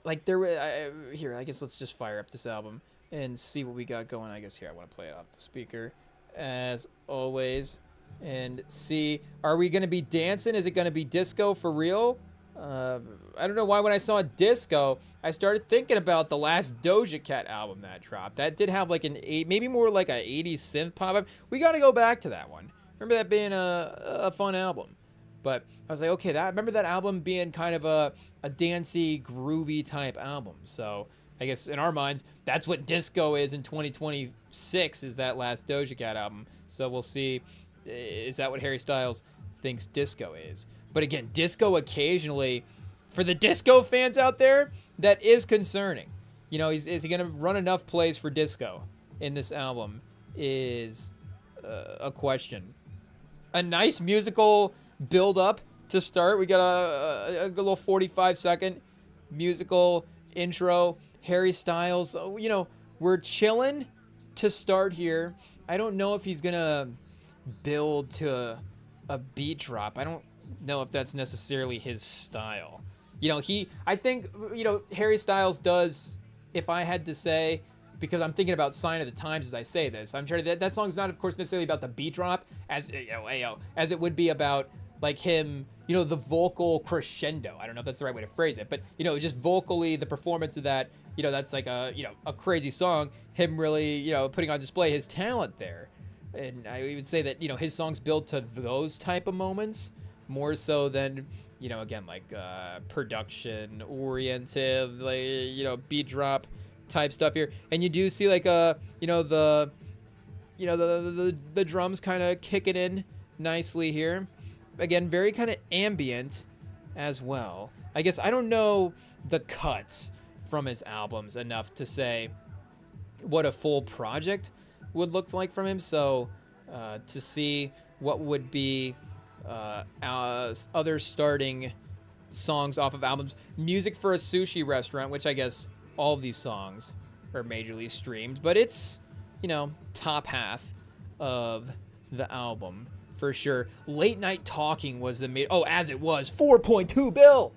like there were here, I guess let's just fire up this album and see what we got going. I guess here I want to play it off the speaker as always and see, are we going to be dancing? Is it going to be disco for real? I don't know why when I saw disco I started thinking about the last Doja Cat album that dropped. That did have like maybe more like a 80s synth pop. We got to go back to that one. Remember that being a fun album. But I was like, okay, I remember that album being kind of a dancey, groovy type album. So I guess in our minds, that's what disco is in 2026, is that last Doja Cat album. So we'll see, is that what Harry Styles thinks disco is? But again, disco occasionally, for the disco fans out there, that is concerning. Is he going to run enough plays for disco in this album is a question. A nice musical build up to start. We got a little 45-second musical intro. Harry Styles, we're chilling to start here. I don't know if he's gonna build to a beat drop. I don't know if that's necessarily his style. I think Harry Styles does, if I had to say, because I'm thinking about Sign of the Times as I say this, I'm trying to, that song's not, of course, necessarily about the beat drop as it would be about like him, the vocal crescendo. I don't know if that's the right way to phrase it, but just vocally, the performance of that, that's like a crazy song. Him really, putting on display his talent there. And I would say that, his songs build to those type of moments more so than, again, like production oriented, like, beat drop type stuff here. And you do see like the drums kind of kicking in nicely here. Again, very kind of ambient as well. I guess I don't know the cuts from his albums enough to say what a full project would look like from him. So to see what would be other starting songs off of albums. Music for a Sushi Restaurant, which I guess all of these songs are majorly streamed, but it's, top half of the album. For sure. Late Night Talking was the As It Was, 4.2 bill.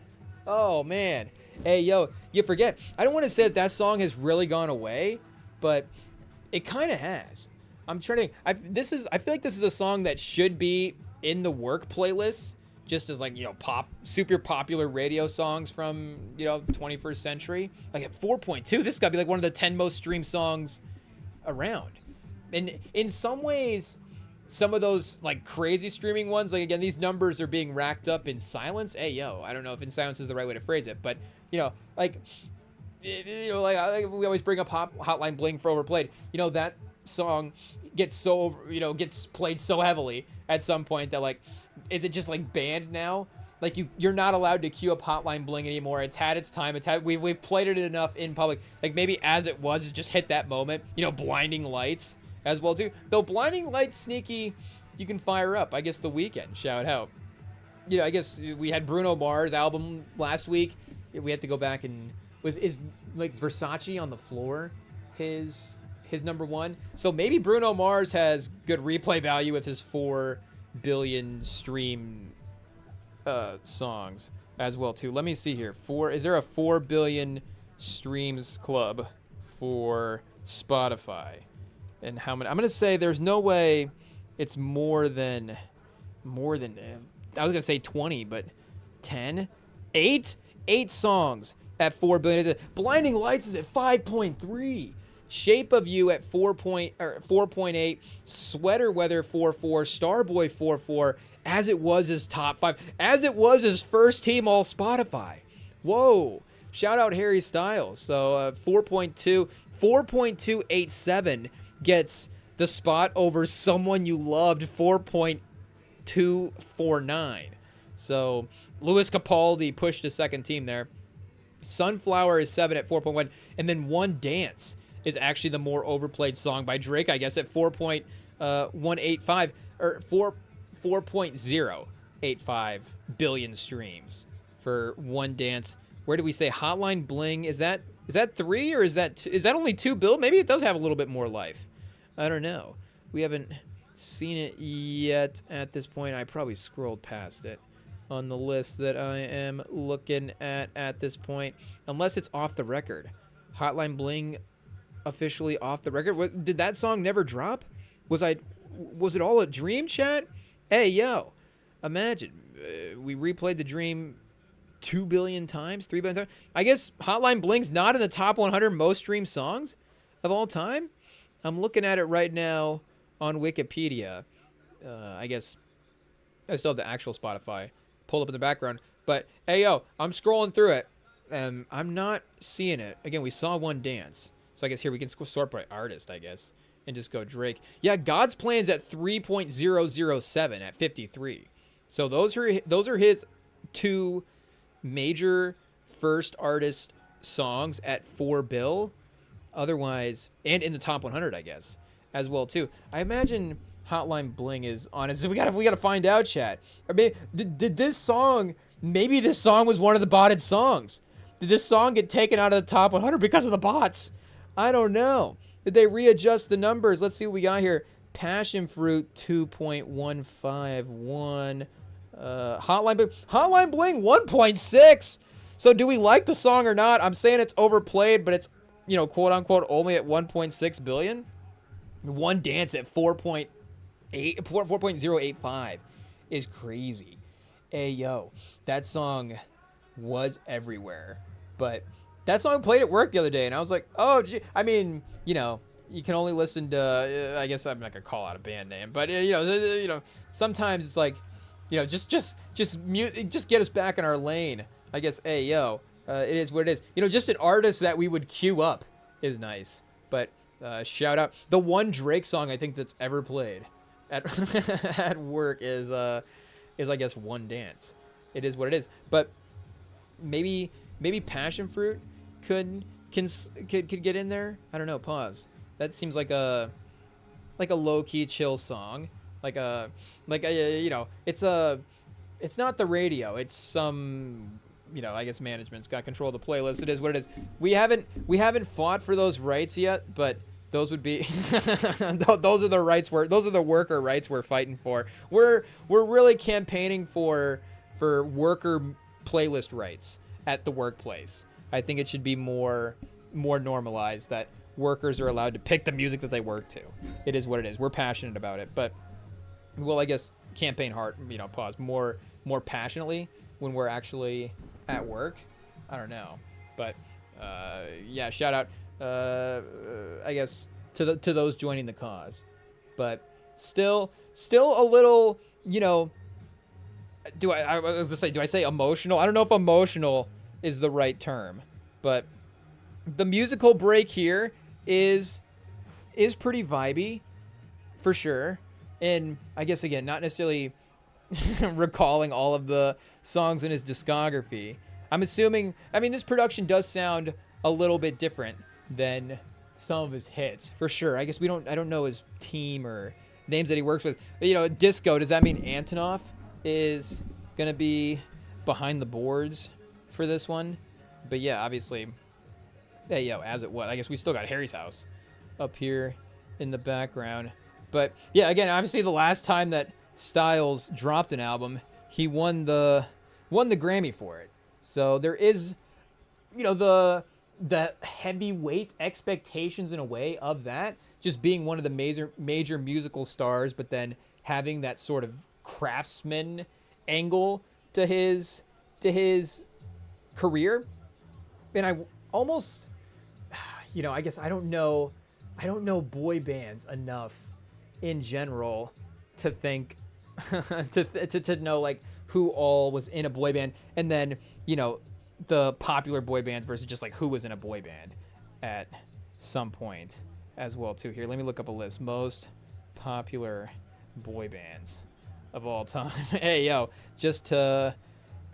Oh man. Hey yo, you forget. I don't want to say that song has really gone away, but it kind of has. I'm trying to. I feel like this is a song that should be in the work playlist, just as like super popular radio songs from 21st century. Like at 4.2, this got to be like one of the 10 most streamed songs around. And in some ways, some of those like crazy streaming ones, like again, these numbers are being racked up in silence. Hey yo, I don't know if in silence is the right way to phrase it, but like we always bring up Hotline Bling for Overplayed. That song gets gets played so heavily at some point that like, is it just like banned now? Like you're not allowed to queue up Hotline Bling anymore. It's had its time. We've played it enough in public. Like maybe As It Was, it just hit that moment. Blinding Lights as well too. Though Blinding Lights sneaky, you can fire up. I guess The Weeknd, shout out. I guess we had Bruno Mars album last week. We had to go back and is like Versace on the Floor his number one. So maybe Bruno Mars has good replay value with his 4 billion stream songs as well too. Let me see here. Is there a 4 billion streams club for Spotify? And how many? I'm gonna say there's no way it's more than I was gonna say 20, but 10, 8 songs at 4 billion. Blinding Lights is at 5.3. Shape of You at 4.8. Sweater Weather 4.4. Starboy 4.4. As It Was is top 5. As It Was is first team all Spotify. Whoa. Shout out Harry Styles. So 4.2. 4.287 gets the spot over Someone You Loved, 4.249. So Louis Capaldi pushed to second team there. Sunflower is 7 at 4.1, and then One Dance is actually the more overplayed song by Drake, I guess, at 4.185 or 4.085 billion streams for One Dance. Where do we say Hotline Bling? Is that 3 or is that only 2 bill? Maybe it does have a little bit more life. I don't know. We haven't seen it yet at this point. I probably scrolled past it on the list that I am looking at this point, unless it's off the record. Hotline Bling officially off the record. Did that song never drop? Was it all a dream, chat? Hey, yo, imagine we replayed the dream 2 billion times, 3 billion times. I guess Hotline Bling's not in the top 100 most streamed songs of all time. I'm looking at it right now on Wikipedia. I guess I still have the actual Spotify pulled up in the background. But, hey, yo, I'm scrolling through it, and I'm not seeing it. Again, we saw One Dance. So I guess here we can sort by artist, I guess, and just go Drake. Yeah, God's Plan's at 3.007 at 53. So those are his 2 major first artist songs at 4 bill. Otherwise, and in the top 100, I guess, as well, too. I imagine Hotline Bling is on it. So we gotta find out, chat. I mean, did this song, maybe this song was one of the botted songs. Did this song get taken out of the top 100 because of the bots? I don't know. Did they readjust the numbers? Let's see what we got here. Passion Fruit 2.151. Hotline Bling 1.6. So do we like the song or not? I'm saying it's overplayed, but it's, quote unquote, only at 1.6 billion. One Dance at 4.085 is crazy. Hey, yo, that song was everywhere. But that song played at work the other day, and I was like, oh, gee. I mean, you can only listen to, I guess I'm not going to call out a band name, but, sometimes it's like, just get us back in our lane. I guess, hey, yo, it is what it is. Just an artist that we would queue up is nice. But shout out. The one Drake song I think that's ever played at at work is I guess One Dance. It is what it is. But maybe Passion Fruit could get in there. I don't know. Pause. That seems like a low key chill song. It's not the radio. It's some, I guess management's got control of the playlist. It is what it is. We haven't fought for those rights yet, but those would be those are the rights those are the worker rights we're fighting for. We're really campaigning for worker playlist rights at the workplace. I think it should be more normalized that workers are allowed to pick the music that they work to. It is what it is. We're passionate about it, but well, I guess campaign hard, pause more passionately when we're actually at work. I don't know, but yeah, shout out, I guess to those joining the cause, but still a little, do I say emotional? I don't know if emotional is the right term, but the musical break here is pretty vibey for sure. And I guess, again, not necessarily recalling all of the songs in his discography. I'm assuming, this production does sound a little bit different than some of his hits, for sure. I guess I don't know his team or names that he works with. But, Disco, does that mean Antonov is going to be behind the boards for this one? But, yeah, obviously, hey, yo, as it was. I guess we still got Harry's House up here in the background. But yeah, again, obviously the last time that Styles dropped an album, he won the Grammy for it. So there is, the heavyweight expectations in a way of that, just being one of the major musical stars, but then having that sort of craftsman angle to his career. And I almost, I guess I don't know boy bands enough in general to think to know like who all was in a boy band, and then the popular boy bands versus just like who was in a boy band at some point as well too. Here, let me look up a list. Most popular boy bands of all time. Hey, yo, just to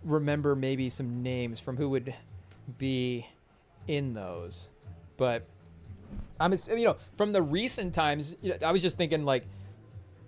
remember maybe some names from who would be in those. But I'm, from the recent times, I was just thinking like,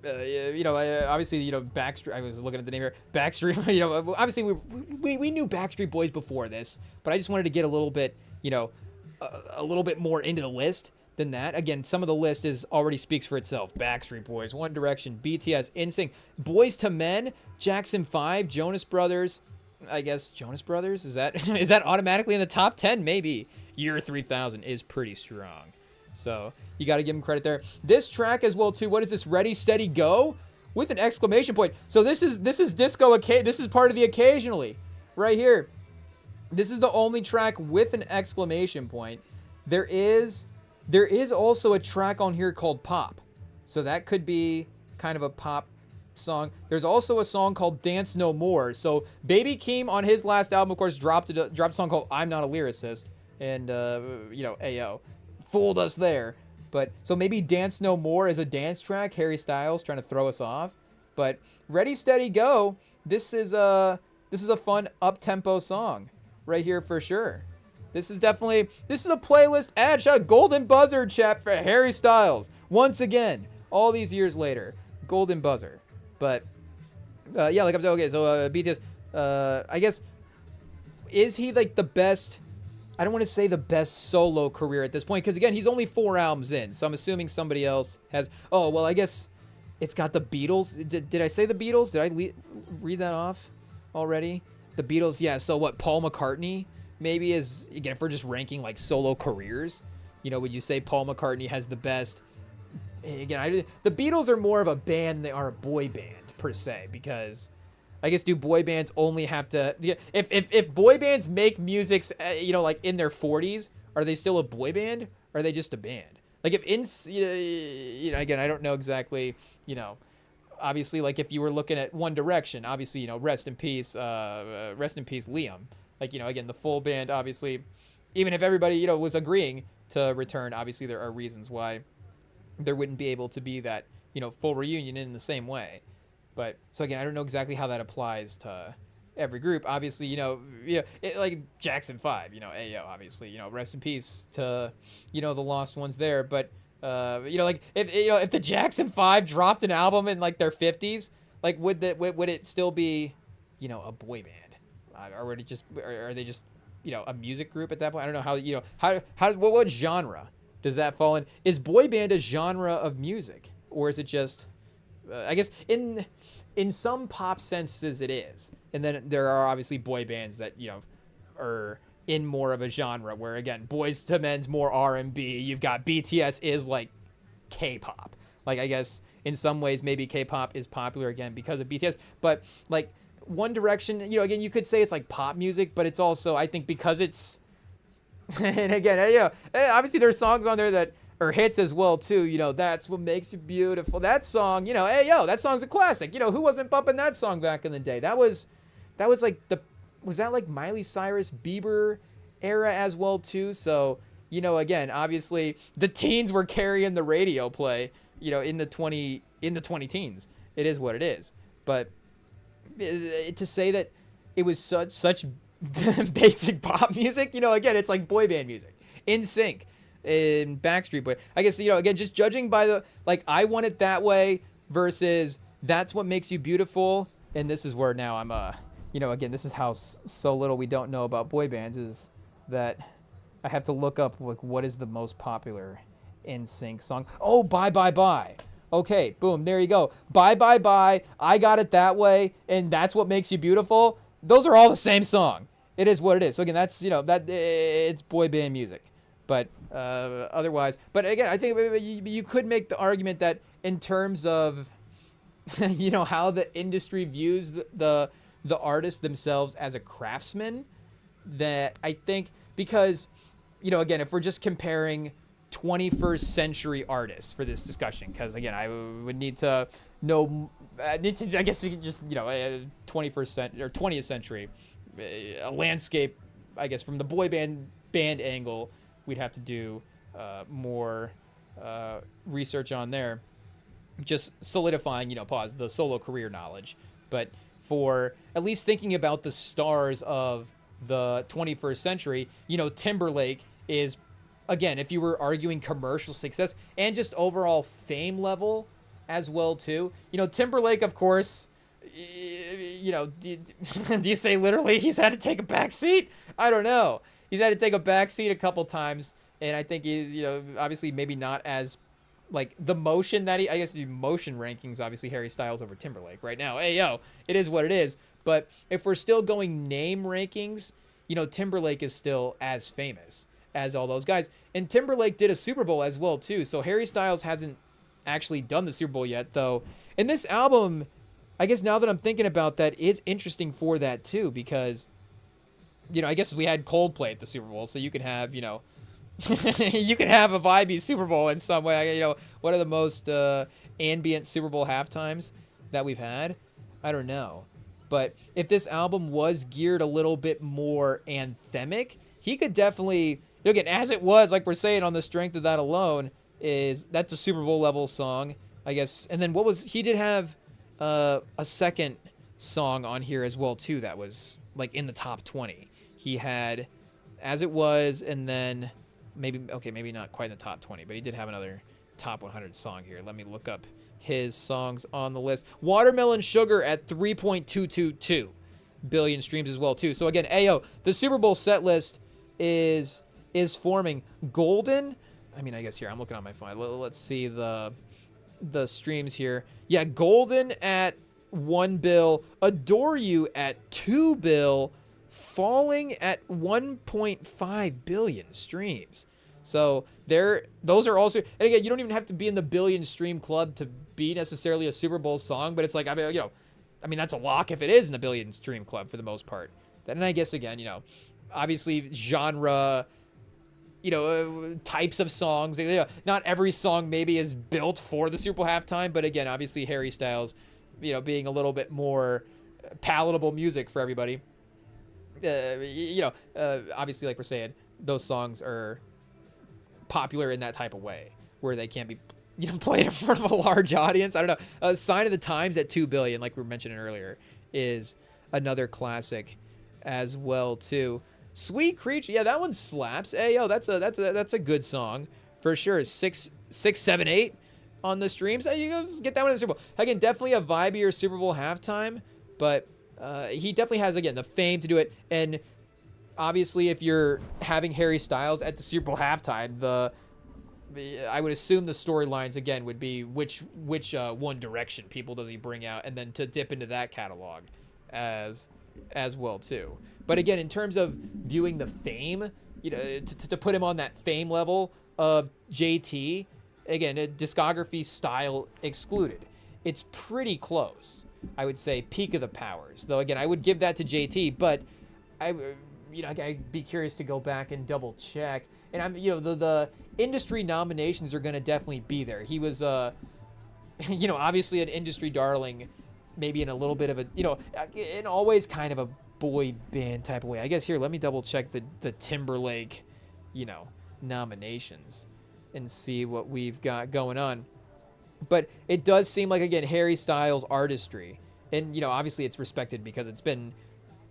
obviously, Backstreet. I was looking at the name here, Backstreet. Obviously we knew Backstreet Boys before this, but I just wanted to get a little bit, a little bit more into the list than that. Again, some of the list already speaks for itself. Backstreet Boys, One Direction, BTS, NSYNC, Boys to Men, Jackson 5, Jonas Brothers. I guess Jonas Brothers is that automatically in the top 10? Maybe. Year 3000 is pretty strong. So you got to give him credit there. This track as well too. What is this? Ready, Steady, Go, with an exclamation point. So this is disco. This is part of the occasionally, right here. This is the only track with an exclamation point. There is also a track on here called Pop. So that could be kind of a pop song. There's also a song called Dance No More. So Baby Keem on his last album, of course, dropped a song called I'm Not a Lyricist, and Ayo fooled us there. But so maybe Dance No More is a dance track. Harry Styles trying to throw us off. But Ready Steady Go, this is a fun up tempo song right here for sure. This is a playlist ad. Shout out Golden Buzzer chat for Harry Styles once again. All these years later, Golden Buzzer. But yeah, like I'm saying, okay. So BTS, I guess, is he like the best? I don't want to say the best solo career at this point, because again, he's only 4 albums in, so I'm assuming somebody else has. Oh well, I guess it's got the Beatles. Did I say the Beatles? Did I read that off already? The Beatles, yeah. So what? Paul McCartney maybe is, again, if we're just ranking like solo careers, would you say Paul McCartney has the best? Again, the Beatles are more of a band than they are a boy band per se, because I guess do boy bands only have to? If boy bands make music, like in their 40s, are they still a boy band? Or are they just a band? Like if again, I don't know exactly. Obviously, like if you were looking at One Direction, obviously, rest in peace, Liam. Like again, the full band, obviously, even if everybody was agreeing to return, obviously there are reasons why there wouldn't be able to be that full reunion in the same way. But so again, I don't know exactly how that applies to every group. Obviously, like Jackson 5, Ayo, obviously, rest in peace to the lost ones there. But like if the Jackson 5 dropped an album in like their 50s, like would it still be a boy band, or are they just a music group at that point? I don't know how what genre does that fall in? Is boy band a genre of music, or is it just I guess in some pop senses it is, and then there are obviously boy bands that are in more of a genre where, again, Boys to Men's more R&B. You've got BTS is like K-pop. Like I guess in some ways maybe K-pop is popular again because of BTS, but like One Direction, again, you could say it's like pop music, but it's also, I think, because it's and again, obviously there's songs on there that are hits as well too. That's what makes you beautiful. That song, that song's a classic. Who wasn't bumping that song back in the day? That was like was that like Miley Cyrus, Bieber era as well too? So, again, obviously the teens were carrying the radio play, in the 20 teens. It is what it is. But to say that it was such basic pop music, again, it's like boy band music. NSYNC, in Backstreet Boy. I guess, again, just judging by the, like, I Want It That Way versus That's What Makes You Beautiful. And this is where now I'm, again, this is how so little we don't know about boy bands, is that I have to look up, like, what is the most popular NSYNC song. Oh, Bye Bye Bye. Okay, boom, there you go. Bye Bye Bye, I Got It That Way, and That's What Makes You Beautiful. Those are all the same song. It is what it is. So again, that's, that it's boy band music. But otherwise, but again, I think you could make the argument that in terms of, how the industry views the artists themselves as a craftsman, that I think, because, again, if we're just comparing 21st century artists for this discussion, because again, I would need to know, I guess you could just, 21st century or 20th century, a landscape, I guess, from the boy band angle, we'd have to do more research on there. just solidifying, pause, the solo career knowledge. But for at least thinking about the stars of the 21st century, Timberlake is, again, if you were arguing commercial success and just overall fame level as well too. Timberlake, of course, do you say literally he's had to take a back seat? I don't know. He's had to take a back seat a couple times, and I think he's, obviously maybe not as like the motion that I guess the motion rankings, obviously Harry Styles over Timberlake right now. Hey, it is what it is. But if we're still going name rankings, Timberlake is still as famous as all those guys. And Timberlake did a Super Bowl as well, too. So Harry Styles hasn't actually done the Super Bowl yet, though. And this album, I guess now that I'm thinking about that, is interesting for that, too, because, I guess we had Coldplay at the Super Bowl, so you can have, you can have a vibey Super Bowl in some way. What are the most ambient Super Bowl halftimes that we've had? I don't know. But if this album was geared a little bit more anthemic, he could definitely, again, as it was, like we're saying, on the strength of that alone, that's a Super Bowl level song, I guess. And then he did have a second song on here as well, too, that was like in the top 20. He had As It Was, and then maybe not quite in the top 20, but he did have another top 100 song here. Let me look up his songs on the list. Watermelon Sugar at 3.222 billion streams as well, too. So again, the Super Bowl set list is forming. Golden, I guess here, I'm looking on my phone. Let's see the streams here. Yeah, Golden at 1 bill, Adore You at 2 bill, Falling at 1.5 billion streams. So those are also, and again, you don't even have to be in the billion stream club to be necessarily a Super Bowl song, but it's like, that's a lock if it is in the billion stream club for the most part. Then I guess again, obviously genre, types of songs. Not every song maybe is built for the Super Bowl halftime, but again, obviously Harry Styles, being a little bit more palatable music for everybody. Obviously, like we're saying, those songs are popular in that type of way where they can't be, played in front of a large audience. I don't know. Sign of the Times at 2 billion, like we were mentioning earlier, is another classic as well too. Sweet Creature, yeah, that one slaps. Hey, that's a good song for sure. 6, 7, 8 on the streams. Hey, you go get that one in the Super Bowl. Again, definitely a vibier Super Bowl halftime, but he definitely has, again, the fame to do it. And obviously, if you're having Harry Styles at the Super Bowl halftime, I would assume the storylines again would be which One Direction people does he bring out, and then to dip into that catalog as well too. But again, in terms of viewing the fame, to put him on that fame level of JT, again, discography style excluded, it's pretty close. I would say peak of the powers, though. Again, I would give that to JT, but I'd be curious to go back and double check. And the industry nominations are going to definitely be there. He was, obviously an industry darling, maybe in a little bit of a, in always kind of a boy band type of way. I guess here, let me double check the Timberlake, nominations and see what we've got going on. But it does seem like, again, Harry Styles' artistry, and obviously it's respected because it's been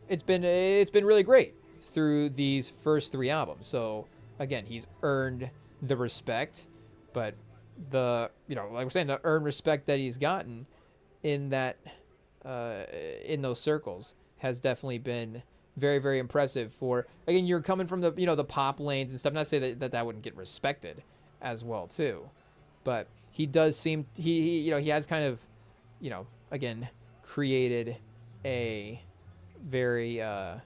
really great through these first 3 albums. So again, he's earned the respect, but like we're saying, the earned respect that he's gotten in that in those circles has definitely been very, very impressive. For, again, you're coming from the the pop lanes and stuff. Not to say that wouldn't get respected as well too, but he does seem he has kind of again created a very the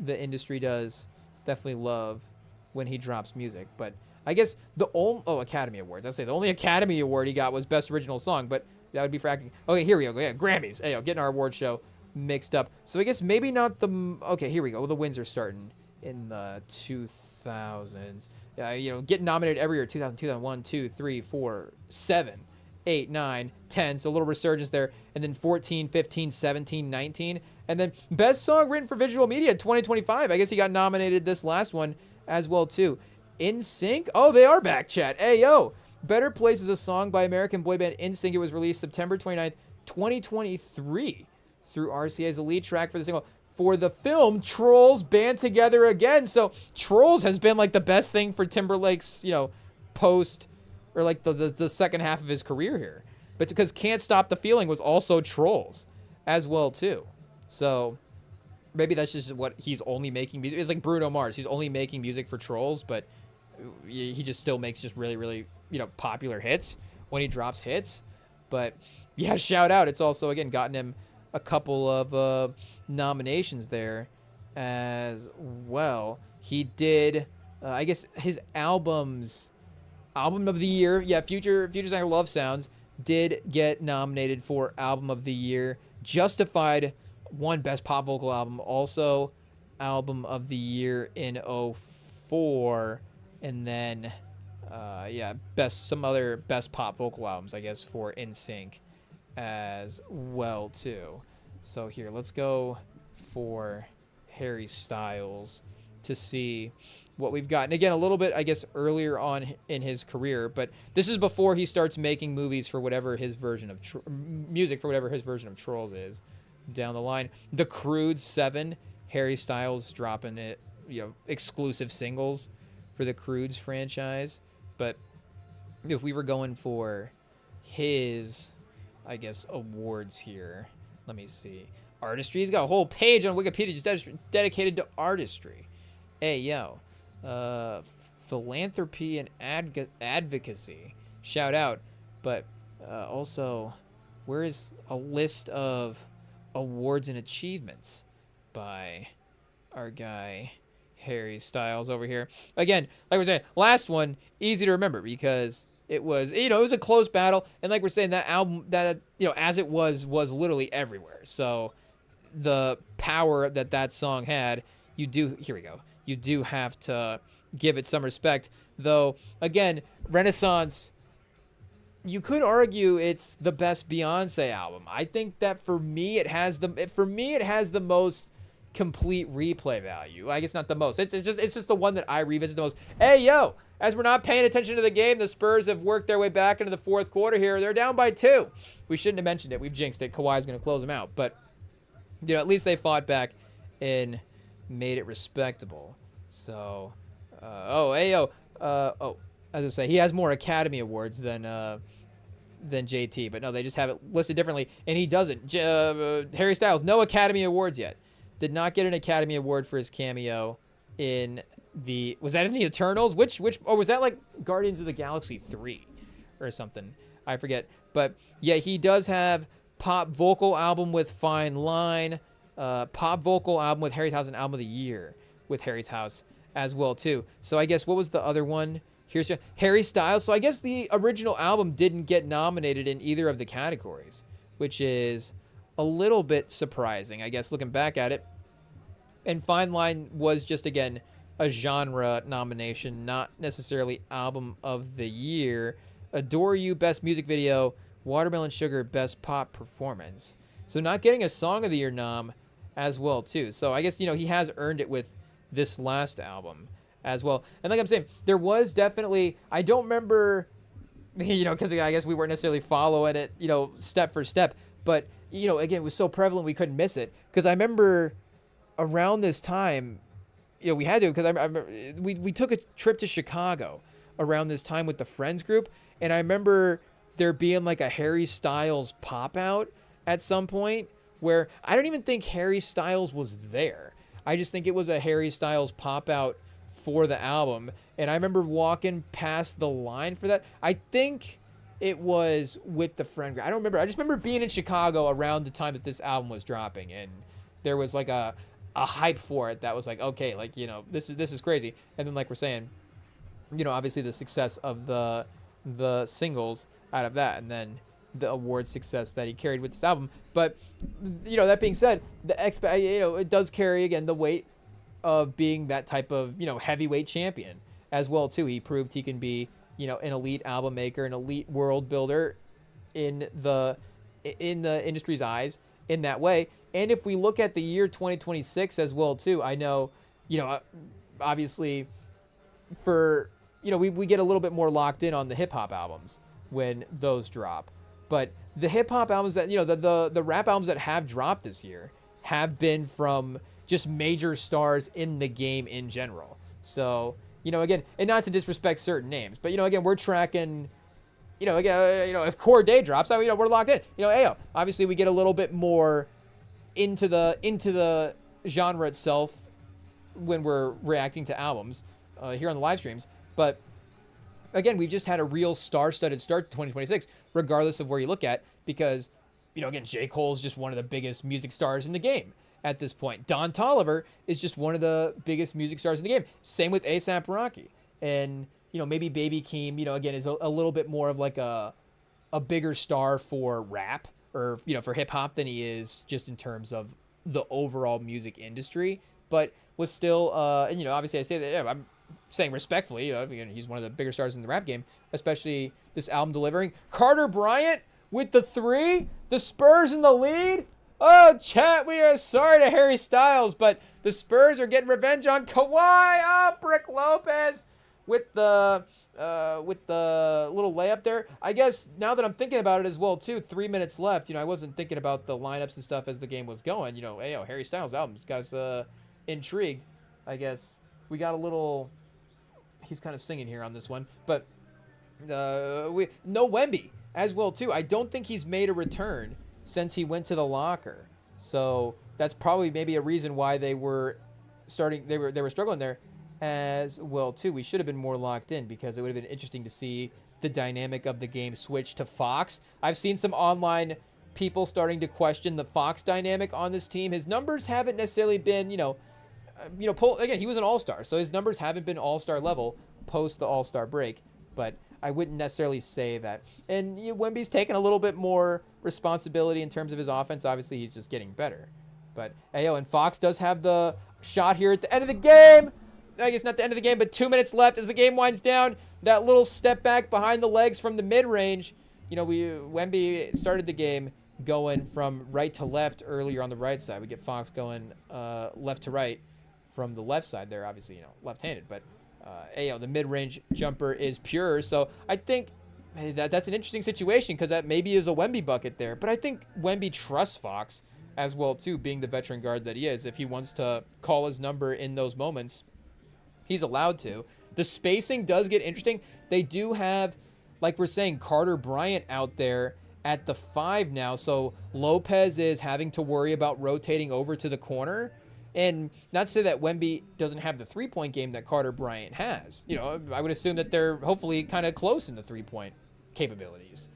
industry does definitely love when he drops music. But I guess the only Academy Awards, I'd say the only Academy Award he got was Best Original Song, but that would be for acting. Okay, here we go. Yeah, Grammys. Hey, getting our award show mixed up. So I guess maybe not the. Okay, here we go. The wins are starting in the 2000s. Getting nominated every year. 2000, 2001, 2, 3, 4, 7, 8, 9, 10. So a little resurgence there. And then 14, 15, 17, 19. And then Best Song Written for Visual Media 2025. I guess he got nominated this last one as well too. In Sync. Oh, they are back, chat. Hey, yo. Better Place is a song by American boy band NSYNC. It was released September 29th, 2023 through RCA's the lead track for the single. For the film, Trolls band together again. So Trolls has been like the best thing for Timberlake's, post, or like the second half of his career here. But because Can't Stop the Feeling was also Trolls as well too. So maybe that's just what he's only making music. It's like Bruno Mars. He's only making music for Trolls, but he just still makes just really, really, popular hits when he drops hits. But yeah, shout out. It's also, again, gotten him a couple of nominations there as well. He did, I guess, his album of the year. Yeah, Future Designer Love Sounds did get nominated for Album of the Year. Justified won Best Pop Vocal Album, also Album of the Year in 2004, and then some other Best Pop Vocal Albums, I guess, for NSYNC as well too. So here, let's go for Harry Styles to see what we've got. And again, a little bit, I guess, earlier on in his career, but this is before he starts making movies for whatever his version of music for whatever his version of Trolls is down the line. The Croods 7, Harry Styles dropping it, exclusive singles for the Croods franchise. But if we were going for his, I guess, awards here, let me see. Artistry. He's got a whole page on Wikipedia just dedicated to artistry. Hey, yo. Philanthropy and advocacy. Shout out. But also, where is a list of awards and achievements by our guy Harry Styles over here? Again, like we're saying, last one, easy to remember because it was, it was a close battle. And like we're saying, that album, that, as it was literally everywhere. So the power that song had, you do have to give it some respect. Though, again, Renaissance, you could argue it's the best Beyonce album. I think that for me, it has the most complete replay value. I guess not the most. It's just the one that I revisit the most. Hey, yo, as we're not paying attention to the game, the Spurs have worked their way back into the fourth quarter here. They're down by 2. We shouldn't have mentioned it. We've jinxed it. Kawhi's going to close them out. But, at least they fought back and made it respectable. So, as I say, he has more Academy Awards than JT. But no, they just have it listed differently. And he doesn't. Harry Styles, no Academy Awards yet. Did not get an Academy Award for his cameo in was that in the Eternals? Or was that like Guardians of the Galaxy 3 or something? I forget. But yeah, he does have Pop Vocal Album with Fine Line, Pop Vocal Album with Harry's House, and Album of the Year with Harry's House as well too. So I guess what was the other one? Here's Harry Styles. So I guess the original album didn't get nominated in either of the categories, which is a little bit surprising, I guess, looking back at it. And Fine Line was just, again, a genre nomination, not necessarily Album of the Year. Adore You, Best Music Video. Watermelon Sugar, Best Pop Performance. So not getting a Song of the Year nom as well, too. So I guess, he has earned it with this last album as well. And like I'm saying, there was definitely, I don't remember, because I guess we weren't necessarily following it, step for step. But, again, it was so prevalent we couldn't miss it. Because I remember around this time, we had to, because I remember we took a trip to Chicago around this time with the Friends group. And I remember there being like a Harry Styles pop out at some point where I don't even think Harry Styles was there. I just think it was a Harry Styles pop out for the album. And I remember walking past the line for that. I think it was with the friend group. I don't remember. I just remember being in Chicago around the time that this album was dropping, and there was like a hype for it that was like, okay, like, this is crazy. And then, like we're saying, obviously the success of the singles out of that, and then the award success that he carried with this album. But that being said, it does carry, again, the weight of being that type of heavyweight champion as well too. He proved he can be an elite album maker, an elite world builder in the industry's eyes in that way. And if we look at the year 2026 as well too, I know obviously for we get a little bit more locked in on the hip hop albums when those drop. But the hip hop albums that, the rap albums that have dropped this year have been from just major stars in the game in general. So, again, and not to disrespect certain names, but, again, we're tracking, if Core Day drops, we're locked in. Ayo, obviously we get a little bit more into the genre itself when we're reacting to albums here on the live streams. But again, we've just had a real star-studded start to 2026, regardless of where you look at, because, again, J. Cole's just one of the biggest music stars in the game at this point. Don Toliver is just one of the biggest music stars in the game. Same with A$AP Rocky. And, maybe Baby Keem, again, is a little bit more of like a bigger star for rap or, for hip-hop than he is just in terms of the overall music industry. But was still, and, obviously I say that, I'm saying respectfully, he's one of the bigger stars in the rap game, especially this album delivering. Carter Bryant with the 3, the Spurs in the lead. Oh, chat, we are sorry to Harry Styles, but the Spurs are getting revenge on Kawhi. Oh, Brick Lopez with the little layup there. I guess now that I'm thinking about it as well, too, 3 minutes left. I wasn't thinking about the lineups and stuff as the game was going. Harry Styles albums, guys, intrigued. I guess we got a little. He's kind of singing here on this one, but no Wemby as well too. I don't think he's made a return since he went to the locker, so that's probably maybe a reason why they were starting. They were struggling there as well too. We should have been more locked in because it would have been interesting to see the dynamic of the game switch to Fox. I've seen some online people starting to question the Fox dynamic on this team. His numbers haven't necessarily been, again, he was an all-star, so his numbers haven't been all-star level post the all-star break, but I wouldn't necessarily say that. And Wemby's taken a little bit more responsibility in terms of his offense. Obviously, he's just getting better. But, and Fox does have the shot here at the end of the game. I guess not the end of the game, but 2 minutes left as the game winds down. That little step back behind the legs from the mid-range. Wemby started the game going from right to left earlier on the right side. We get Fox going left to right from the left side there, obviously, left-handed, but the mid-range jumper is pure. So I think that's an interesting situation because that maybe is a Wemby bucket there. But I think Wemby trusts Fox as well, too, being the veteran guard that he is. If he wants to call his number in those moments, he's allowed to. The spacing does get interesting. They do have, like we're saying, Carter Bryant out there at the 5 now. So Lopez is having to worry about rotating over to the corner. And not to say that Wemby doesn't have the three-point game that Carter Bryant has. I would assume that they're hopefully kind of close in the three-point capabilities.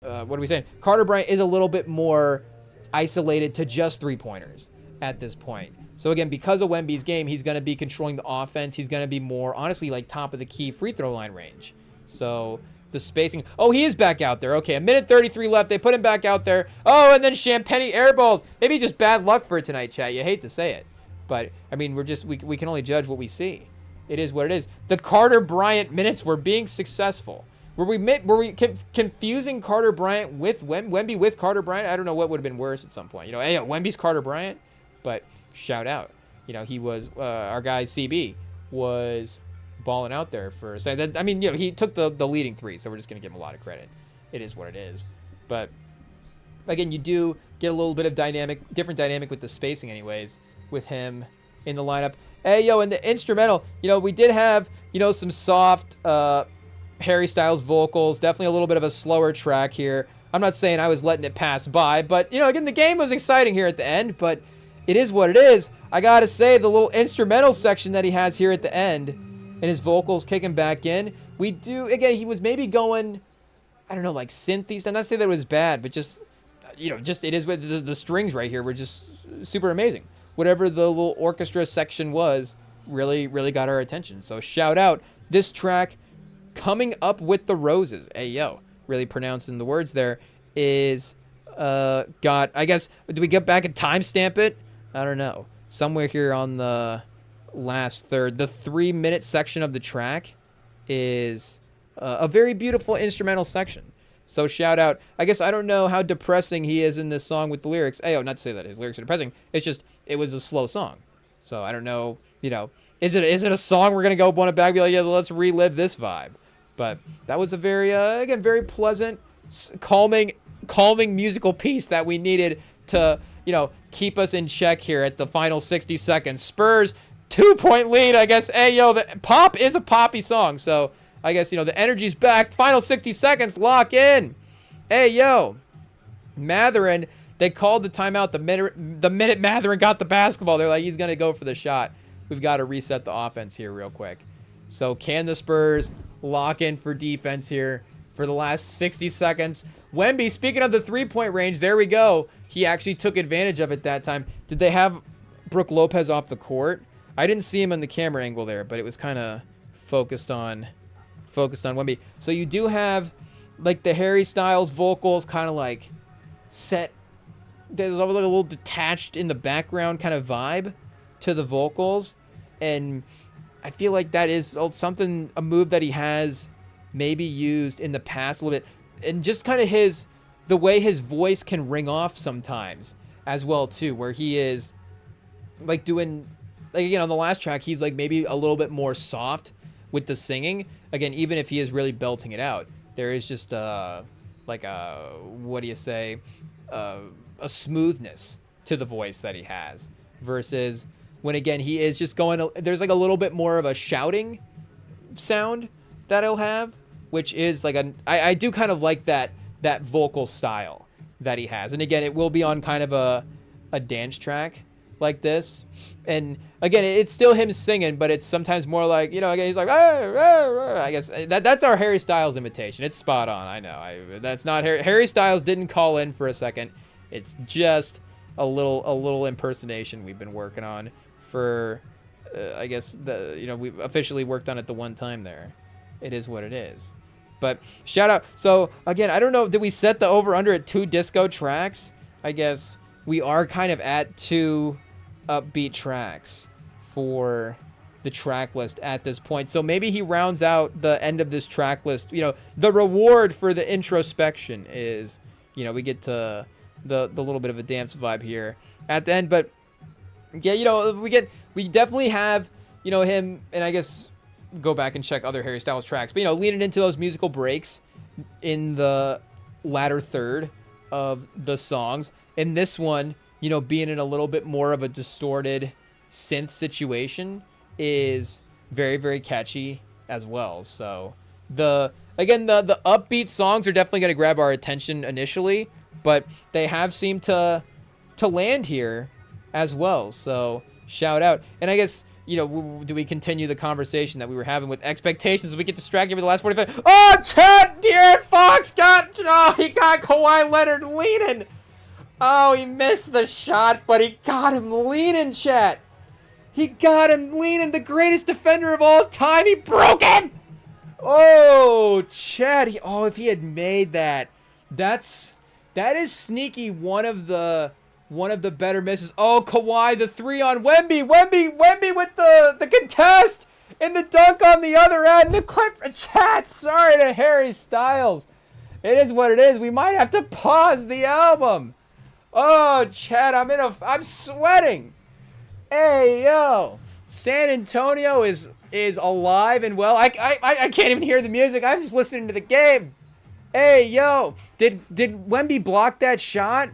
What are we saying? Carter Bryant is a little bit more isolated to just three-pointers at this point. So again, because of Wemby's game, he's going to be controlling the offense. He's going to be more, honestly, like top of the key free throw line range. So the spacing. Oh, he is back out there. Okay, 1:33 left. They put him back out there. Oh, and then Champagny airballed. Maybe just bad luck for tonight, chat. You hate to say it. But, I mean, we can only judge what we see. It is what it is. The Carter Bryant minutes were being successful. Were we confusing Carter Bryant with Wemby with Carter Bryant? I don't know what would have been worse at some point. Wemby's Carter Bryant. But shout out. He was, our guy CB was balling out there for a second. I mean, he took the leading 3, so we're just going to give him a lot of credit. It is what it is. But again, you do get a little bit of different dynamic with the spacing anyways with him in the lineup. And the instrumental, we did have, some soft Harry Styles vocals, definitely a little bit of a slower track here. I'm not saying I was letting it pass by, but, again, the game was exciting here at the end, but it is what it is. I got to say, the little instrumental section that he has here at the end and his vocals kicking back in, he was maybe going, I don't know, like synthy. I'm not saying that it was bad, but just, it is what the strings right here were just super amazing. Whatever the little orchestra section was really, really got our attention. So shout out this track, Coming Up With The Roses. Really pronouncing the words there is, I guess, do we get back and timestamp it? I don't know. Somewhere here on the last third, the 3-minute section of the track is a very beautiful instrumental section. So shout out. I guess I don't know how depressing he is in this song with the lyrics. Not to say that his lyrics are depressing. It's just, it was a slow song. So I don't know. you know, is it a song we're gonna go want to back? Be like, yeah, let's relive this vibe. But that was a very again very pleasant, calming musical piece that we needed to, you know, keep us in check here at the final 60 seconds. Spurs 2-point lead, I guess. Hey, yo, the pop is a poppy song, so I guess, you know, the energy's back. Final 60 seconds, lock in. Hey, yo, Matherin, they called the timeout the minute Matherin got the basketball. They're like, he's going to go for the shot. We've got to reset the offense here real quick. So can the Spurs lock in for defense here for the last 60 seconds? Wemby, speaking of the three-point range, there we go. He actually took advantage of it that time. Did they have Brook Lopez off the court? I didn't see him in the camera angle there, but it was kind of focused on Wemby. So you do have like the Harry Styles vocals kind of like set. There's like a little detached in the background kind of vibe to the vocals, and I feel like that is a move that he has maybe used in the past a little bit, and just kind of the way his voice can ring off sometimes as well too, where he is like doing, like, again, on the last track, he's like maybe a little bit more soft with the singing. Again, even if he is really belting it out, there is just like a, what do you say, a smoothness to the voice that he has, versus when, again, he is just going, there's like a little bit more of a shouting sound that he'll have, which is like I do kind of like that vocal style that he has. And again, it will be on kind of a dance track like this. And again, it's still him singing, but it's sometimes more like, you know, again, he's like, I guess that's our Harry Styles imitation. It's spot on. I know. That's not Harry Styles didn't call in for a second. It's just a little impersonation we've been working on for, I guess, we've officially worked on it the one time there. It is what it is. But shout out. So again, I don't know, did we set the over under at 2 disco tracks? I guess we are kind of at 2 upbeat tracks for the track list at this point. So maybe he rounds out the end of this track list. You know, the reward for the introspection is, you know, we get to the little bit of a dance vibe here at the end. But yeah, you know, we definitely have, you know, him, and I guess go back and check other Harry Styles tracks, but, you know, leaning into those musical breaks in the latter third of the songs. In this one, you know, being in a little bit more of a distorted synth situation is very, very catchy as well. So the upbeat songs are definitely going to grab our attention initially, but they have seemed to land here as well. So shout out. And I guess, you know, do we continue the conversation that we were having with expectations? We get distracted over the last 45. Oh, Chad De'Aaron Fox he got Kawhi Leonard leaning. Oh, he missed the shot, but he got him leaning, chat. He got him leaning. The greatest defender of all time. He broke him. Oh, Chad. If he had made that, that is sneaky. One of the better misses. Oh, Kawhi, the 3 on Wemby. Wemby with the contest and the dunk on the other end. The clip. Chat. Sorry to Harry Styles. It is what it is. We might have to pause the album. Oh, Chad, I'm sweating. Hey, yo, San Antonio is alive and well. I can't even hear the music. I'm just listening to the game. Hey, yo, did Wemby block that shot?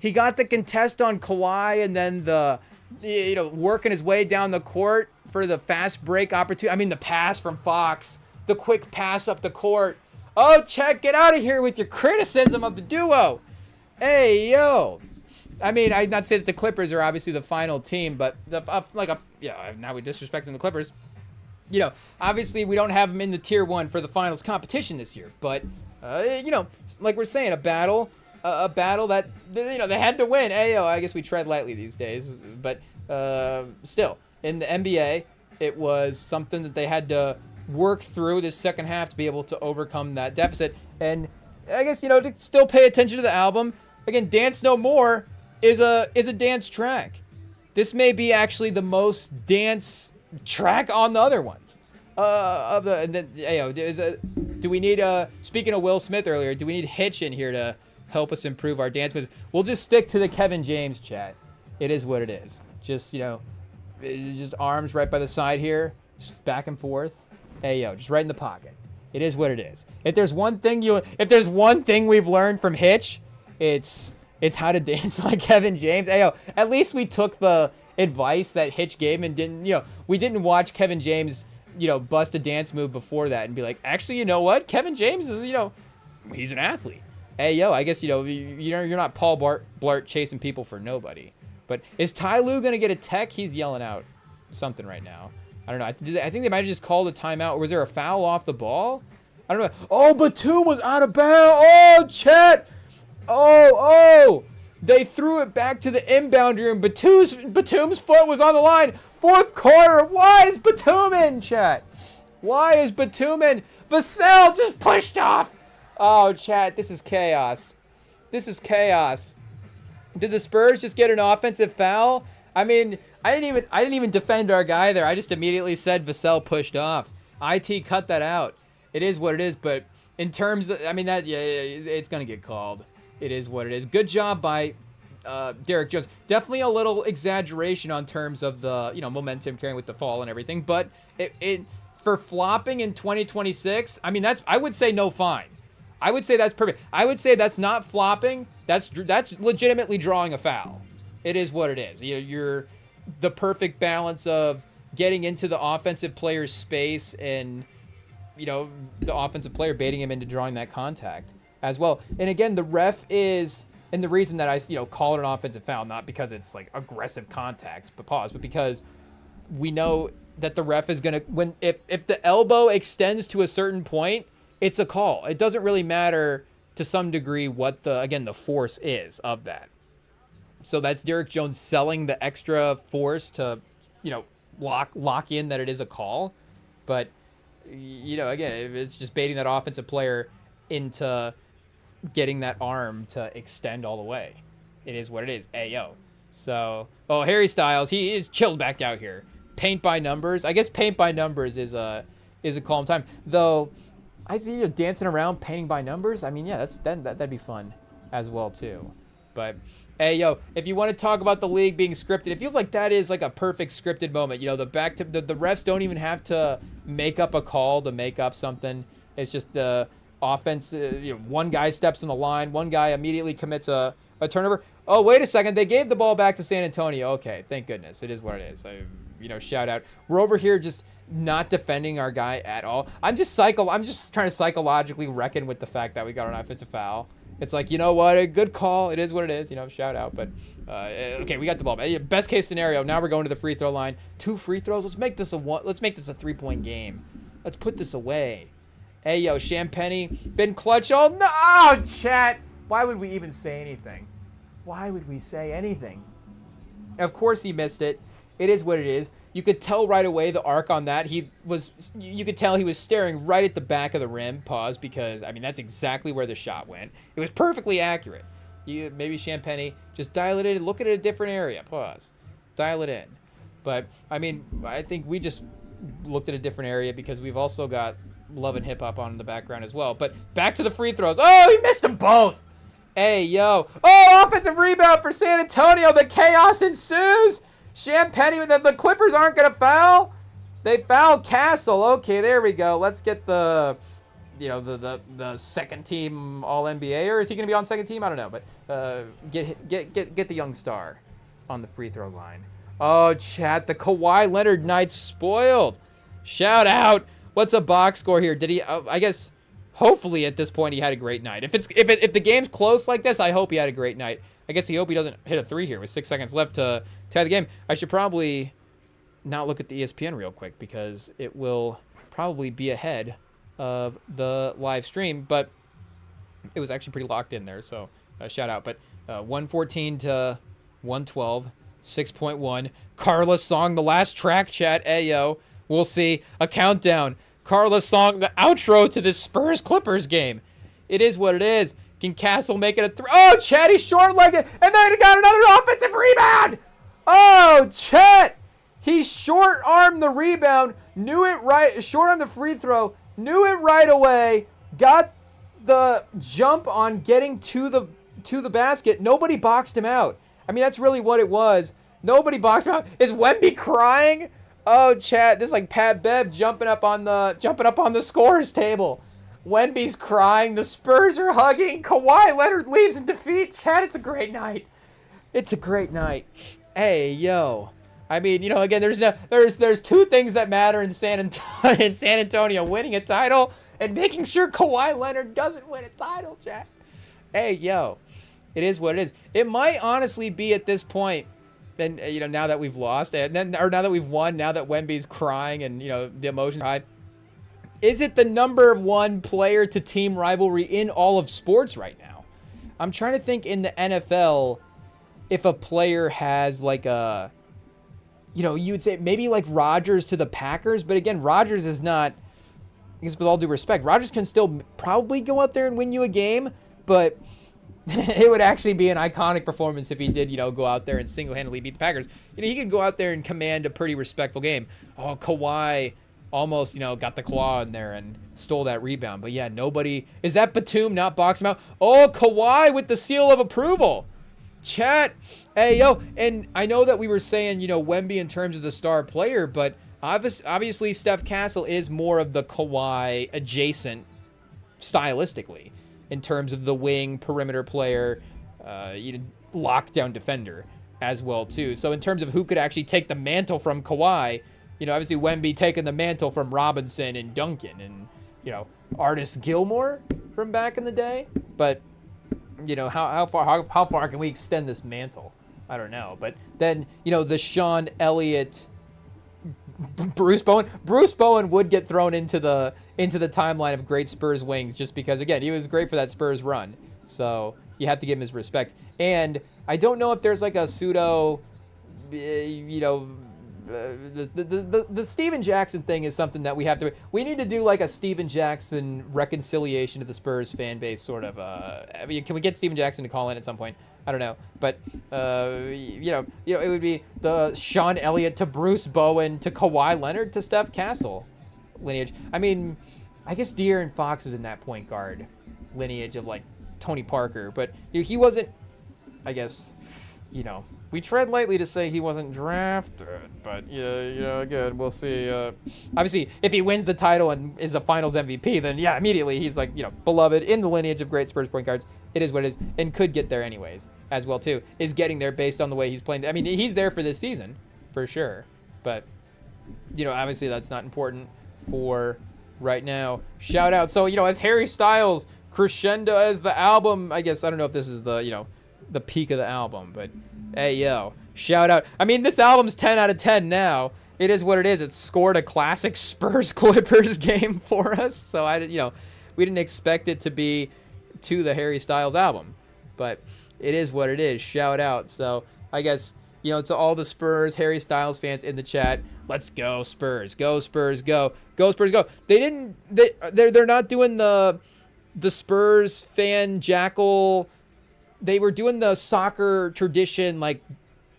He got the contest on Kawhi, and then working his way down the court for the fast break opportunity. I mean, the pass from Fox, the quick pass up the court. Oh, Chad, get out of here with your criticism of the duo. Hey, yo. I mean, I'd not say that the Clippers are obviously the final team, but now we're disrespecting the Clippers. You know, obviously we don't have them in the tier 1 for the finals competition this year, but like we're saying, a battle that they had to win. Hey, yo, I guess we tread lightly these days, but still, in the NBA, it was something that they had to work through this second half to be able to overcome that deficit. And I guess, to still pay attention to the album. Again, Dance No More is a dance track. This may be actually the most dance track on the other ones. Do we need speaking of Will Smith earlier, do we need Hitch in here to help us improve our dance moves? We'll just stick to the Kevin James chat. It is what it is. Just, just arms right by the side here, just back and forth. Hey, yo, just right in the pocket. It is what it is. If there's one thing we've learned from Hitch, it's how to dance like Kevin James. Hey, yo, at least we took the advice that Hitch gave and we didn't watch Kevin James, bust a dance move before that and be like, actually, you know what? Kevin James is, he's an athlete. Hey, yo, I guess, you're not Paul Blart chasing people for nobody. But is Ty Lue going to get a tech? He's yelling out something right now. I don't know. I think they might have just called a timeout. Or was there a foul off the ball? I don't know. Oh, Batum was out of bounds. Oh, Chet. Oh. They threw it back to the inbound room. Batum's foot was on the line. Fourth quarter. Why is Batum in, Chet? Why is Batum in? Vassell just pushed off. Oh, Chet, this is chaos. This is chaos. Did the Spurs just get an offensive foul? I mean, I didn't even defend our guy there. I just immediately said Vassell pushed off. IT cut that out. It is what it is, but in terms of, it's going to get called. It is what it is. Good job by Derek Jones. Definitely a little exaggeration on terms of the, momentum carrying with the fall and everything, but it for flopping in 2026, I would say no fine. I would say that's perfect. I would say that's not flopping. That's legitimately drawing a foul. It is what it is. You're the perfect balance of getting into the offensive player's space and, the offensive player baiting him into drawing that contact as well. And again, the ref is, and the reason that I, call it an offensive foul, not because it's like aggressive contact, but because we know that the ref is going to, if the elbow extends to a certain point, it's a call. It doesn't really matter to some degree what the force is of that. So that's Derek Jones selling the extra force to, lock in that it is a call. But, again, it's just baiting that offensive player into getting that arm to extend all the way. It is what it is. Ayo. So, Harry Styles, he is chilled back out here. Paint by numbers. I guess paint by numbers is a calm time. Though, I see you dancing around painting by numbers. That'd be fun as well too. But hey, yo, if you want to talk about the league being scripted, it feels like that is like a perfect scripted moment. The refs don't even have to make up a call to make up something. It's just the offense. One guy steps in the line, one guy immediately commits a turnover. Oh, wait a second, they gave the ball back to San Antonio. Okay, thank goodness. It is what it is. Shout out. We're over here just not defending our guy at all. I'm just trying to psychologically reckon with the fact that we got an offensive foul. It's like, what, a good call. It is what it is, shout out. But, okay, we got the ball. Best case scenario, now we're going to the free throw line. 2 free throws. Let's make this a 3-point game. Let's put this away. Hey, yo, Champagny, been clutch all no. Oh, chat. Why would we even say anything? Why would we say anything? Of course he missed it. It is what it is. You could tell right away the arc on that. You could tell he was staring right at the back of the rim. Pause, because, that's exactly where the shot went. It was perfectly accurate. Maybe Champagny, just dial it in. Look at a different area. Pause. Dial it in. But, I think we just looked at a different area because we've also got Love and Hip Hop on in the background as well. But back to the free throws. Oh, he missed them both. Hey, yo. Oh, offensive rebound for San Antonio. The chaos ensues. Champagny, the Clippers aren't going to foul. They foul Castle. Okay, there we go. Let's get the second team All-NBA, or is he going to be on second team? I don't know, but get the young star on the free throw line. Oh, chat, the Kawhi Leonard night spoiled. Shout out. What's a box score here? Did he? I guess hopefully at this point he had a great night. If the game's close like this, I hope he had a great night. I guess he hope he doesn't hit a 3 here with 6 seconds left to tie the game. I should probably not look at the ESPN real quick because it will probably be ahead of the live stream, but it was actually pretty locked in there, so shout out. But 114 to 112, 6.1. Carla's song, the last track, chat. Ayo. We'll see. A countdown. Carla's song, the outro to this Spurs-Clippers game. It is what it is. Can Castle make it a 3? Oh, Chet, he's short-legged, and then he got another offensive rebound. Oh, Chet, he short-armed the rebound, knew it right, short-armed the free throw, knew it right away, got the jump on getting to the basket. Nobody boxed him out. That's really what it was. Nobody boxed him out. Is Wemby crying? Oh, chat, this is like Pat Bev jumping up on the scores table. Wemby's crying. The Spurs are hugging. Kawhi Leonard leaves in defeat. Chat, it's a great night. It's a great night. Hey, yo. I mean, again, there's two things that matter in San Antonio: winning a title and making sure Kawhi Leonard doesn't win a title, chat. Hey, yo. It is what it is. It might honestly be at this point, and now that we've lost, or now that we've won, now that Wemby's crying and the emotions high, is it the number one player to team rivalry in all of sports right now? I'm trying to think in the NFL if a player has like a, you would say maybe like Rodgers to the Packers, but again, Rodgers is not. I guess with all due respect, Rodgers can still probably go out there and win you a game, but it would actually be an iconic performance if he did, go out there and single-handedly beat the Packers. He could go out there and command a pretty respectful game. Oh, Kawhi almost, got the claw in there and stole that rebound. But yeah, nobody. Is that Batum not boxing him out? Oh, Kawhi with the seal of approval. Chat. Hey, yo. And I know that we were saying, Wemby in terms of the star player, but obviously Steph Castle is more of the Kawhi adjacent stylistically, in terms of the wing, perimeter player, lockdown defender as well, too. So in terms of who could actually take the mantle from Kawhi, obviously Wemby taking the mantle from Robinson and Duncan and, Artis Gilmore from back in the day. But, how far can we extend this mantle? I don't know. But then, the Sean Elliott, Bruce Bowen would get thrown into the timeline of great Spurs wings just because, again, he was great for that Spurs run. So you have to give him his respect. And I don't know if there's like a pseudo, the Steven Jackson thing is something that we need to do like a Steven Jackson reconciliation to the Spurs fan base sort of. Can we get Steven Jackson to call in at some point? I don't know, but it would be the Sean Elliott to Bruce Bowen to Kawhi Leonard to Steph Castle lineage. I mean, I guess De'Aaron Fox is in that point guard lineage of like Tony Parker, but he wasn't. I guess we tread lightly to say he wasn't drafted, but again, we'll see. Obviously, if he wins the title and is a Finals MVP, then yeah, immediately he's like beloved in the lineage of great Spurs point guards. It is what it is, and could get there anyways as well too. Is getting there based on the way he's playing. I mean, he's there for this season for sure, but obviously that's not important for right now. Shout out. So as Harry Styles crescendo as the album, I guess I don't know if this is the the peak of the album, but hey, yo, shout out. I mean, this album's 10 out of 10 now. It is what it is. It scored a classic Spurs Clippers game for us. So we didn't expect it to be to the Harry Styles album, but it is what it is. Shout out. So I guess, to all the Spurs, Harry Styles fans in the chat, let's go Spurs. Go Spurs, go. Go Spurs, go. They're not doing the Spurs fan jackal. They were doing the soccer tradition, like,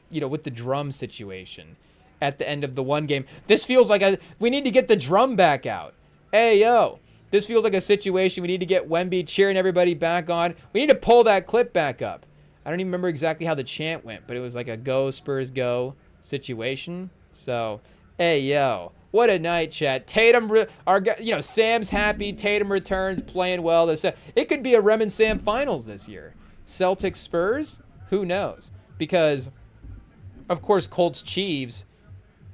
with the drum situation at the end of the one game. This feels like we need to get the drum back out. Hey, yo, this feels like a situation we need to get Wemby cheering everybody back on. We need to pull that clip back up. I don't even remember exactly how the chant went, but it was like a go Spurs go situation. So, hey, yo, what a night, chat. Tatum, Sam's happy. Tatum returns, playing well. It could be a Rem and Sam finals this year. Celtics Spurs, who knows? Because, of course, Colts Chiefs,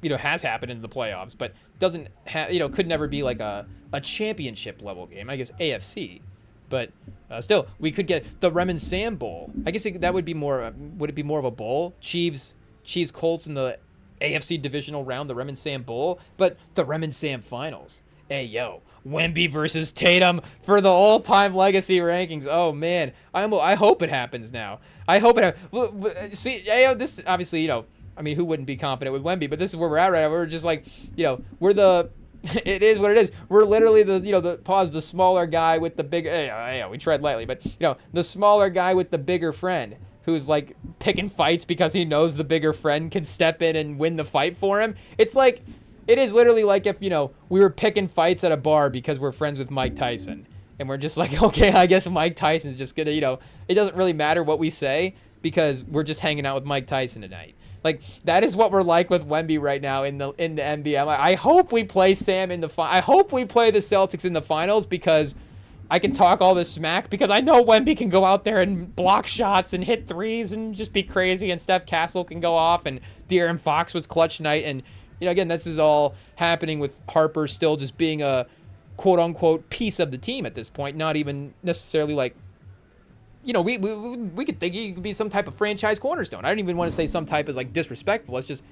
has happened in the playoffs, but doesn't have, could never be like a championship level game. I guess AFC, but still, we could get the Rem and Sam Bowl. I guess that would be more. Would it be more of a bowl? Chiefs Colts in the AFC divisional round, the Rem and Sam Bowl, but the Rem and Sam finals. Hey, yo. Wemby versus Tatum for the all-time legacy rankings. Oh man, I hope it happens now. I hope it happens. See, this obviously, who wouldn't be confident with Wemby? But this is where we're at right now. We're just like, we're the. It is what it is. We're literally the smaller guy with the bigger. We tread lightly, but the smaller guy with the bigger friend who's like picking fights because he knows the bigger friend can step in and win the fight for him. It's like. It is literally like if, we were picking fights at a bar because we're friends with Mike Tyson. And we're just like, okay, I guess Mike Tyson's just going to, it doesn't really matter what we say because we're just hanging out with Mike Tyson tonight. Like, that is what we're like with Wemby right now in the NBA. I hope we play Sam in the I hope we play the Celtics in the finals, because I can talk all this smack, because I know Wemby can go out there and block shots and hit threes and just be crazy, and Steph Castle can go off, and De'Aaron Fox was clutch tonight. And, again, this is all happening with Harper still just being a quote-unquote piece of the team at this point, not even necessarily like, we could think he could be some type of franchise cornerstone. I don't even want to say some type as like disrespectful. It's just,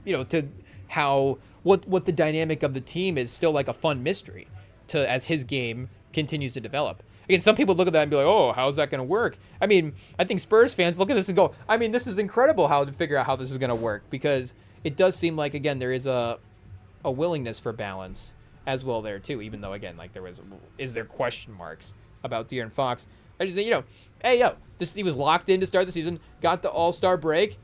to how what the dynamic of the team is still like a fun mystery to as his game continues to develop. Again, some people look at that and be like, oh, how's that going to work? I mean, I think Spurs fans look at this and go, I mean, this is incredible how to figure out how this is going to work, because it does seem like, again, there is a willingness for balance as well there too, even though, again, like is there question marks about De'Aaron Fox. I just think, he was locked in to start the season, got the All-Star break,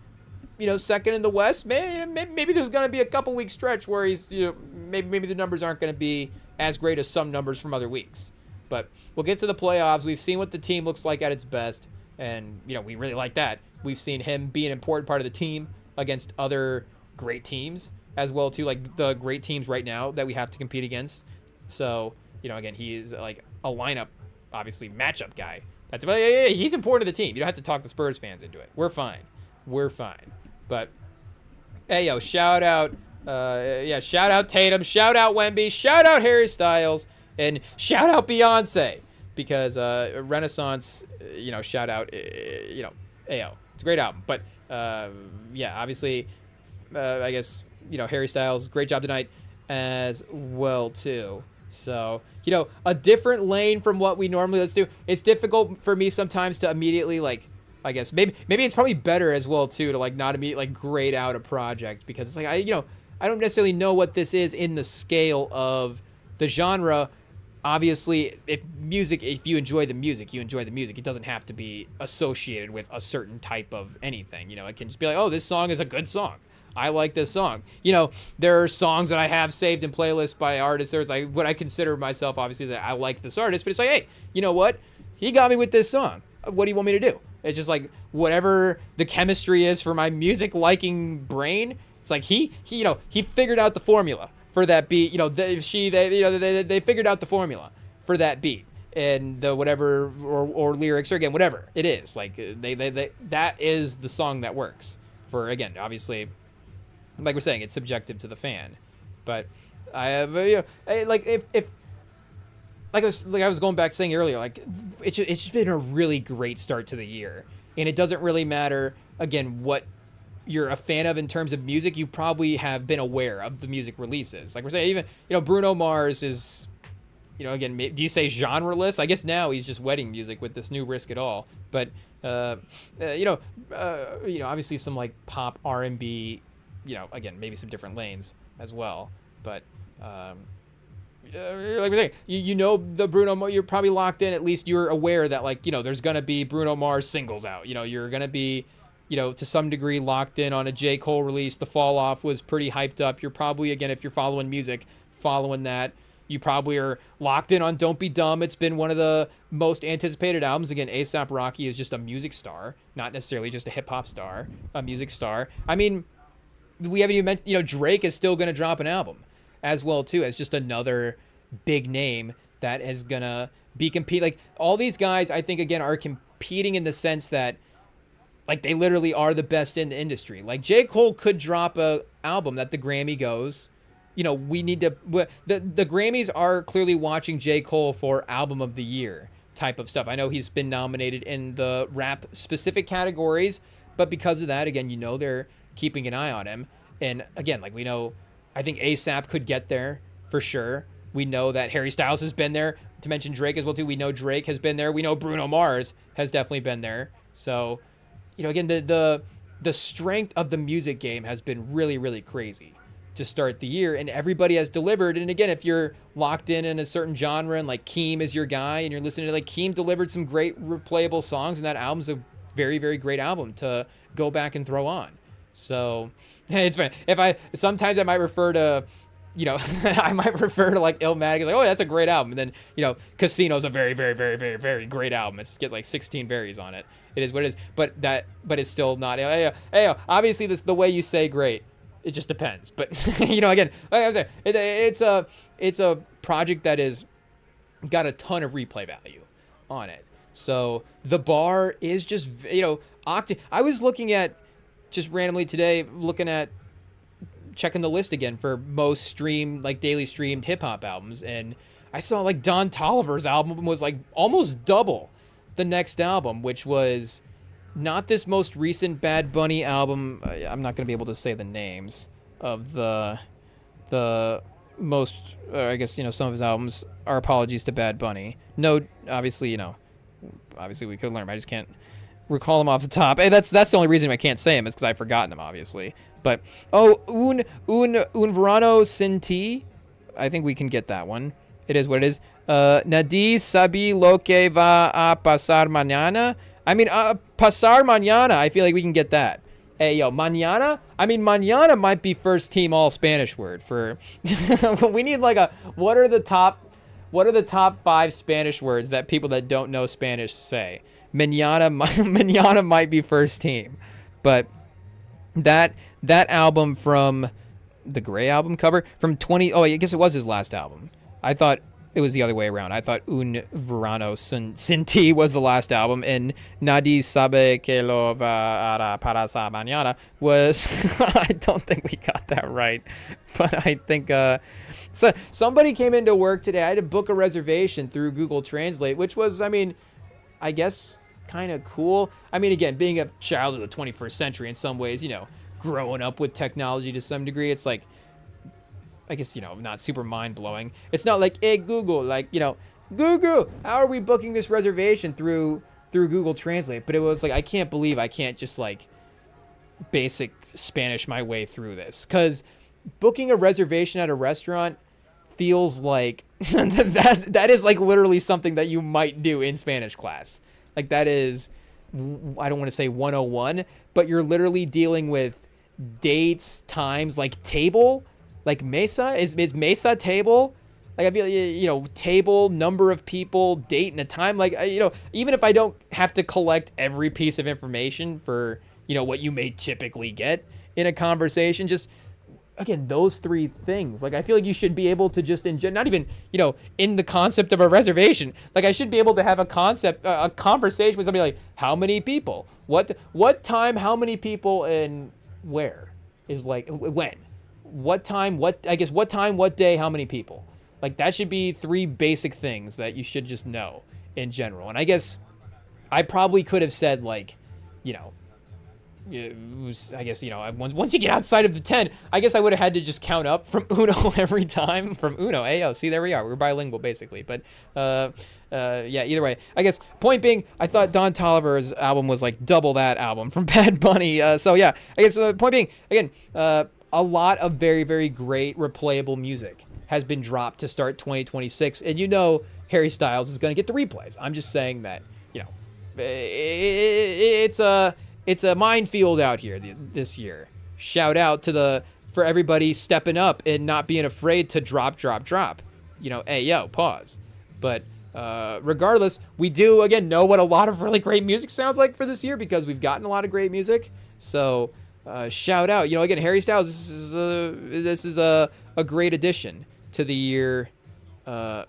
second in the West. Maybe there's going to be a couple week stretch where he's, maybe the numbers aren't going to be as great as some numbers from other weeks. But we'll get to the playoffs. We've seen what the team looks like at its best, and, we really like that. We've seen him be an important part of the team against other great teams as well, too, like the great teams right now that we have to compete against. So, again, he is like a lineup, obviously, matchup guy. He's important to the team. You don't have to talk the Spurs fans into it. We're fine. But, hey, shout out Tatum, shout out Wemby, shout out Harry Styles, and shout out Beyonce, because Renaissance, shout out, Ayo. It's a great album. But, obviously, I guess, Harry Styles, great job tonight as well, too. So, a different lane from what we normally let's do. It's difficult for me sometimes to immediately, like, I guess maybe it's probably better as well, too, to like not immediately like grade out a project, because it's like I don't necessarily know what this is in the scale of the genre. Obviously, if you enjoy the music, you enjoy the music. It doesn't have to be associated with a certain type of anything. It can just be like, oh, this song is a good song. I like this song. There are songs that I have saved in playlists by artists. There's like what I consider myself, obviously, that I like this artist, but it's like, hey, you know what? He got me with this song. What do you want me to do? It's just like whatever the chemistry is for my music liking brain. It's like he figured out the formula for that beat. They figured out the formula for that beat and the whatever or lyrics or again whatever it is. Like they that is the song that works for, again, obviously, like we're saying, it's subjective to the fan. But I have like I was going back saying earlier, like it's just been a really great start to the year, and it doesn't really matter again what you're a fan of in terms of music. You probably have been aware of the music releases. Like we're saying, even Bruno Mars is, again, do you say genreless? I guess now he's just wedding music with this new Risk It All. But obviously some like pop R&B, again, maybe some different lanes as well. But like we're saying, the Bruno, you're probably locked in. At least you're aware that like there's gonna be Bruno Mars singles out. You're gonna be to some degree locked in on a J. Cole release. The Fall Off was pretty hyped up. You're probably, again, if you're following music, following that. You probably are locked in on Don't Be Dumb. It's been one of the most anticipated albums. Again, A$AP Rocky is just a music star, not necessarily just a hip-hop star, a music star. I mean, we haven't even mentioned, Drake is still going to drop an album as well, too, as just another big name that is going to be like, all these guys, I think, again, are competing in the sense that, like, they literally are the best in the industry. Like, J. Cole could drop a album that the Grammy goes, we need to... The Grammys are clearly watching J. Cole for Album of the Year type of stuff. I know he's been nominated in the rap-specific categories, but because of that, again, they're keeping an eye on him. And, again, like, we know... I think A$AP could get there for sure. We know that Harry Styles has been there. To mention Drake as well, too. We know Drake has been there. We know Bruno Mars has definitely been there. So... again, the strength of the music game has been really, really crazy to start the year, and everybody has delivered. And again, if you're locked in a certain genre and like Keem is your guy and you're listening to like Keem delivered some great replayable songs, and that album's a very, very great album to go back and throw on. So it's fine. Sometimes I might refer to, I might refer to like Illmatic, like, oh, that's a great album. And then, Casino's a very, very, very, very, very great album. It gets like 16 berries on it. It is what it is. But it's still not. Obviously, the way you say great, it just depends. But again, like I was saying, it's a project that is got a ton of replay value on it. So the bar is just, I was looking at just randomly today, checking the list again for most streamed, like daily streamed hip hop albums. And I saw like Don Toliver's album was like almost double the next album, which was not this most recent Bad Bunny album. I'm not going to be able to say the names of the most, I guess, some of his albums. Our apologies to Bad Bunny. No, obviously, obviously we could learn, but I just can't recall him off the top. Hey, that's the only reason I can't say him is because I've forgotten him, obviously. But un verano sin ti, I think we can get that one. It is what it is. Nadie sabe lo que va a pasar mañana. I mean, pasar mañana. I feel like we can get that. Hey, mañana. I mean, mañana might be first team all Spanish word for. We need like what are the top 5 Spanish words that people that don't know Spanish say? Mañana might be first team, but that album from the Gray album cover from 20. Oh, I guess it was his last album. I thought it was the other way around. I thought Un Verano Sin Ti was the last album, and Nadie sabe que lo va a pasar mañana was. I don't think we got that right, but I think so. Somebody came into work today. I had to book a reservation through Google Translate, which was, I guess, kind of cool. Again, being a child of the 21st century in some ways, growing up with technology to some degree, it's like, I guess, not super mind-blowing. It's not like, hey, Google, like, Google, how are we booking this reservation through Google Translate? But it was like, I can't believe I can't just, like, basic Spanish my way through this. Because booking a reservation at a restaurant feels like, that is, like, literally something that you might do in Spanish class. Like, that is, I don't want to say 101, but you're literally dealing with dates, times, like, table. Like mesa is mesa table. Like I feel table, number of people, date and a time. Like even if I don't have to collect every piece of information for what you may typically get in a conversation, just again those 3 things. Like I feel like you should be able to just not even in the concept of a reservation. Like I should be able to have a conversation with somebody like how many people, what time, how many people, and where is like when. What time, what day, how many people? Like that should be 3 basic things that you should just know in general. And I guess I probably could have said like, I guess, once you get outside of the 10, I guess I would have had to just count up from Uno every time from Uno. Hey, see, there we are. We're bilingual basically. But either way, I guess point being, I thought Don Toliver's album was like double that album from Bad Bunny. I guess point being, again, a lot of very, very great replayable music has been dropped to start 2026. And Harry Styles is going to get the replays. I'm just saying that, it's a minefield out here this year. Shout out for everybody stepping up and not being afraid to drop. Hey, yo, pause. But regardless, we do, again, know what a lot of really great music sounds like for this year because we've gotten a lot of great music. So... shout out, again, Harry Styles. This is a great addition to the year,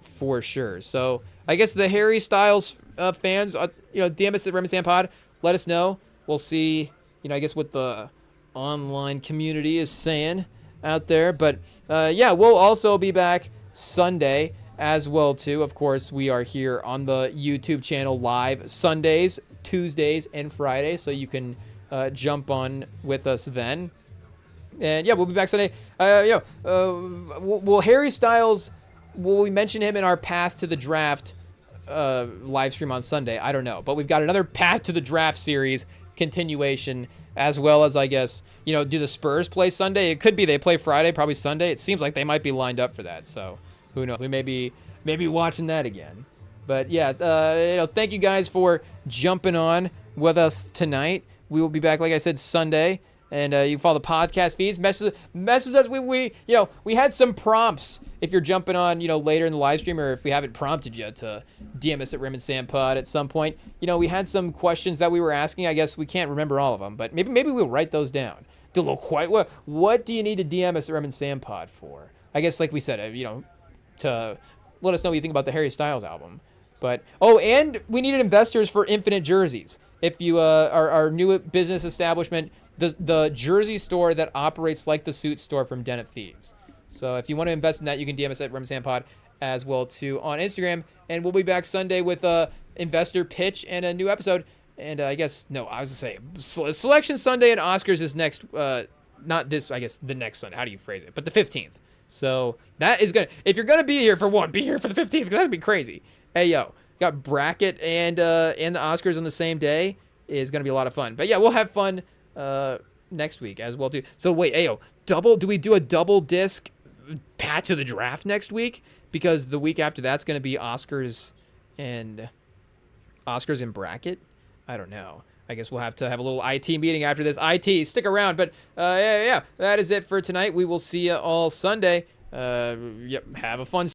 for sure. So I guess the Harry Styles fans, DM us at REMINGTOM Pod. Let us know. We'll see. I guess what the online community is saying out there. But we'll also be back Sunday as well too. Of course, we are here on the YouTube channel live Sundays, Tuesdays, and Fridays, so you can. Jump on with us then. And we'll be back Sunday. Will Harry Styles, will we mention him in our Path to the Draft live stream on Sunday? I don't know. But we've got another Path to the Draft series continuation, as well as, I guess, do the Spurs play Sunday? It could be they play Friday, probably Sunday. It seems like they might be lined up for that. So who knows? We may be watching that again. But thank you guys for jumping on with us tonight. We will be back, like I said, Sunday, and you can follow the podcast feeds. Message us. We had some prompts if you're jumping on, later in the live stream, or if we haven't prompted you to DM us at RemingTonM at some point, we had some questions that we were asking. I guess we can't remember all of them, but maybe we'll write those down. What do you need to DM us at RemingTonM for? I guess, like we said, to let us know what you think about the Harry Styles album. But and we needed investors for Infinite Jerseys. If you are our new business establishment, the jersey store that operates like the suit store from Den of Thieves. So if you want to invest in that, you can DM us at RemingTonM as well too on Instagram, and we'll be back Sunday with a investor pitch and a new episode. And I was gonna say Selection Sunday and Oscars is next. Not this. I guess the next Sunday. How do you phrase it? But the 15th. So that is gonna. If you're gonna be here for one, be here for the 15th, because that'd be crazy. Hey yo, got bracket and the Oscars on the same day is gonna be a lot of fun. But yeah, we'll have fun next week as well too. So wait, ayo, do we do a double disc patch of the draft next week? Because the week after that's gonna be Oscars and bracket. I don't know. I guess we'll have to have a little IT meeting after this. IT, stick around. But yeah, that is it for tonight. We will see you all Sunday. Have a fun